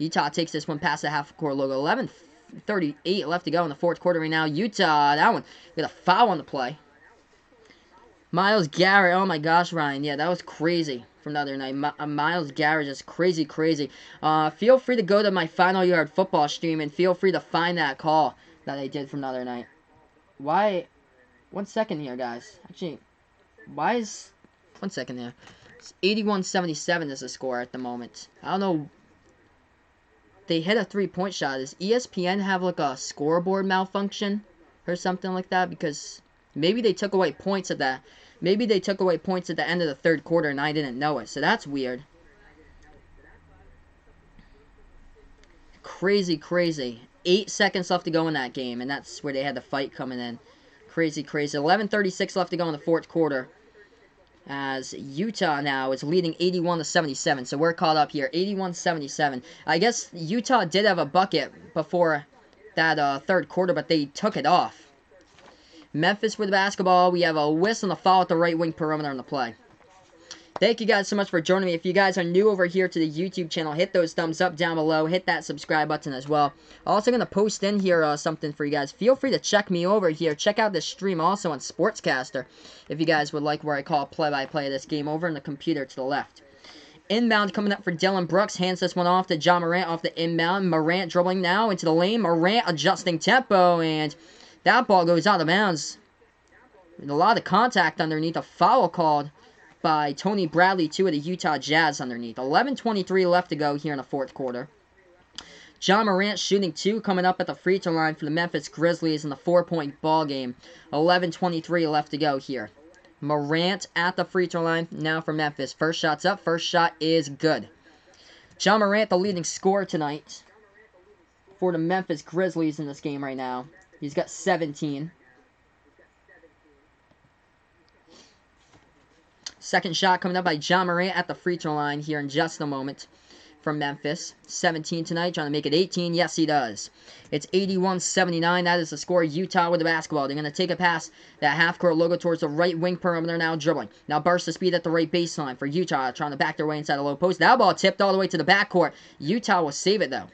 Utah takes this one past the half-court logo. 11:38 left to go in the 4th quarter right now. Utah, that one, with a foul on the play. Myles Garrett, oh my gosh, Ryan. Yeah, that was crazy from the other night. Myles Garrett, just crazy. Feel free to go to my Final Yard football stream and feel free to find that call that I did from the other night. Why? 1 second here, guys. Actually, why is... 1 second there. It's 81-77 is the score at the moment. I don't know... They hit a 3-point shot. Does ESPN have like a scoreboard malfunction or something like that? Because maybe they took away points at that. Maybe they took away points at the end of the 3rd quarter and I didn't know it. So that's weird. Crazy. 8 seconds left to go in that game, and that's where they had the fight coming in. Crazy. 11:36 left to go in the 4th quarter. As Utah now is leading 81-77. So we're caught up here. 81-77. I guess Utah did have a bucket before that 3rd quarter, but they took it off. Memphis with the basketball. We have a whistle and a foul at the right wing perimeter on the play. Thank you guys so much for joining me. If you guys are new over here to the YouTube channel, hit those thumbs up down below. Hit that subscribe button as well. Also going to post in here something for you guys. Feel free to check me over here. Check out this stream also on Sportscaster if you guys would like, where I call play-by-play of this game over in the computer to the left. Inbound coming up for Dylan Brooks. Hands this one off to John Morant off the inbound. Morant dribbling now into the lane. Morant adjusting tempo, and that ball goes out of bounds. A lot of contact underneath. A foul called by Tony Bradley, two of the Utah Jazz underneath. 11:23 left to go here in the fourth quarter. John Morant shooting two, coming up at the free throw line for the Memphis Grizzlies in the 4-point ball game. 11:23 left to go here. Morant at the free throw line now for Memphis. First shot's up. First shot is good. John Morant, the leading scorer tonight for the Memphis Grizzlies in this game right now. He's got 17. Second shot coming up by John Morant at the free throw line here in just a moment from Memphis. 17 tonight, trying to make it 18. Yes, he does. It's 81-79. That is the score. Utah with the basketball. They're going to take a pass, that half-court logo towards the right wing perimeter now, dribbling. Now burst of speed at the right baseline for Utah, trying to back their way inside the low post. That ball tipped all the way to the backcourt. Utah will save it, though.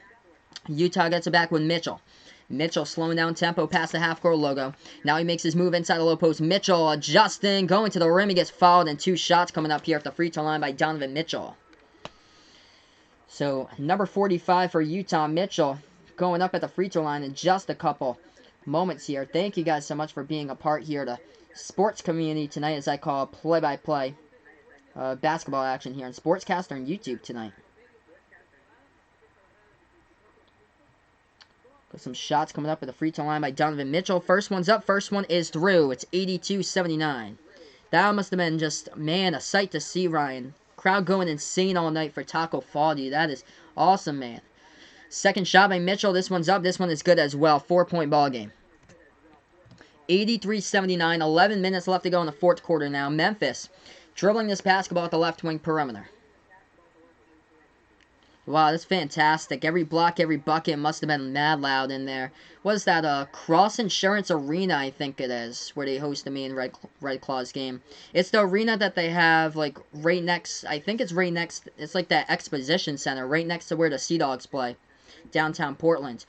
Utah gets it back with Mitchell. Mitchell slowing down tempo past the half-court logo. Now he makes his move inside the low post. Mitchell adjusting, going to the rim. He gets fouled, and two shots coming up here at the free throw line by Donovan Mitchell. So, number 45 for Utah, Mitchell, going up at the free throw line in just a couple moments here. Thank you guys so much for being a part here of the sports community tonight, as I call play-by-play basketball action here on Sportscaster and YouTube tonight. Some shots coming up at the free throw line by Donovan Mitchell. First one's up. First one is through. It's 82-79. That must have been just, man, a sight to see, Ryan. Crowd going insane all night for Taco Fall, dude. That is awesome, man. Second shot by Mitchell. This one's up. This one is good as well. 4-point ball game. 83-79. 11 minutes left to go in the fourth quarter now. Memphis dribbling this basketball at the left wing perimeter. Wow, that's fantastic. Every block, every bucket must have been mad loud in there. What is that? Cross Insurance Arena, I think it is, where they host the main Red Claws game. It's the arena that they have, like, right next, I think it's right next, it's like that exposition center, right next to where the Sea Dogs play, downtown Portland.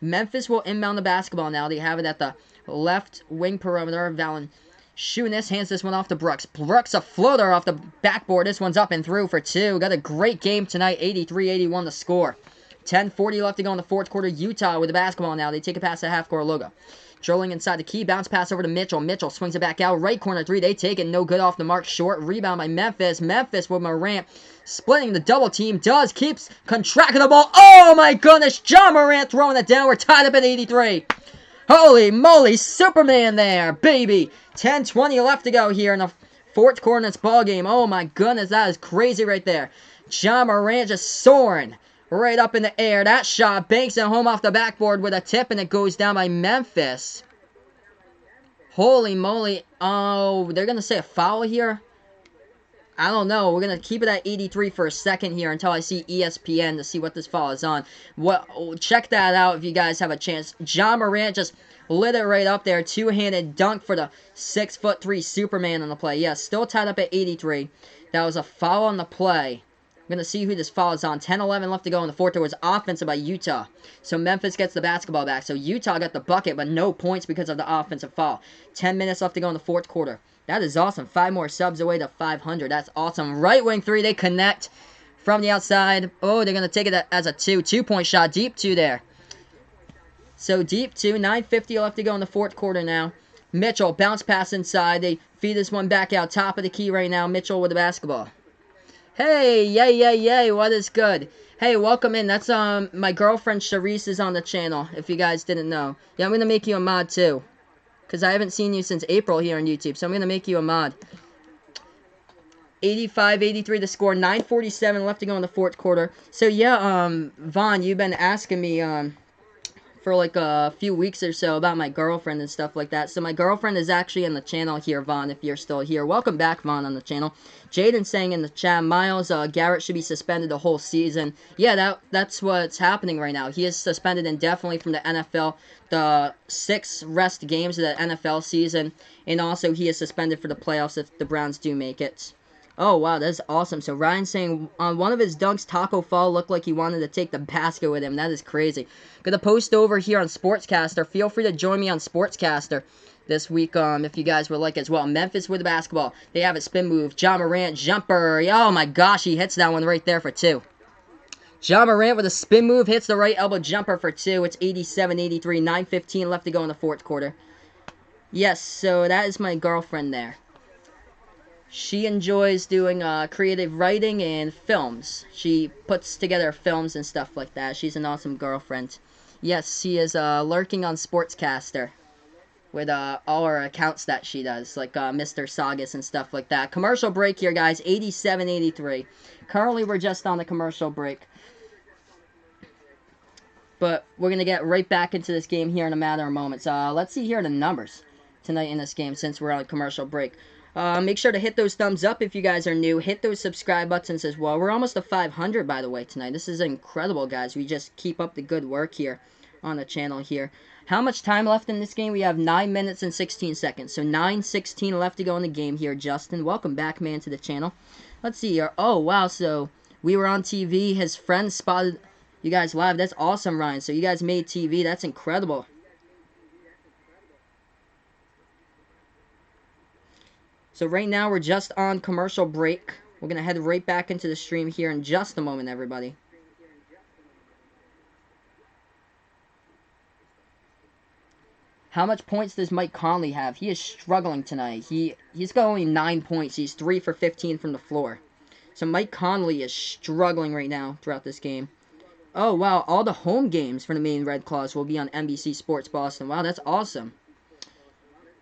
Memphis will inbound the basketball now. They have it at the left wing perimeter. Valen shooting this, hands this one off to Brooks. Brooks, a floater off the backboard. This one's up and through for two. Got a great game tonight. 83-81 the score. 10:40 left to go in the fourth quarter. Utah with the basketball now. They take it past the half-court logo. Drilling inside the key. Bounce pass over to Mitchell. Mitchell swings it back out. Right corner three. They take it. No good off the mark. Short rebound by Memphis. Memphis with Morant splitting the double team. Keeps contracting the ball. Oh my goodness. John Morant throwing it down. We're tied up at 83. Holy moly, Superman there, baby. 10:20 left to go here in the fourth quarter in this ball game. Oh my goodness, that is crazy right there. John Morant just soaring right up in the air. That shot banks it home off the backboard with a tip, and it goes down by Memphis. Holy moly. Oh, they're going to say a foul here? I don't know. We're going to keep it at 83 for a second here until I see ESPN to see what this foul is on. Check that out if you guys have a chance. John Morant just lit it right up there. Two-handed dunk for the 6'3" Superman on the play. Yeah, still tied up at 83. That was a foul on the play. I'm going to see who this foul is on. 10-11 left to go in the fourth. It was offensive by Utah. So Memphis gets the basketball back. So Utah got the bucket, but no points because of the offensive foul. 10 minutes left to go in the fourth quarter. That is awesome. 5 more subs away to 500. That's awesome. Right wing three. They connect from the outside. Oh, they're going to take it as a 2. 2-point shot. Deep 2 there. So deep 2. 9:50 left to go in the fourth quarter now. Mitchell, bounce pass inside. They feed this one back out. Top of the key right now. Mitchell with the basketball. Hey, yay. What is good? Hey, welcome in. That's my girlfriend Charisse is on the channel, if you guys didn't know. Yeah, I'm going to make you a mod too. Because I haven't seen you since April here on YouTube. So I'm going to make you a mod. 85-83 the score. 9:47 left to go in the fourth quarter. So yeah, Vaughn, you've been asking me for like a few weeks or so about my girlfriend and stuff like that. So my girlfriend is actually in the channel here, Vaughn, if you're still here. Welcome back, Vaughn, on the channel. Jaden saying in the chat, Miles Garrett should be suspended the whole season. Yeah, that's what's happening right now. He is suspended indefinitely from the NFL, the 6 rest games of the NFL season, and also he is suspended for the playoffs if the Browns do make it. Oh, wow, that's awesome. So Ryan's saying on one of his dunks, Taco Fall looked like he wanted to take the basket with him. That is crazy. Gonna post over here on Sportscaster. Feel free to join me on Sportscaster this week if you guys would like as well. Memphis with the basketball. They have a spin move. John Morant, jumper. Oh, my gosh, he hits that one right there for 2. John Morant with a spin move hits the right elbow jumper for 2. It's 87-83. 9:15 left to go in the fourth quarter. Yes, so that is my girlfriend there. She enjoys doing creative writing and films. She puts together films and stuff like that. She's an awesome girlfriend. Yes, she is lurking on Sportscaster with all her accounts that she does, like Mr. Sagas and stuff like that. Commercial break here, guys. 87-83. Currently, we're just on the commercial break. But we're going to get right back into this game here in a matter of moments. Let's see here the numbers tonight in this game since we're on commercial break. Make sure to hit those thumbs up if you guys are new. Hit those subscribe buttons as well. We're almost to 500, by the way, tonight. This is incredible, guys. We just keep up the good work here on the channel here. How much time left in this game? We have 9 minutes and 16 seconds. So 9:16 left to go in the game here, Justin. Welcome back, man, to the channel. Let's see here. Oh, wow. So we were on TV. His friend spotted you guys live. That's awesome, Ryan. So you guys made TV. That's incredible. So right now we're just on commercial break. We're going to head right back into the stream here in just a moment, everybody. How much points does Mike Conley have? He is struggling tonight. He's got only 9 points. He's 3 for 15 from the floor. So Mike Conley is struggling right now throughout this game. Oh, wow. All the home games for the Maine Red Claws will be on NBC Sports Boston. Wow, that's awesome.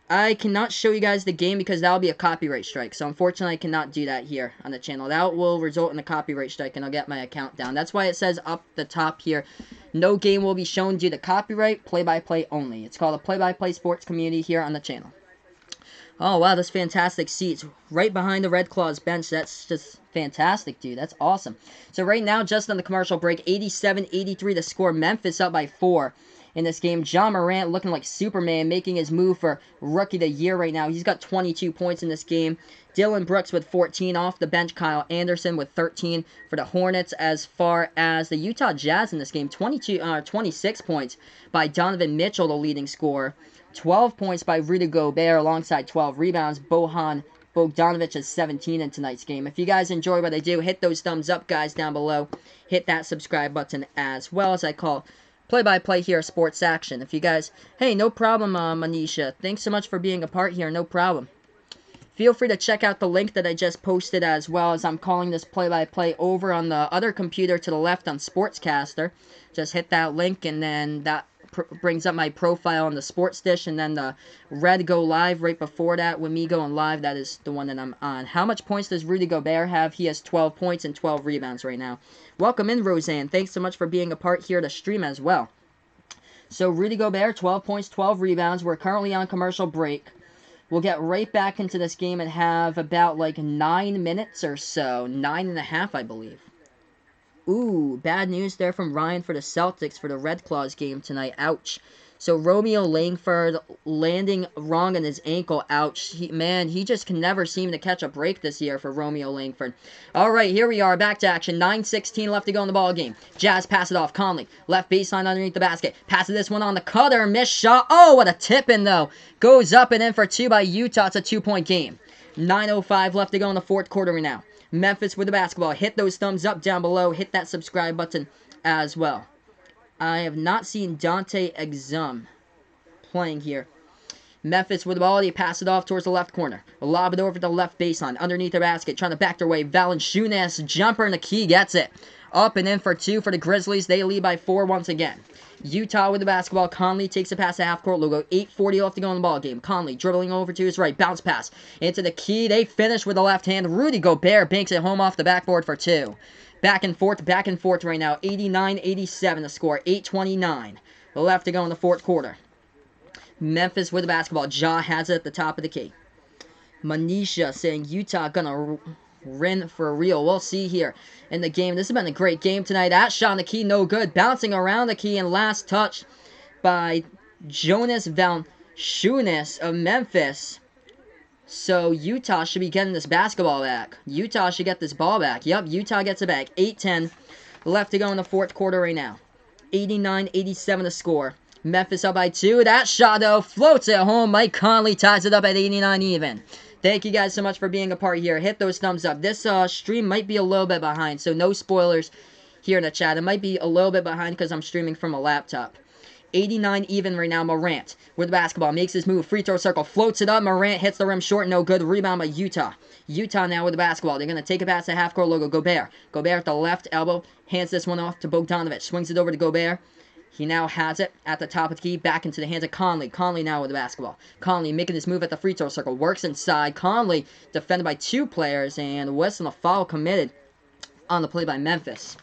I cannot show you guys the game because that will be a copyright strike. So, unfortunately, I cannot do that here on the channel. That will result in a copyright strike, and I'll get my account down. That's why it says up the top here, no game will be shown due to copyright, play-by-play only. It's called a play-by-play sports community here on the channel. Oh, wow, that's fantastic seats. Right behind the Red Claws bench. That's just fantastic, dude. That's awesome. So, right now, just on the commercial break, 87-83 to score. Memphis up by 4. In this game, John Morant looking like Superman, making his move for Rookie of the Year right now. He's got 22 points in this game. Dylan Brooks with 14 off the bench. Kyle Anderson with 13 for the Hornets. As far as the Utah Jazz in this game, 26 points by Donovan Mitchell, the leading scorer. 12 points by Rudy Gobert alongside 12 rebounds. Bojan Bogdanovic has 17 in tonight's game. If you guys enjoy what I do, hit those thumbs up, guys, down below. Hit that subscribe button as well, as I call play-by-play here, Sports Action. If you guys, hey, no problem, Manisha. Thanks so much for being a part here, no problem. Feel free to check out the link that I just posted as well, as I'm calling this play-by-play over on the other computer to the left on Sportscaster. Just hit that link, and then that brings up my profile on the Sports Dish, and then the red go live right before that with me going live. That is the one that I'm on. How much points does Rudy Gobert have? He has 12 points and 12 rebounds right now. Welcome in, Roseanne. Thanks so much for being a part here to stream as well. So Rudy Gobert, 12 points, 12 rebounds. We're currently on commercial break. We'll get right back into this game and have about like 9 minutes or so. 9.5, I believe. Ooh, bad news there from Ryan for the Celtics for the Red Claws game tonight. Ouch. So Romeo Langford landing wrong on his ankle. Ouch. He just can never seem to catch a break this year for Romeo Langford. All right, here we are. Back to action. 9:16 left to go in the ball game. Jazz pass it off. Conley. Left baseline underneath the basket. Passes this one on the cutter. Missed shot. Oh, what a tip-in, though. Goes up and in for 2 by Utah. It's a 2-point game. 9:05 left to go in the fourth quarter right now. Memphis with the basketball. Hit those thumbs up down below. Hit that subscribe button as well. I have not seen Dante Exum playing here. Memphis with the ball. They pass it off towards the left corner. Lob it over to the left baseline. Underneath the basket. Trying to back their way. Valanciunas jumper and the key gets it. Up and in for 2 for the Grizzlies. They lead by 4 once again. Utah with the basketball. Conley takes a pass to half-court logo. 8:40 left to go in the ball game. Conley dribbling over to his right. Bounce pass into the key. They finish with the left hand. Rudy Gobert banks it home off the backboard for 2. Back and forth right now. 89-87 the score. 8:29 left to go in the fourth quarter. Memphis with the basketball. Ja has it at the top of the key. Manisha saying Utah gonna win for real. We'll see here in the game. This has been a great game tonight. That shot on the key, no good. Bouncing around the key and last touch by Jonas Valanciunas of Memphis. So Utah should be getting this basketball back. Utah should get this ball back. Yep, Utah gets it back. 8-10 left to go in the fourth quarter right now. 89-87 to score. Memphis up by 2. That shot, though, floats it home. Mike Conley ties it up at 89 even. Thank you guys so much for being a part here. Hit those thumbs up. This stream might be a little bit behind, so no spoilers here in the chat. It might be a little bit behind because I'm streaming from a laptop. 89 even right now. Morant with the basketball. Makes his move. Free throw circle. Floats it up. Morant hits the rim short. No good. Rebound by Utah. Utah now with the basketball. They're going to take it past the half-court logo. Gobert. Gobert at the left elbow. Hands this one off to Bogdanovic. Swings it over to Gobert. He now has it at the top of the key. Back into the hands of Conley. Conley now with the basketball. Conley making his move at the free throw circle. Works inside. Conley defended by 2 players. And whistle, a foul committed on the play by Memphis.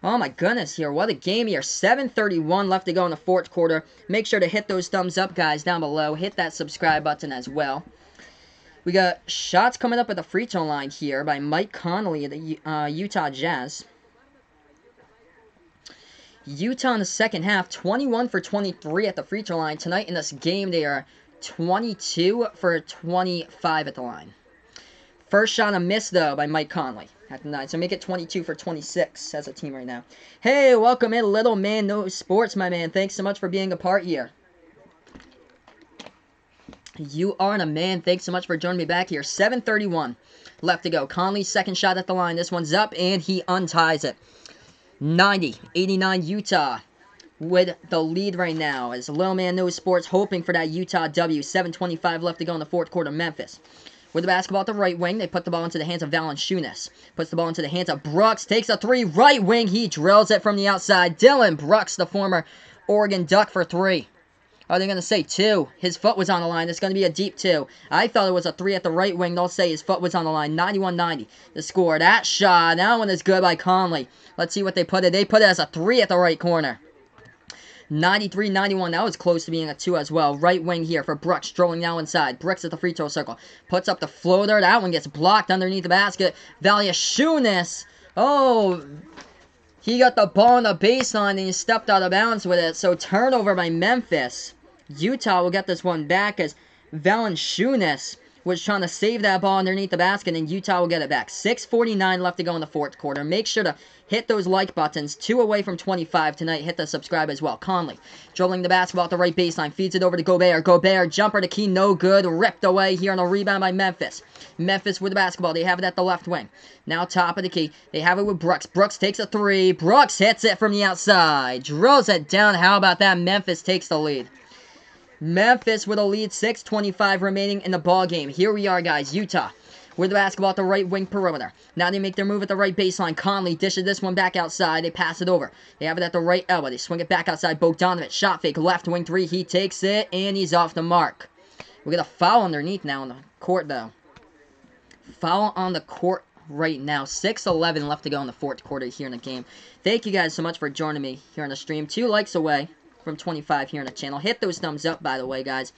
Oh my goodness here. What a game here. 7:31 left to go in the fourth quarter. Make sure to hit those thumbs up, guys, down below. Hit that subscribe button as well. We got shots coming up at the free throw line here by Mike Conley of the Utah Jazz. Utah in the second half, 21 for 23 at the free throw line. Tonight in this game, they are 22 for 25 at the line. First shot a miss, though, by Mike Conley at the 9. So make it 22 for 26 as a team right now. Hey, welcome in, Little Man No Sports, my man. Thanks so much for being a part here. You are a man. Thanks so much for joining me back here. 7:31 left to go. Conley's second shot at the line. This one's up, and he unties it. 90-89 Utah with the lead right now as Little Man No Sports hoping for that Utah W. 7:25 left to go in the fourth quarter. Memphis with the basketball at the right wing. They put the ball into the hands of Valanciunas. Puts the ball into the hands of Brooks. Takes a 3. Right wing. He drills it from the outside. Dylan Brooks, the former Oregon Duck, for 3. Are they going to say 2? His foot was on the line. It's going to be a deep 2. I thought it was a 3 at the right wing. They'll say his foot was on the line. 91-90 the score. That shot, that one is good by Conley. Let's see what they put it. They put it as a 3 at the right corner. 93-91. That was close to being a 2 as well. Right wing here for Brooks. Strolling now inside. Brooks at the free throw circle. Puts up the floater. That one gets blocked underneath the basket. Valanciunas. Oh, he got the ball on the baseline and he stepped out of bounds with it. So turnover by Memphis. Utah will get this one back as Valanciunas was trying to save that ball underneath the basket, and Utah will get it back. 6:49 left to go in the fourth quarter. Make sure to hit those like buttons. 2 away from 25 tonight. Hit the subscribe as well. Conley dribbling the basketball at the right baseline. Feeds it over to Gobert. Gobert, jumper to key, no good. Ripped away here on a rebound by Memphis. Memphis with the basketball. They have it at the left wing. Now top of the key. They have it with Brooks. Brooks takes a 3. Brooks hits it from the outside. Drills it down. How about that? Memphis takes the lead. Memphis with a lead, 6:25 remaining in the ball game. Here we are, guys. Utah with the basketball at the right wing perimeter. Now they make their move at the right baseline. Conley dishes this one back outside. They pass it over. They have it at the right elbow. They swing it back outside. Bogdanovic, shot fake, left wing 3. He takes it, and he's off the mark. We got a foul underneath now on the court, though. Foul on the court right now. 6:11 left to go in the fourth quarter here in the game. Thank you guys so much for joining me here on the stream. 2 likes away from 25 here on the channel. Hit those thumbs up, by the way, guys.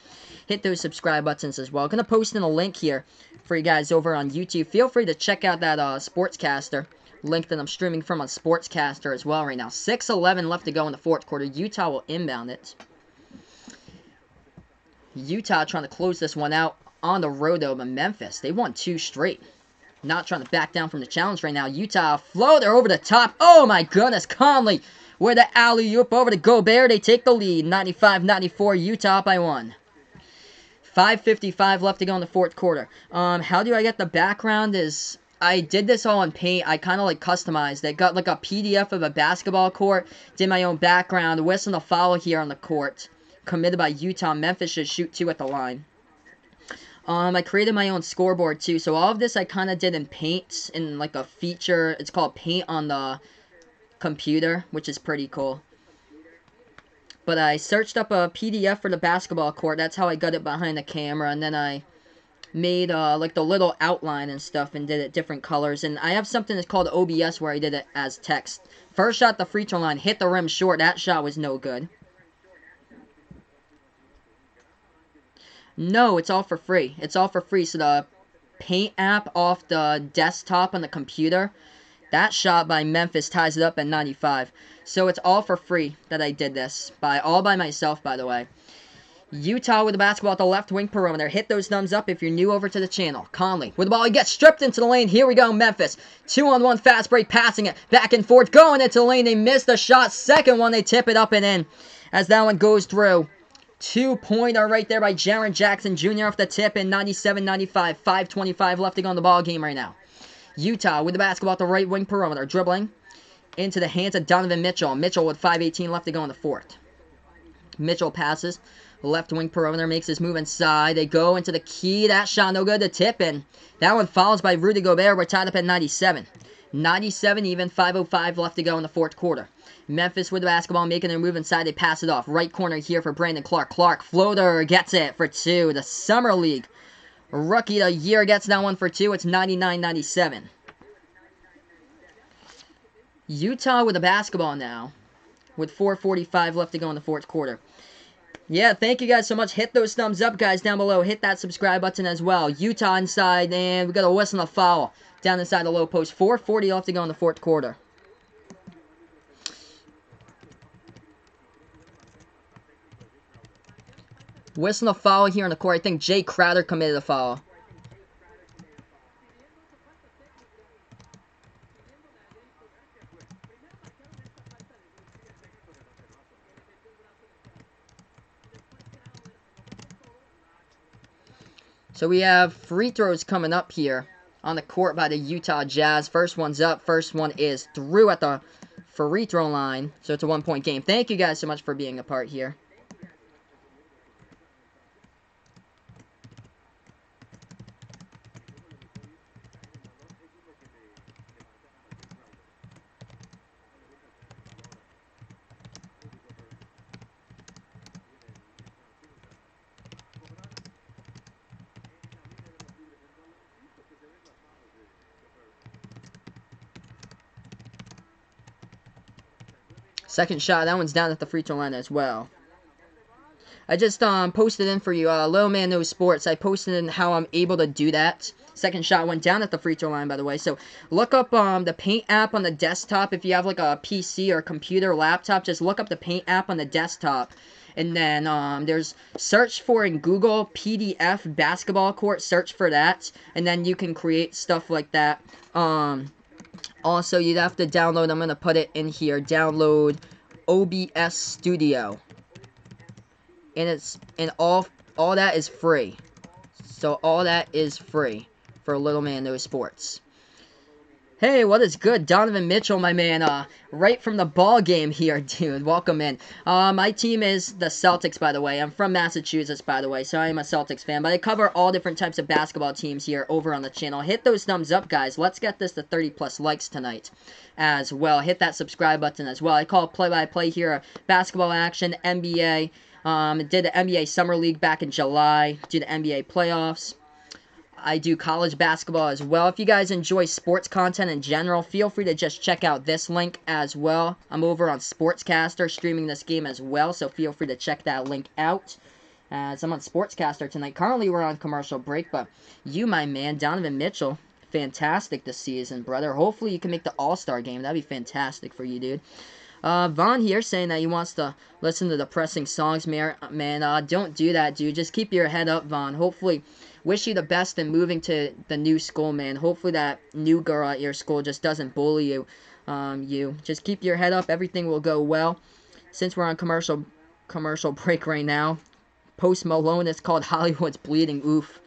Hit those subscribe buttons as well. Gonna post in a link here for you guys over on YouTube. Feel free to check out that Sportscaster link that I'm streaming from on Sportscaster as well right now. 6:11 left to go in the fourth quarter. Utah will inbound it. Utah trying to close this one out on the road, though, but Memphis, they won 2 straight. Not trying to back down from the challenge right now. Utah floater over the top. Oh my goodness, Conley with the alley-oop over to Gobert. They take the lead. 95-94, Utah up by 1. 5:55 left to go in the fourth quarter. How do I get the background is, I did this all in Paint. I kind of like customized it. Got like a PDF of a basketball court. Did my own background. Whistle a foul here on the court. Committed by Utah. Memphis should shoot 2 at the line. I created my own scoreboard too. So all of this I kind of did in Paint. In like a feature. It's called Paint on the computer, which is pretty cool. But I searched up a PDF for the basketball court. That's how I got it behind the camera. And then I made like the little outline and stuff and did it different colors. And I have something that's called OBS where I did it as text. First shot the free throw line. Hit the rim short. That shot was no good. No, it's all for free. It's all for free. So the Paint app off the desktop on the computer, that shot by Memphis ties it up at 95. So it's all for free that I did this. All by myself, by the way. Utah with the basketball at the left wing perimeter. Hit those thumbs up if you're new over to the channel. Conley with the ball. He gets stripped into the lane. Here we go, Memphis. 2-on-1 fast break, passing it back and forth. Going into the lane. They missed the shot. Second one, they tip it up and in as that one goes through. 2-pointer right there by Jaren Jackson Jr. off the tip in 97-95. 5:25 left to go in the ball game right now. Utah with the basketball at the right wing perimeter. Dribbling into the hands of Donovan Mitchell. Mitchell with 5:18 left to go in the fourth. Mitchell passes. Left wing perimeter makes his move inside. They go into the key. That shot no good. The tip in. That one follows by Rudy Gobert. We're tied up at 97. 97 even. 5:05 left to go in the fourth quarter. Memphis with the basketball making their move inside. They pass it off. Right corner here for Brandon Clark. Clark floater gets it for two. The Summer League Rookie of the Year gets that one for two. It's 99-97. Utah with the basketball now with 4:45 left to go in the fourth quarter. Yeah, thank you guys so much. Hit those thumbs up, guys, down below. Hit that subscribe button as well. Utah inside, and we got a whistle and a foul down inside the low post. 4:40 left to go in the fourth quarter. Whistle and a foul here in the court. I think Jay Crowder committed a foul. So we have free throws coming up here on the court by the Utah Jazz. First one's up. First one is through at the free throw line. So it's a 1-point game. Thank you guys so much for being a part here. Second shot, that one's down at the free throw line as well. I just posted in for you, Little Man Knows Sports. I posted in how I'm able to do that. Second shot went down at the free throw line, by the way. So look up the Paint app on the desktop. If you have like a PC or computer or laptop, just look up the Paint app on the desktop. And then there's search for in Google PDF basketball court. Search for that, and then you can create stuff like that. Also, you'd have to download, I'm going to put it in here, download OBS Studio. And all that is free. So all that is free for Little Man Knows Sports. Hey, what is good? Donovan Mitchell, my man, right from the ball game here, dude. Welcome in. My team is the Celtics, by the way. I'm from Massachusetts, by the way, so I am a Celtics fan. But I cover all different types of basketball teams here over on the channel. Hit those thumbs up, guys. Let's get this to 30+ likes tonight as well. Hit that subscribe button as well. I call play-by-play here, basketball action, NBA. Did the NBA Summer League back in July. Do the NBA playoffs. I do college basketball as well. If you guys enjoy sports content in general, feel free to just check out this link as well. I'm over on Sportscaster streaming this game as well, so feel free to check that link out. As I'm on Sportscaster tonight. Currently, we're on commercial break, but you, my man, Donovan Mitchell, fantastic this season, brother. Hopefully, you can make the All-Star game. That'd be fantastic for you, dude. Vaughn here saying that he wants to listen to depressing songs, man. Don't do that, dude. Just keep your head up, Vaughn. Hopefully, wish you the best in moving to the new school, man. Hopefully that new girl at your school just doesn't bully you. Just keep your head up. Everything will go well. Since we're on commercial break right now, Post Malone is called Hollywood's Bleeding. Oof.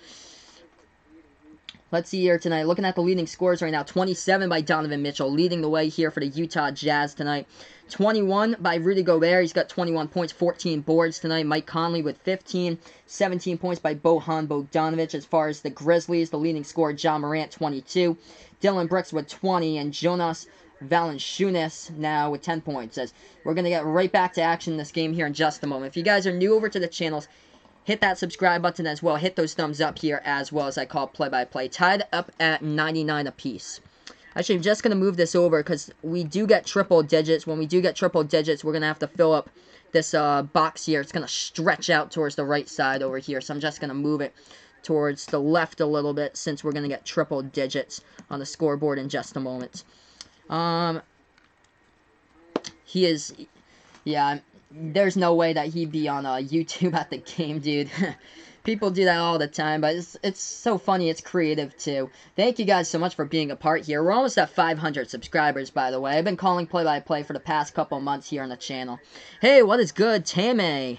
Let's see here tonight. Looking at the leading scores right now. 27 by Donovan Mitchell, leading the way here for the Utah Jazz tonight. 21 by Rudy Gobert. He's got 21 points, 14 boards tonight. Mike Conley with 15. 17 points by Bojan Bogdanovic. As far as the Grizzlies, the leading scorer, John Morant, 22. Dylan Brooks with 20. And Jonas Valanciunas now with 10 points. As we're going to get right back to action in this game here in just a moment. If you guys are new over to the channels, hit that subscribe button as well. Hit those thumbs up here as well, as I call play-by-play. Tied up at 99 apiece. Actually, I'm just going to move this over because we do get triple digits. When we do get triple digits, we're going to have to fill up this box here. It's going to stretch out towards the right side over here. So I'm just going to move it towards the left a little bit since we're going to get triple digits on the scoreboard in just a moment. He is... Yeah, There's no way that he'd be on YouTube at the game, dude. People do that all the time, but it's so funny. It's creative, too. Thank you guys so much for being a part here. We're almost at 500 subscribers, by the way. I've been calling play-by-play for the past couple months here on the channel. Hey, what is good, Tame?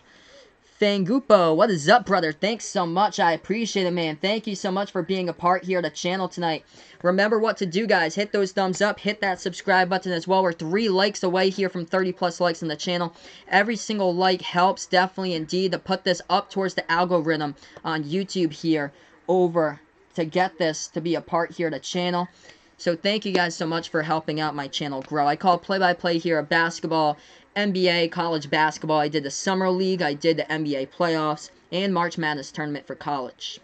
Fangupo, what is up, brother? Thanks so much. I appreciate it, man. Thank you so much for being a part here of the channel tonight. Remember what to do, guys. Hit those thumbs up. Hit that subscribe button as well. We're 3 likes away here from 30+ likes on the channel. Every single like helps, definitely indeed, to put this up towards the algorithm on YouTube here over to get this to be a part here of the channel. So thank you guys so much for helping out my channel grow. I call play-by-play here of basketball, NBA, college basketball. I did the Summer League, I did the NBA playoffs, and March Madness tournament for college.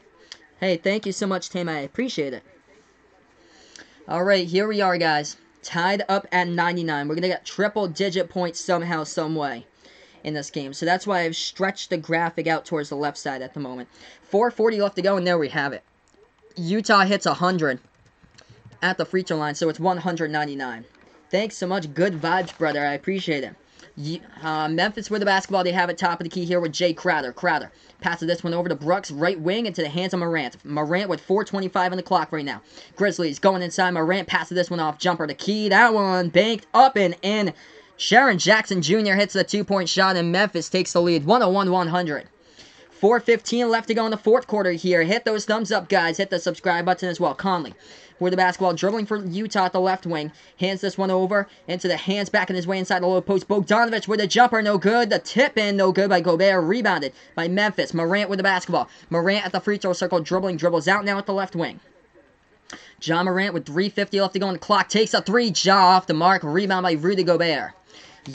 Hey, thank you so much, Tame. I appreciate it. Alright, here we are, guys. Tied up at 99. We're going to get triple-digit points somehow, some way in this game. So that's why I've stretched the graphic out towards the left side at the moment. 4:40 left to go, and there we have it. Utah hits 100 at the free throw line, so it's 199. Thanks so much. Good vibes, brother. I appreciate it. Memphis with the basketball. They have it top of the key here with Jay Crowder. Crowder passes this one over to Brooks, right wing, into the hands of Morant. Morant with 4:25 on the clock right now. Grizzlies going inside. Morant passes this one off. Jumper to key. That one banked up and in. Sharon Jackson Jr. hits the 2-point shot, and Memphis takes the lead. 101-100. 4:15 left to go in the fourth quarter here. Hit those thumbs up, guys. Hit the subscribe button as well. Conley with the basketball, dribbling for Utah at the left wing. Hands this one over into the hands, backing his way inside the low post. Bogdanovich with a jumper, no good. The tip in, no good by Gobert. Rebounded by Memphis. Morant with the basketball. Morant at the free throw circle, dribbles out now at the left wing. Ja Morant with 3:50 left to go on the clock. Takes a 3. Ja off the mark. Rebound by Rudy Gobert.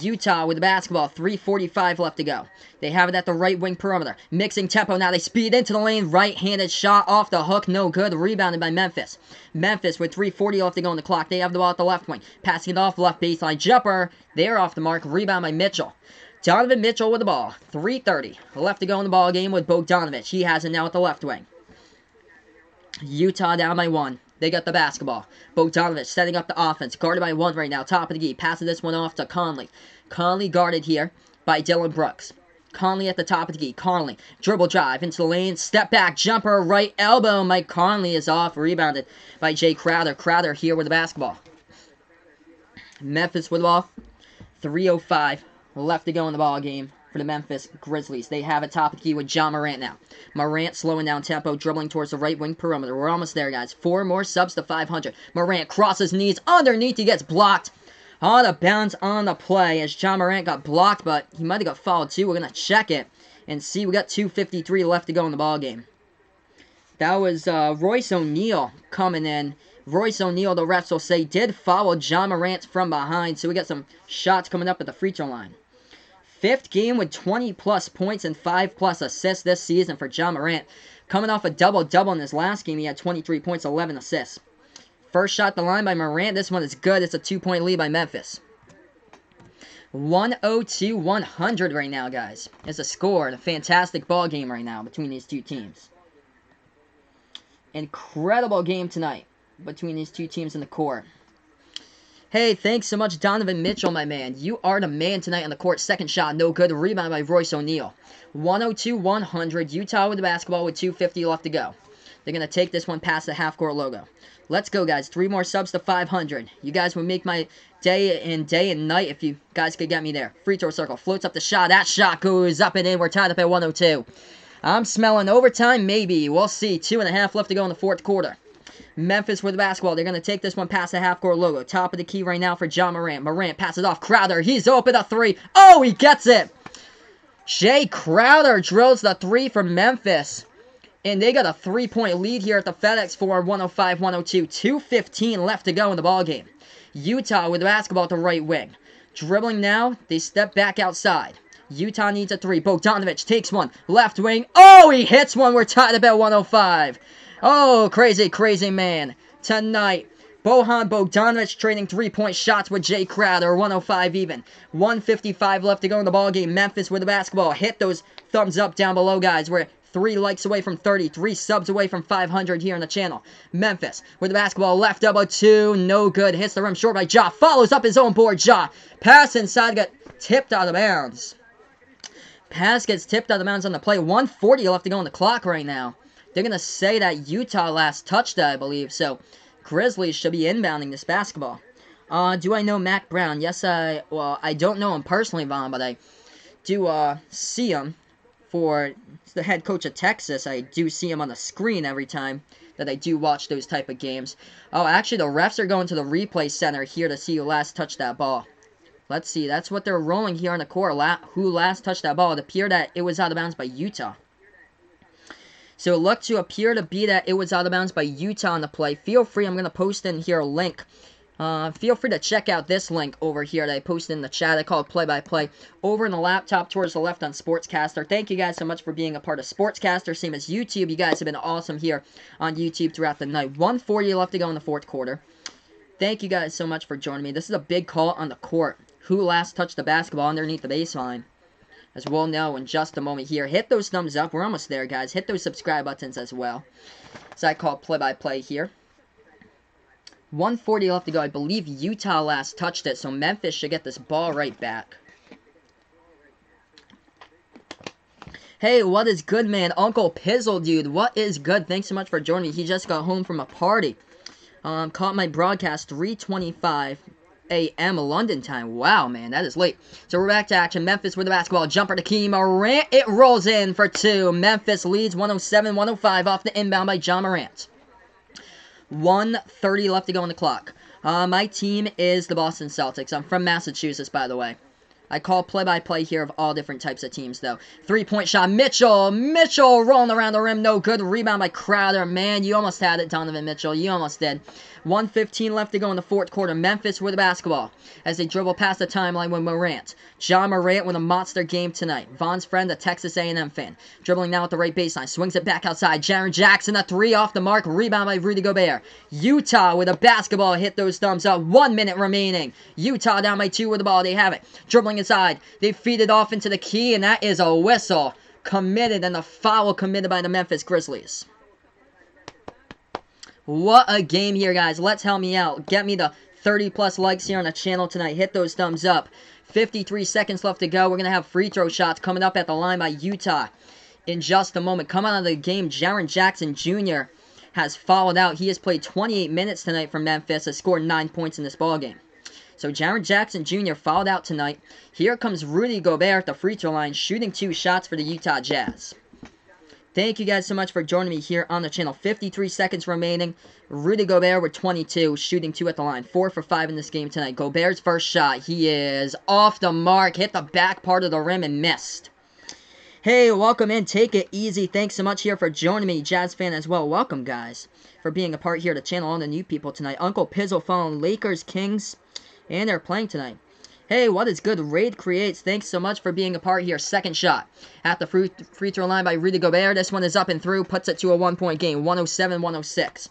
Utah with the basketball, 3:45 left to go. They have it at the right wing perimeter. Mixing tempo now. They speed into the lane. Right-handed shot off the hook. No good. Rebounded by Memphis. Memphis with 3:40 left to go on the clock. They have the ball at the left wing. Passing it off left baseline. Jumper. They're off the mark. Rebound by Mitchell. Donovan Mitchell with the ball. 3:30 left to go in the ball game with Bogdanovich. He has it now at the left wing. Utah down by 1. They got the basketball. Bogdanovich setting up the offense. Guarded by 1 right now. Top of the key. Passing this one off to Conley. Conley guarded here by Dylan Brooks. Conley at the top of the key. Conley. Dribble drive into the lane. Step back. Jumper. Right elbow. Mike Conley is off. Rebounded by Jay Crowder. Crowder here with the basketball. Memphis with the ball. 3:05 left to go in the ball game for the Memphis Grizzlies. They have it top of the key with Ja Morant now. Morant slowing down tempo, dribbling towards the right wing perimeter. We're almost there, guys. 4 more subs to 500. Morant crosses knees underneath. He gets blocked. On a bounce on the play as Ja Morant got blocked, but he might have got fouled too. We're going to check it and see. We got 2:53 left to go in the ball game. That was Royce O'Neal coming in. Royce O'Neal, the refs will say, did foul Ja Morant from behind. So we got some shots coming up at the free throw line. 5th game with 20+ points and 5+ assists this season for Ja Morant. Coming off a double-double in his last game, he had 23 points, 11 assists. First shot at the line by Morant. This one is good. It's a 2-point lead by Memphis. 102-100 right now, guys. It's a score. A fantastic ball game right now between these two teams. Incredible game tonight between these two teams in the court. Hey, thanks so much, Donovan Mitchell, my man. You are the man tonight on the court. Second shot, no good. Rebound by Royce O'Neal. 102-100. Utah with the basketball with 2:50 left to go. They're going to take this one past the half-court logo. Let's go, guys. 3 more subs to 500. You guys would make my day and night if you guys could get me there. Free throw circle. Floats up the shot. That shot goes up and in. We're tied up at 102. I'm smelling overtime, maybe. We'll see. 2.5 left to go in the fourth quarter. Memphis with the basketball. They're going to take this one past the half-court logo. Top of the key right now for Ja Morant. Morant passes off. Crowder. He's open. A 3. Oh, he gets it. Jay Crowder drills the 3 for Memphis. And they got a 3-point lead here at the FedEx Forum. 105-102. 2:15 left to go in the ballgame. Utah with the basketball at the right wing. Dribbling now. They step back outside. Utah needs a 3. Bogdanovich takes one. Left wing. Oh, he hits one. We're tied up at 105. Oh, crazy, crazy man. Tonight, Bojan Bogdanovich trading 3-point shots with Jay Crowder. 105 even. 1:55 left to go in the ballgame. Memphis with the basketball. Hit those thumbs up down below, guys. We're 3 likes away from 30. 3 subs away from 500 here on the channel. Memphis with the basketball. Left elbow 2. No good. Hits the rim short by Ja. Follows up his own board. Ja. Pass inside. Got tipped out of bounds. Pass gets tipped out of bounds on the play. 1:40 left to go on the clock right now. They're going to say that Utah last touched that, I believe. So, Grizzlies should be inbounding this basketball. Do I know Mac Brown? Yes, well, I don't know him personally, Vaughn, but I do see him for the head coach of Texas. I do see him on the screen every time that I do watch those type of games. Oh, actually, the refs are going to the replay center here to see who last touched that ball. Let's see. That's what they're rolling here on the court. Who last touched that ball? It appeared that it was out of bounds by Utah. So it looked to appear to be that it was out of bounds by Utah on the play. Feel free. I'm going to post in here a link. Feel free to check out this link over here that I posted in the chat. I call it play-by-play. Over in the laptop towards the left on Sportscaster. Thank you guys so much for being a part of Sportscaster. Same as YouTube. You guys have been awesome here on YouTube throughout the night. 1:40 left to go in the fourth quarter. Thank you guys so much for joining me. This is a big call on the court. Who last touched the basketball underneath the baseline? As we'll know in just a moment here. Hit those thumbs up. We're almost there, guys. Hit those subscribe buttons as well. So I call play-by-play here. 1:40 left to go. I believe Utah last touched it, so Memphis should get this ball right back. Hey, what is good, man? Uncle Pizzle, dude. What is good? Thanks so much for joining me. He just got home from a party. Caught my broadcast 3:25 a.m. London time. Wow, man, that is late. So we're back to action. Memphis with the basketball. Jumper to Key Morant. It rolls in for two. Memphis leads 107-105 off the inbound by John Morant. 1:30 left to go on the clock. My team is the Boston Celtics. I'm from Massachusetts, by the way. I call play-by-play here of all different types of teams, though. Three-point shot. Mitchell rolling around the rim. No good. Rebound by Crowder. Man, you almost had it, Donovan Mitchell. You almost did. 1:15 left to go in the fourth quarter. Memphis with the basketball as they dribble past the timeline with Morant. John Morant with a monster game tonight. Vaughn's friend, a Texas A&M fan. Dribbling now at the right baseline. Swings it back outside. Jaren Jackson, a three off the mark. Rebound by Rudy Gobert. Utah with a basketball. Hit those thumbs up. 1 minute remaining. Utah down by 2 with the ball. They have it. Dribbling inside. They feed it off into the key, and that is a whistle committed, and a foul committed by the Memphis Grizzlies. What a game here, guys. Let's help me out. Get me the 30+ likes here on the channel tonight. Hit those thumbs up. 53 seconds left to go. We're going to have free throw shots coming up at the line by Utah in just a moment. Coming out of the game, Jaren Jackson Jr. has fouled out. He has played 28 minutes tonight for Memphis. Has scored 9 points in this ballgame. So Jaren Jackson Jr. fouled out tonight. Here comes Rudy Gobert at the free throw line, shooting 2 shots for the Utah Jazz. Thank you guys so much for joining me here on the channel. 53 seconds remaining. Rudy Gobert with 22, shooting 2 at the line. 4 for 5 in this game tonight. Gobert's first shot. He is off the mark. Hit the back part of the rim and missed. Hey, welcome in. Take it easy. Thanks so much here for joining me. Jazz fan as well. Welcome, guys, for being a part here of the channel. All the new people tonight. Uncle Pizzle following Lakers, Kings, and they're playing tonight. Hey, what is good? Raid Creates. Thanks so much for being a part here. Second shot at the free throw line by Rudy Gobert. This one is up and through. Puts it to a 1-point game. 107-106.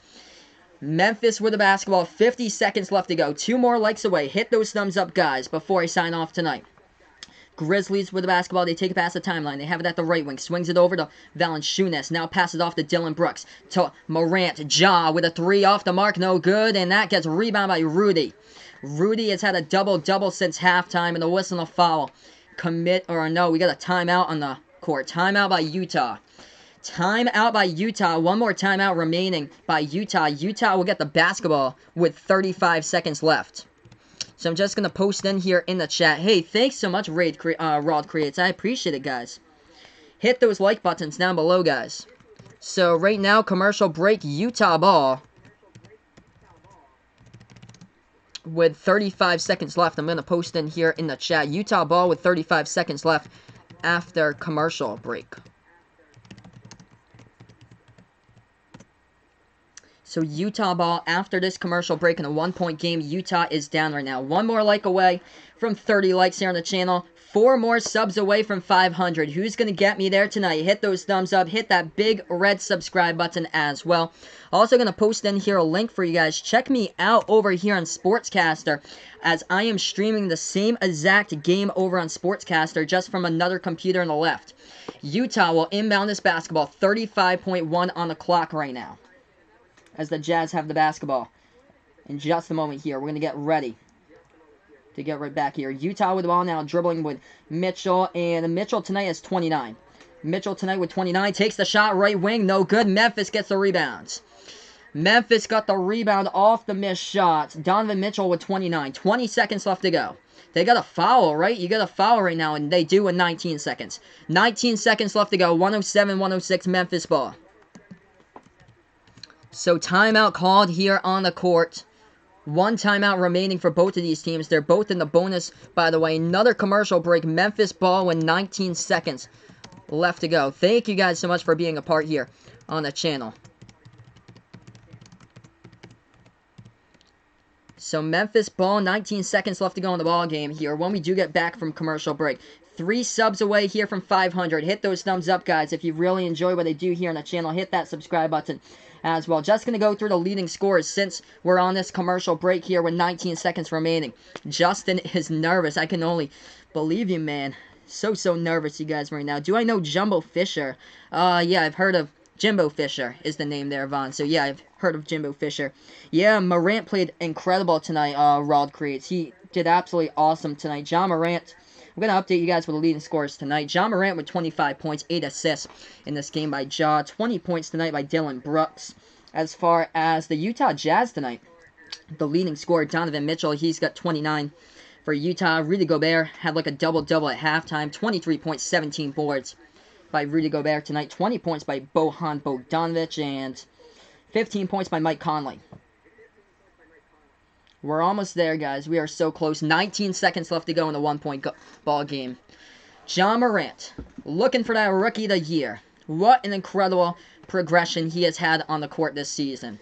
Memphis with the basketball. 50 seconds left to go. 2 more likes away. Hit those thumbs up, guys, before I sign off tonight. Grizzlies with the basketball. They take it past the timeline. They have it at the right wing. Swings it over to Valanciunas. Now passes off to Dylan Brooks. To Morant. Ja with a 3 off the mark. No good. And that gets rebounded by Rudy. Rudy has had a double-double since halftime, and the whistle and a foul. We got a timeout on the court. Timeout by Utah. Timeout by Utah. One more timeout remaining by Utah. Utah will get the basketball with 35 seconds left. So I'm just going to post in here in the chat. Hey, thanks so much, Rod Creates. I appreciate it, guys. Hit those like buttons down below, guys. So right now, commercial break, Utah ball. With 35 seconds left. I'm going to post in here in the chat. Utah ball with 35 seconds left after commercial break. So Utah ball after this commercial break in a 1-point game. Utah is down right now. 1 more like away from 30 likes here on the channel. 4 more subs away from 500. Who's going to get me there tonight? Hit those thumbs up. Hit that big red subscribe button as well. Also going to post in here a link for you guys. Check me out over here on Sportscaster, as I am streaming the same exact game over on Sportscaster, just from another computer on the left. Utah will inbound this basketball. 35.1 on the clock right now, as the Jazz have the basketball. In just a moment here, we're going to get ready to get right back here. Utah with the ball now, dribbling with Mitchell, and Mitchell tonight has 29. Mitchell tonight with 29, takes the shot, right wing, no good. Memphis gets the rebounds. Memphis got the rebound off the missed shots. Donovan Mitchell with 29. 20 seconds left to go. They got a foul, right? You got a foul right now, and they do in 19 seconds. 19 seconds left to go. 107-106 Memphis ball. So timeout called here on the court. One timeout remaining for both of these teams. They're both in the bonus, by the way. Another commercial break. Memphis ball with 19 seconds left to go. Thank you guys so much for being a part here on the channel. So Memphis ball, 19 seconds left to go in the ball game here when we do get back from commercial break. 3 subs away here from 500. Hit those thumbs up, guys. If you really enjoy what I do here on the channel, hit that subscribe button as well. Just going to go through the leading scores since we're on this commercial break here with 19 seconds remaining. Justin is nervous. I can only believe you, man. So nervous, you guys, right now. Do I know Jumbo Fisher? Yeah, I've heard of Jimbo Fisher is the name there, Vaughn. So, yeah, I've heard of Jimbo Fisher. Yeah, Morant played incredible tonight, Rod Creates. He did absolutely awesome tonight. John Morant, I'm going to update you guys with the leading scores tonight. John Morant with 25 points, 8 assists in this game by Ja. 20 points tonight by Dylan Brooks. As far as the Utah Jazz tonight, the leading scorer, Donovan Mitchell, he's got 29 for Utah. Rudy Gobert had like a double-double at halftime. 23 points, 17 boards by Rudy Gobert tonight. 20 points by Bojan Bogdanovic, and 15 points by Mike Conley. We're almost there, guys. We are so close. 19 seconds left to go in the one-point ball game. John Morant, looking for that Rookie of the Year. What an incredible progression he has had on the court this season.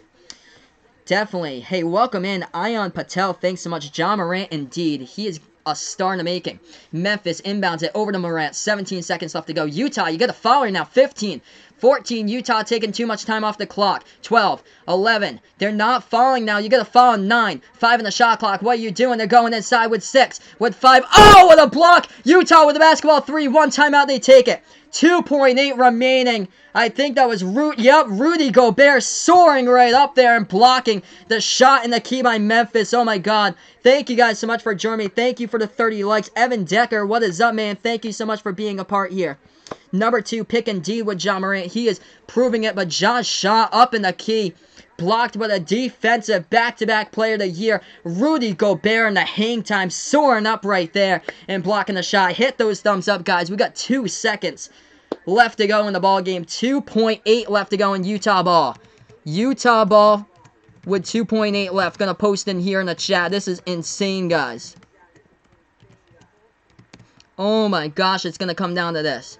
Definitely. Hey, welcome in, Ion Patel. Thanks so much. John Morant, indeed. He is a star in the making. Memphis inbounds it over to Morant. 17 seconds left to go. Utah, you got a foul right now. 15. 14. Utah taking too much time off the clock. 12. 11. They're not fouling now. You got a foul on 9. 5 in the shot clock. What are you doing? They're going inside with 6. With 5. Oh, with a block. Utah with the basketball. 3. One timeout. They take it. 2.8 remaining. I think that was Rudy Gobert soaring right up there and blocking the shot in the key by Memphis. Oh my God. Thank you guys so much for joining me. Thank you for the 30 likes. Evan Decker, what is up, man? Thank you so much for being a part here. Number 2, pick and D with John Morant. He is proving it, but Josh shot up in the key. Blocked with a defensive back-to-back player of the year. Rudy Gobert in the hang time, soaring up right there and blocking the shot. Hit those thumbs up, guys. We got 2 seconds left to go in the ball game. 2.8 left to go in Utah ball. Utah ball with 2.8 left. Gonna post in here in the chat. This is insane, guys. Oh my gosh, it's gonna come down to this.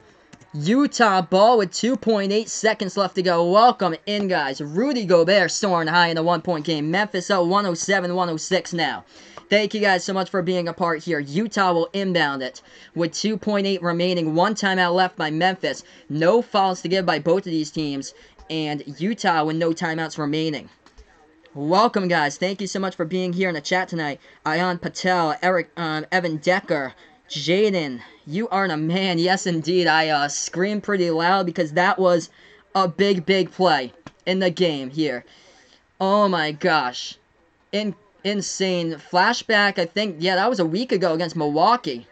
Utah ball with 2.8 seconds left to go. Welcome in, guys. Rudy Gobert soaring high in the one-point game. Memphis up 107-106 now. Thank you guys so much for being a part here. Utah will inbound it with 2.8 remaining. 1 timeout left by Memphis. No fouls to give by both of these teams. And Utah with no timeouts remaining. Welcome, guys. Thank you so much for being here in the chat tonight. Ion Patel, Evan Decker, Jaden, you are the man. Yes, indeed. I screamed pretty loud because that was a big play in the game here. Oh my gosh. Insane. Flashback, I think, yeah, that was a week ago against Milwaukee.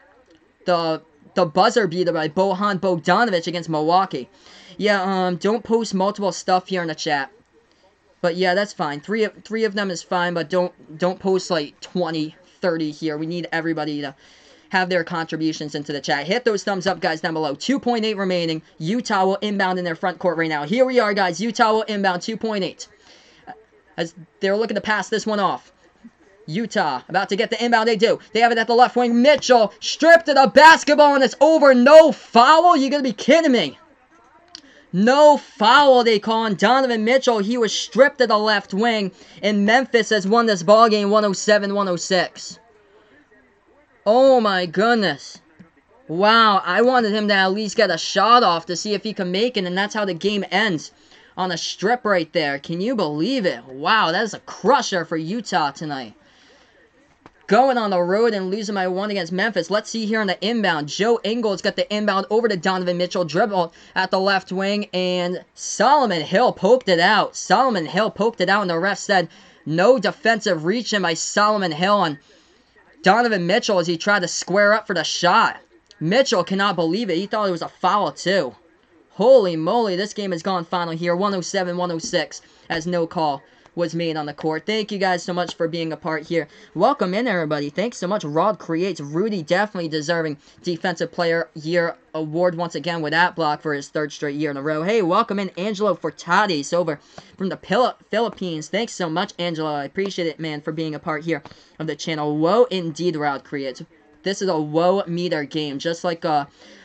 The buzzer beater by Bojan Bogdanovic against Milwaukee. Yeah, don't post multiple stuff here in the chat. But yeah, that's fine. Three of them is fine, but don't post like 20, 30 here. We need everybody to have their contributions into the chat. Hit those thumbs up, guys, down below. 2.8 remaining. Utah will inbound in their front court right now. Here we are, guys. Utah will inbound 2.8. As they're looking to pass this one off. Utah about to get the inbound. They do. They have it at the left wing. Mitchell stripped of the basketball, and it's over. No foul? You're going to be kidding me. No foul, they call on Donovan Mitchell. He was stripped of the left wing, and Memphis has won this ballgame 107-106. Oh my goodness. Wow, I wanted him to at least get a shot off to see if he can make it, and that's how the game ends. On a strip right there. Can you believe it? Wow, that is a crusher for Utah tonight. Going on the road and losing by 1 against Memphis. Let's see here on the inbound. Joe Ingles got the inbound over to Donovan Mitchell. Dribbled at the left wing, and Solomon Hill poked it out. And the ref said no defensive reach in by Solomon Hill. And Donovan Mitchell as he tried to square up for the shot. Mitchell cannot believe it. He thought it was a foul, too. Holy moly, this game has gone final here. 107-106 as no call was made on the court. Thank you guys so much for being a part here. Welcome in, everybody. Thanks so much. Rod Creates. Rudy definitely deserving Defensive Player Year award once again with that block for his third straight year in a row. Hey, welcome in Angelo Fortadis over from the Philippines. Thanks so much, Angelo. I appreciate it, man, for being a part here of the channel. Whoa, indeed, Rod Creates. This is a whoa meter game, just like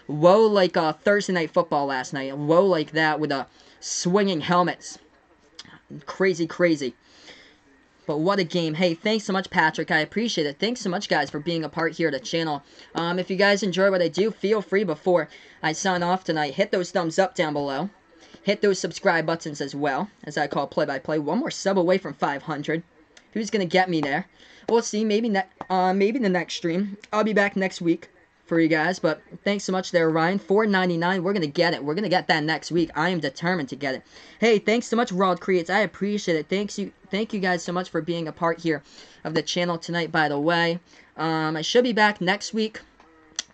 whoa like Thursday Night Football last night. Whoa like that with swinging helmets. Crazy, crazy. But what a game. Hey, thanks so much, Patrick. I appreciate it. Thanks so much, guys, for being a part here of the channel. If you guys enjoy what I do, feel free before I sign off tonight. Hit those thumbs up down below. Hit those subscribe buttons as well, as I call play-by-play. One more sub away from 500. Who's going to get me there? We'll see. Maybe the next stream. I'll be back next week for you guys, but thanks so much there, Ryan. $4.99. We're gonna get it. We're gonna get that next week. I am determined to get it. Hey, thanks so much, Rod Creates. I appreciate it. Thank you guys so much for being a part here of the channel tonight. By the way, I should be back next week.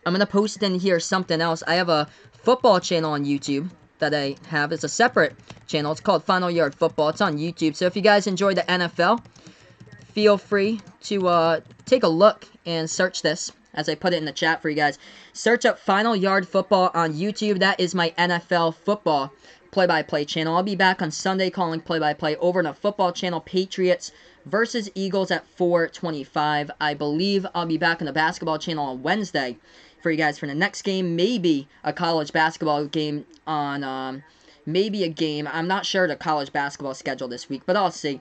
I'm gonna post in here something else. I have a football channel on YouTube that I have. It's a separate channel. It's called Final Yard Football. It's on YouTube. So if you guys enjoy the NFL, feel free to take a look and search this. As I put it in the chat for you guys. Search up Final Yard Football on YouTube. That is my NFL football play-by-play channel. I'll be back on Sunday calling play-by-play over on a football channel. Patriots versus Eagles at 4:25. I believe I'll be back on the basketball channel on Wednesday for you guys for the next game. Maybe a college basketball game on, maybe a game. I'm not sure the college basketball schedule this week, but I'll see.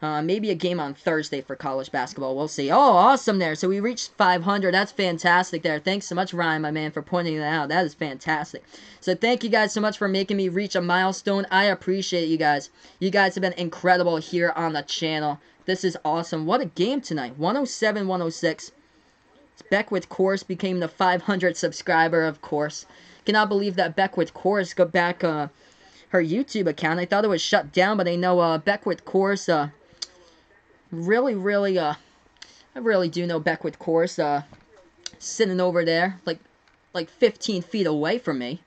Maybe a game on Thursday for college basketball. We'll see. Oh, awesome there. So we reached 500. That's fantastic there. Thanks so much, Ryan, my man, for pointing that out. That is fantastic. So thank you guys so much for making me reach a milestone. I appreciate you guys. You guys have been incredible here on the channel. This is awesome. What a game tonight. 107-106. Beckwith Course became the 500 subscriber, of course. Cannot believe that Beckwith Course got back her YouTube account. I thought it was shut down, but I know Beckwith Course... I really do know Beckwith Course, sitting over there, like 15 feet away from me.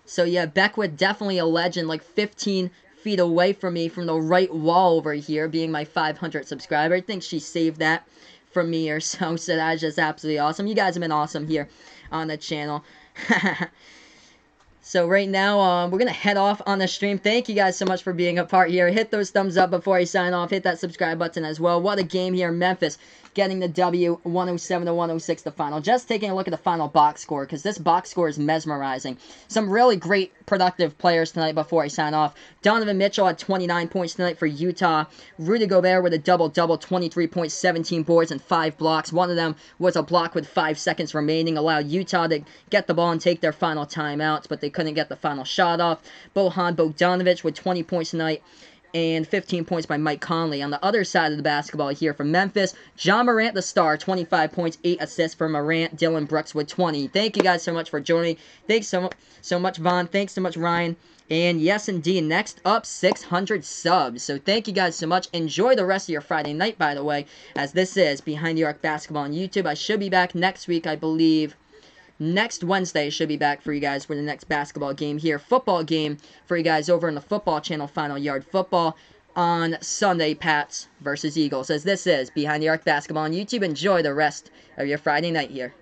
So yeah, Beckwith, definitely a legend, like 15 feet away from me from the right wall over here, being my 500 subscriber. I think she saved that from me or so, so that's just absolutely awesome. You guys have been awesome here on the channel. So right now, we're going to head off on the stream. Thank you guys so much for being a part here. Hit those thumbs up before I sign off. Hit that subscribe button as well. What a game here. Memphis getting the W, 107-106 the final. Just taking a look at the final box score, because this box score is mesmerizing. Some really great, productive players tonight before I sign off. Donovan Mitchell had 29 points tonight for Utah. Rudy Gobert with a double-double, 23 points, 17 boards, and 5 blocks. One of them was a block with 5 seconds remaining. Allowed Utah to get the ball and take their final timeouts, but they couldn't get the final shot off. Bojan Bogdanovic with 20 points tonight. And 15 points by Mike Conley. On the other side of the basketball here from Memphis, John Morant, the star, 25 points, 8 assists for Morant. Dylan Brooks with 20. Thank you guys so much for joining. Thanks so much, Vaughn. Thanks so much, Ryan. And yes, indeed, next up, 600 subs. So thank you guys so much. Enjoy the rest of your Friday night, by the way, as this is Behind the Arc Basketball on YouTube. I should be back next week, I believe. Next Wednesday, should be back for you guys for the next basketball game here. Football game for you guys over on the football channel, Final Yard Football. On Sunday, Pats versus Eagles. As this is Behind the Arc Basketball on YouTube. Enjoy the rest of your Friday night here.